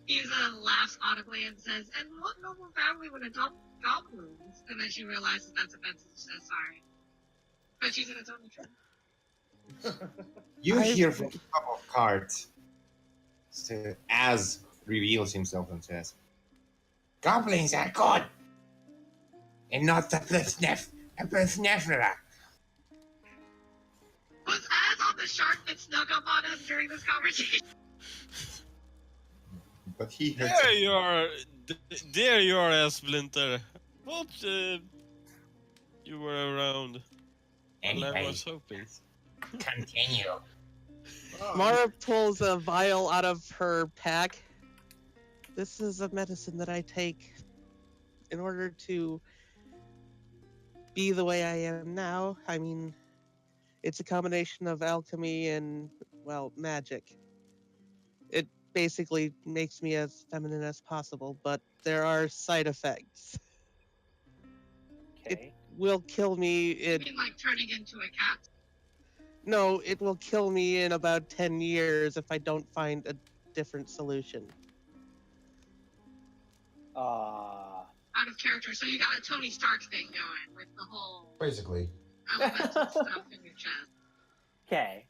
Isa laughs audibly and says, "And what noble family would adopt goblins?" And then she realizes that's offensive. She says, "Sorry," but she's gonna tell the truth. You hear from the top of cards as reveals himself and says, "Goblins are good, and not the Plesnefera." Was Az on the shark that snuck up on us during this conversation? But he heard There you are, there you are, Splinter. What? You were around. Well, I Anyway, was hoping. continue. Mara pulls a vial out of her pack. This is a medicine that I take in order to be the way I am now. I mean, it's a combination of alchemy and, well, magic. It basically makes me as feminine as possible, but there are side effects. It Okay. will kill me You in. mean like turning into a cat? No, it will kill me in about 10 years if I don't find a different solution. Out of character, so you got a Tony Stark thing going with the whole Basically. elemental stuff in your chest. Okay.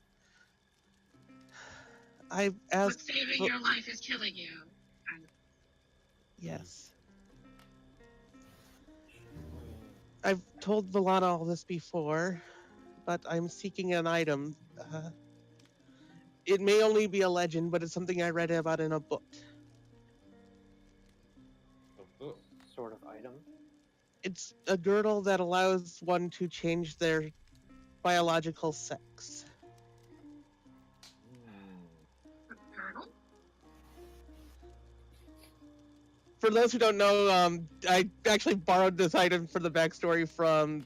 I've But asked. saving your life is killing you. Yes. I've told Valana all this before, but I'm seeking an item. It may only be a legend, but it's something I read about in a book. Oh, Sort of item. It's a girdle that allows one to change their biological sex. A girdle? For those who don't know, I actually borrowed this item for the backstory from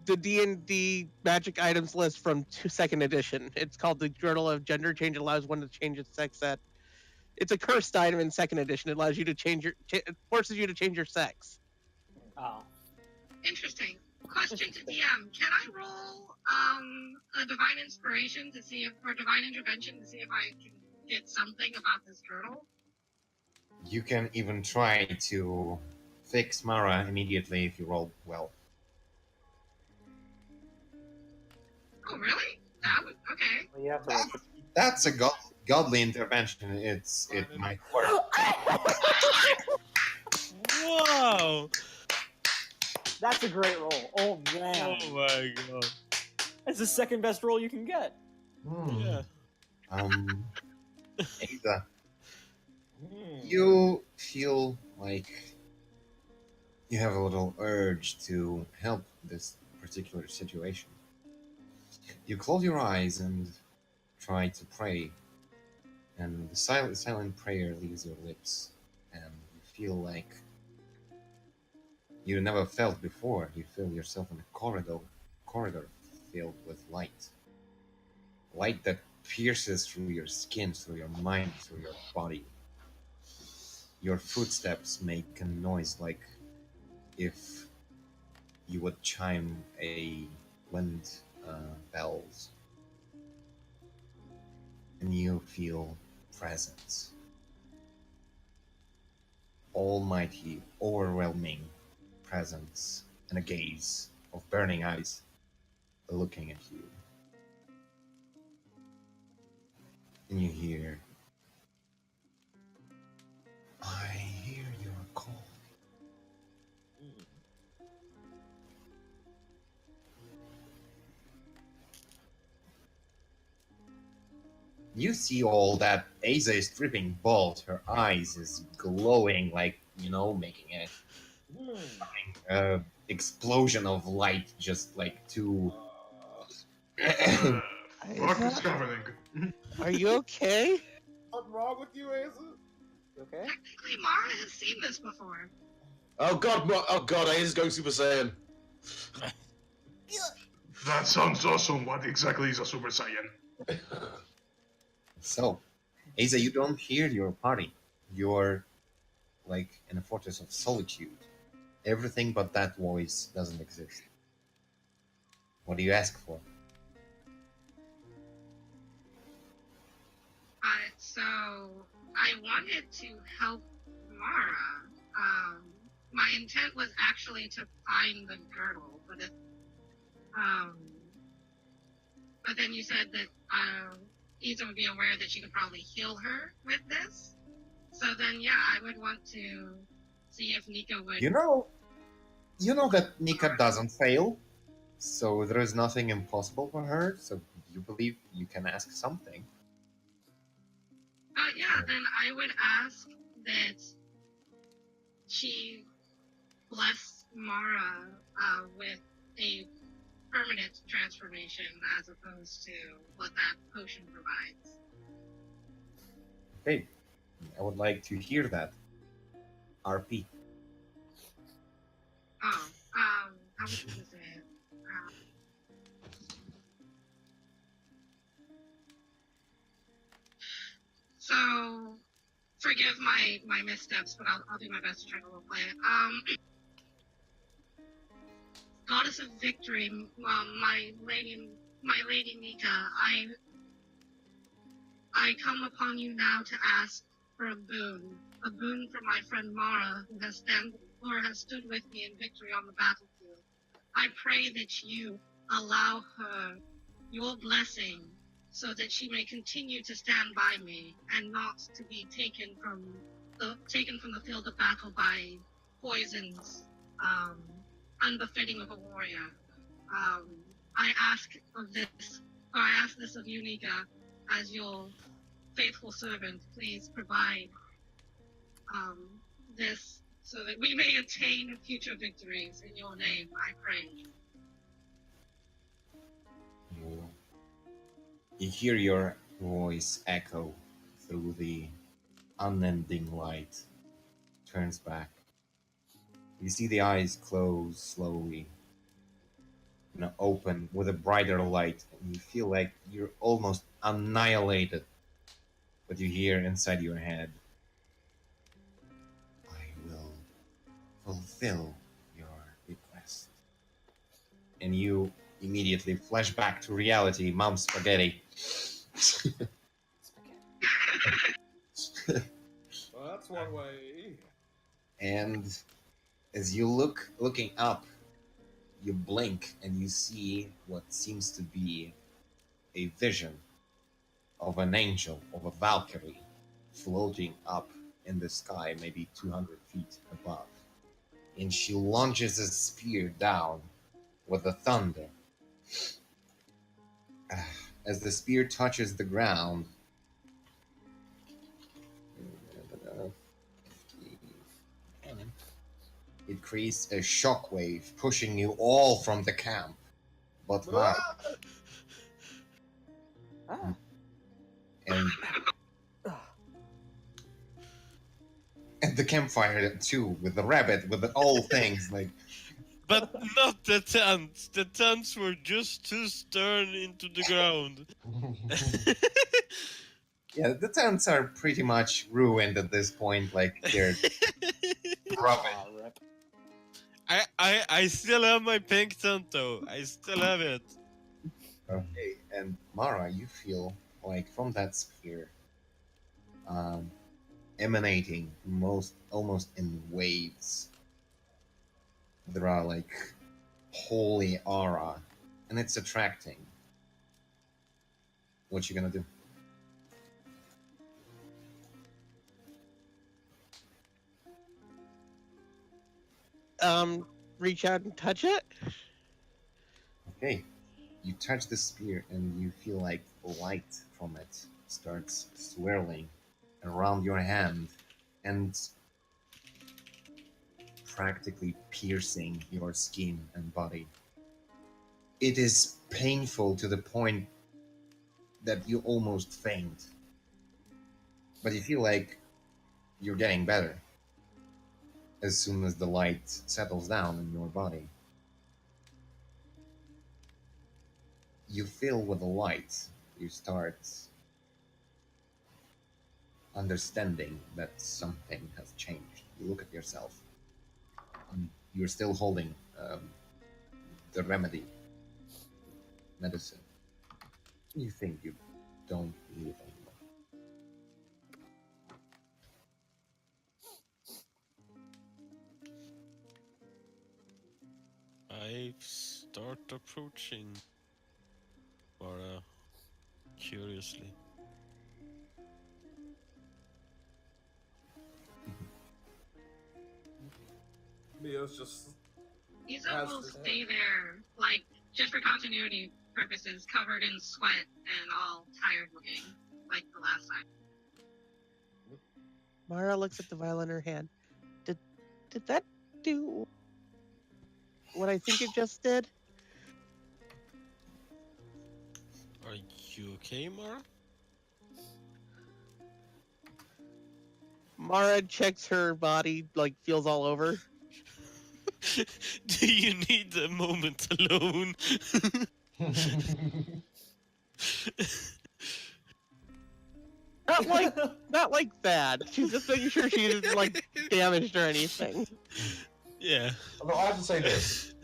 the D&D magic items list from 2nd edition. It's called the Girdle of Gender Change. It allows one to change its sex at. It's a cursed item in 2nd edition. It allows you to change it forces you to change your sex. Oh. Interesting. Question to DM: can I roll a divine inspiration to see if, or divine intervention to see if I can get something about this girdle? You can even try to fix Mara immediately if you roll well. Oh, really? That would okay. Well, you have to roll. That's a godly intervention. It might work. Wow! That's a great roll. Oh man, Oh my god. that's the second best roll you can get. Yeah. Ada, you feel like you have a little urge to help this particular situation. You close your eyes and try to pray, and the silent prayer leaves your lips, and you feel like you never felt before. You feel yourself in a corridor filled with light that pierces through your skin, through your mind, through your body. Your footsteps make a noise like if you would chime a wind bells, and you feel presence. Almighty, overwhelming presence, and a gaze of burning eyes looking at you. And you hear, I hear your call. You see all that Asa is dripping bald. Her eyes is glowing like, making a explosion of light, just like two. Fuck is Isa, happening? are you okay? what's wrong with you, Asa? You okay? Technically, Mara has seen this before. Oh god, I is going Super Saiyan. That sounds awesome. What exactly is a Super Saiyan? So, Asa, you don't hear your party. You're like in a fortress of solitude. Everything but that voice doesn't exist. What do you ask for? So I wanted to help Mara. My intent was actually to find the girdle, but then you said that Isa would be aware that she could probably heal her with this. So then, yeah, I would want to see if Nika would. You know that Nika doesn't fail, so there is nothing impossible for her. So you believe you can ask something. Yeah, then I would ask that she bless Mara with a permanent transformation as opposed to what that potion provides. Okay, I would like to hear that. RP. Oh, how much is it? So, forgive my missteps, but I'll do my best to try to roleplay it. Goddess of Victory, my lady Nika, I come upon you now to ask for a boon for my friend Mara, who has stood with me in victory on the battlefield. I pray that you allow her your blessing so that she may continue to stand by me and not to be taken from the field of battle by poisons unbefitting of a warrior. I ask this of you, Nika, as your faithful servant. Please provide this so that we may attain future victories in your name, I pray. You hear your voice echo through the unending light. Turns back. You see the eyes close slowly, open with a brighter light, and you feel like you're almost annihilated. But you hear inside your head, I will fulfill your request. And you immediately flash back to reality, Mom Spaghetti. Well, that's one way. And as you looking up, you blink and you see what seems to be a vision of an angel, of a Valkyrie, floating up in the sky, maybe 200 feet above. And she launches a spear down with a thunder. As the spear touches the ground, it creates a shockwave, pushing you all from the camp. But Mara, and at the campfire too, with the rabbit, with the all things like. But not the tents. The tents were just too stern into the ground. Yeah, the tents are pretty much ruined at this point. Like they're rubbish. I still have my pink tent though. I still have it. Okay, and Mara, you feel like from that spear, emanating almost in waves. There are like holy aura, and it's attracting. What you gonna do? Reach out and touch it. Okay, you touch the spear and you feel like light from it starts swirling around your hand and practically piercing your skin and body. It is painful to the point that you almost faint. But you feel like you're getting better as soon as the light settles down in your body. You feel with the light, you start understanding that something has changed. You look at yourself. You're still holding the remedy, medicine. You think you don't need it anymore. I start approaching Mara curiously. Mio's just. Izo will stay there, like, just for continuity purposes, covered in sweat and all tired looking, like the last time. Mara looks at the vial in her hand. Did that do what I think it just did? Are you okay, Mara? Mara checks her body, like feels all over. Do you need a moment alone? Not like bad. She's just making sure she isn't like damaged or anything. Yeah. Although I have to say this.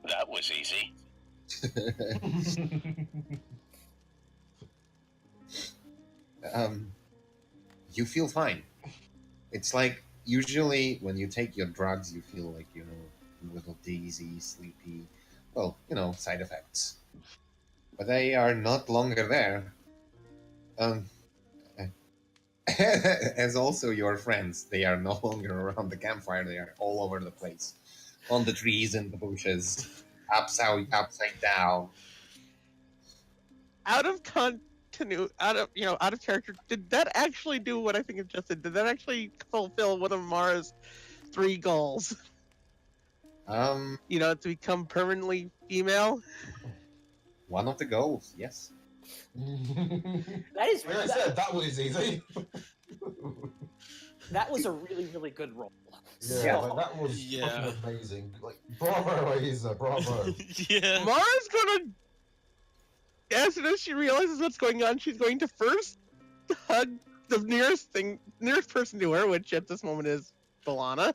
That was easy. You feel fine. It's like usually when you take your drugs, you feel like, a little dizzy, sleepy. Well, side effects. But they are not longer there. Um, as also your friends, they are no longer around the campfire. They are all over the place, on the trees and the bushes, upside down. Out of out of character, did that actually do what I think it just did? Did that actually fulfill one of Mara's 3 goals? Um, To become permanently female? one of the goals, yes. That is Like I said, that was easy. that was a really, really good roll. Yeah, So, like that was Yeah. fucking amazing. Like, bravo, Aiza, bravo. Yeah. Mara's gonna, as soon as she realizes what's going on, she's going to first hug the nearest person to her, which at this moment is Balana.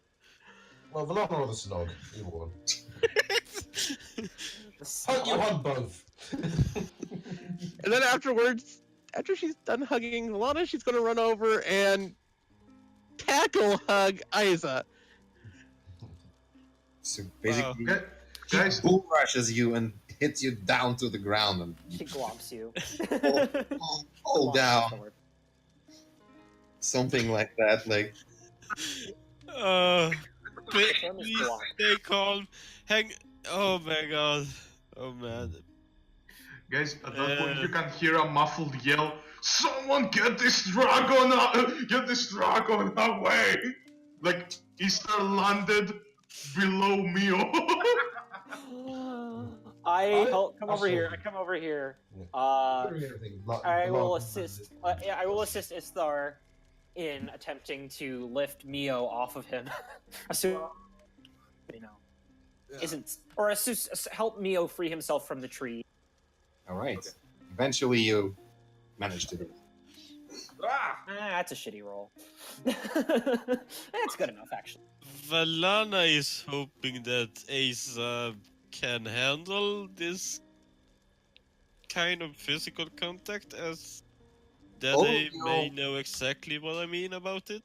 Well, Valana or the Snog, either one. the Hug you snog- on both. And then afterwards, after she's done hugging Balana, she's going to run over and tackle hug Aiza. So basically, Wow. she Guys, bull rushes you and hits you down to the ground and she glomps you. fall Glomp is down, the word. something like that. Like, Uh, The term is please glomp. stay calm. Hang. Oh my god. Oh man. guys, at that point you can hear a muffled yell. Someone get this dragon away! Like Easter landed below Mio. Come over here. I come over here. I will assist. I will assist Isthar in attempting to lift Mio off of him. Assume, isn't help Mio free himself from the tree. all right. Eventually, you manage to do it. That's a shitty roll. That's good enough, actually. Valana is hoping that Asa can handle this kind of physical contact, as that Oh, they no. may know exactly what I mean about it.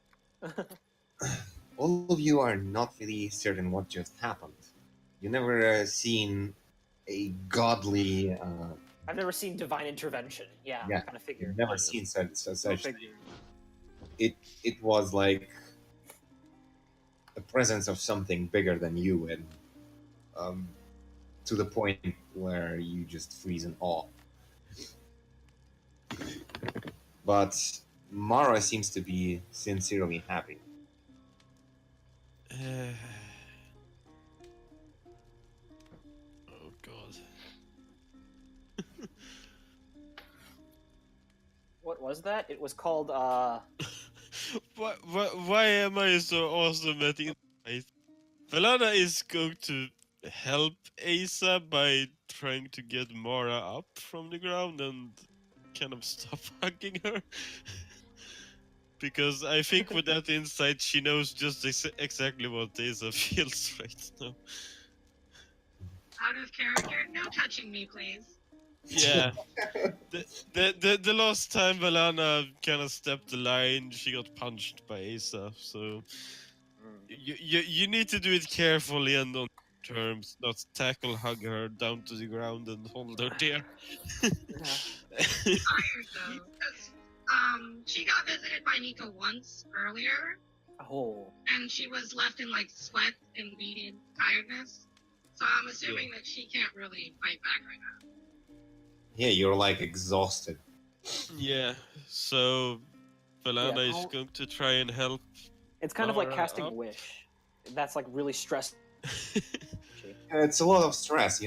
All of you are not really certain what just happened. You never seen a godly. I've never seen divine intervention. Yeah, Yeah, kind of figured. You've never seen such Figured. it was like the presence of something bigger than you, and to the point where you just freeze in awe. But Mara seems to be sincerely happy. Oh god. What was that? It was called Why am I so awesome at insight? Valana is going to help Asa by trying to get Mara up from the ground and kind of stop hugging her. Because I think with that insight, she knows just exactly what Asa feels right now. Out of character, no touching me, please. Yeah. The last time Valana kind of stepped the line, she got punched by Asa. So you need to do it carefully and on terms, not tackle hug her down to the ground and hold her there. Tired though, 'cause, she got visited by Nico once earlier, oh. and she was left in like sweat and beating tiredness. So I'm assuming that she can't really fight back right now. Yeah, you're like exhausted. Yeah, so Valana Yeah, is going to try and help. It's kind of like Mara casting up. a wish. That's like really stressful. It's a lot of stress,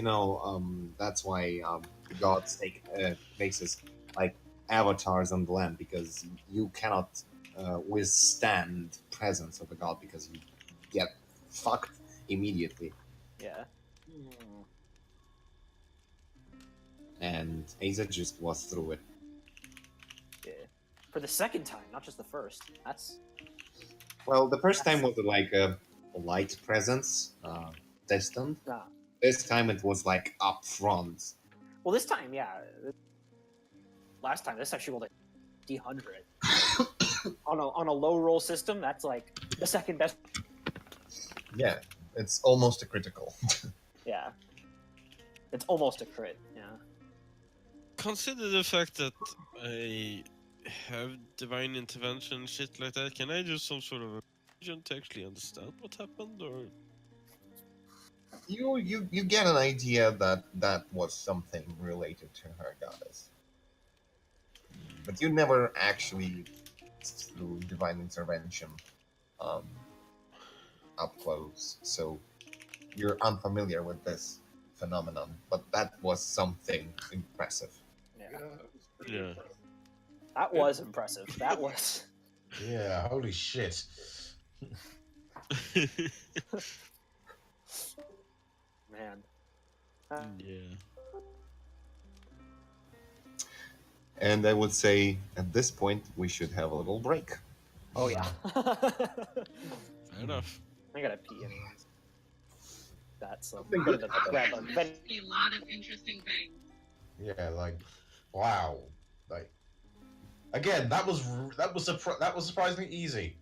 that's why gods take places like avatars on the land, because you cannot withstand presence of a god because you get fucked immediately. Yeah. And Asa just was through it. Yeah. For the second time, not just the first. That's Well, the first time was like a light presence, distant. This time it was like up front. well. This time, yeah. Last time, this time she rolled a D100 on a low roll system. That's like the second best. Yeah, it's almost a critical. Yeah. It's almost a crit. Yeah. consider the fact that I have divine intervention, shit like that. Can I do some sort of a religion to actually understand what happened, or You get an idea that that was something related to her goddess, but you never actually through divine intervention um, up close, so you're unfamiliar with this phenomenon. But that was something impressive. Yeah. Yeah, it was pretty Yeah. impressive. That was impressive. That was. Yeah, holy shit. Man. yeah. And I would say at this point we should have a little break. Oh, yeah. Fair enough. I gotta pee anyways. That's so. Something Go to good the happened. grab I've a missed a lot of interesting things. Yeah, like, wow. Like, again, that was surprisingly easy.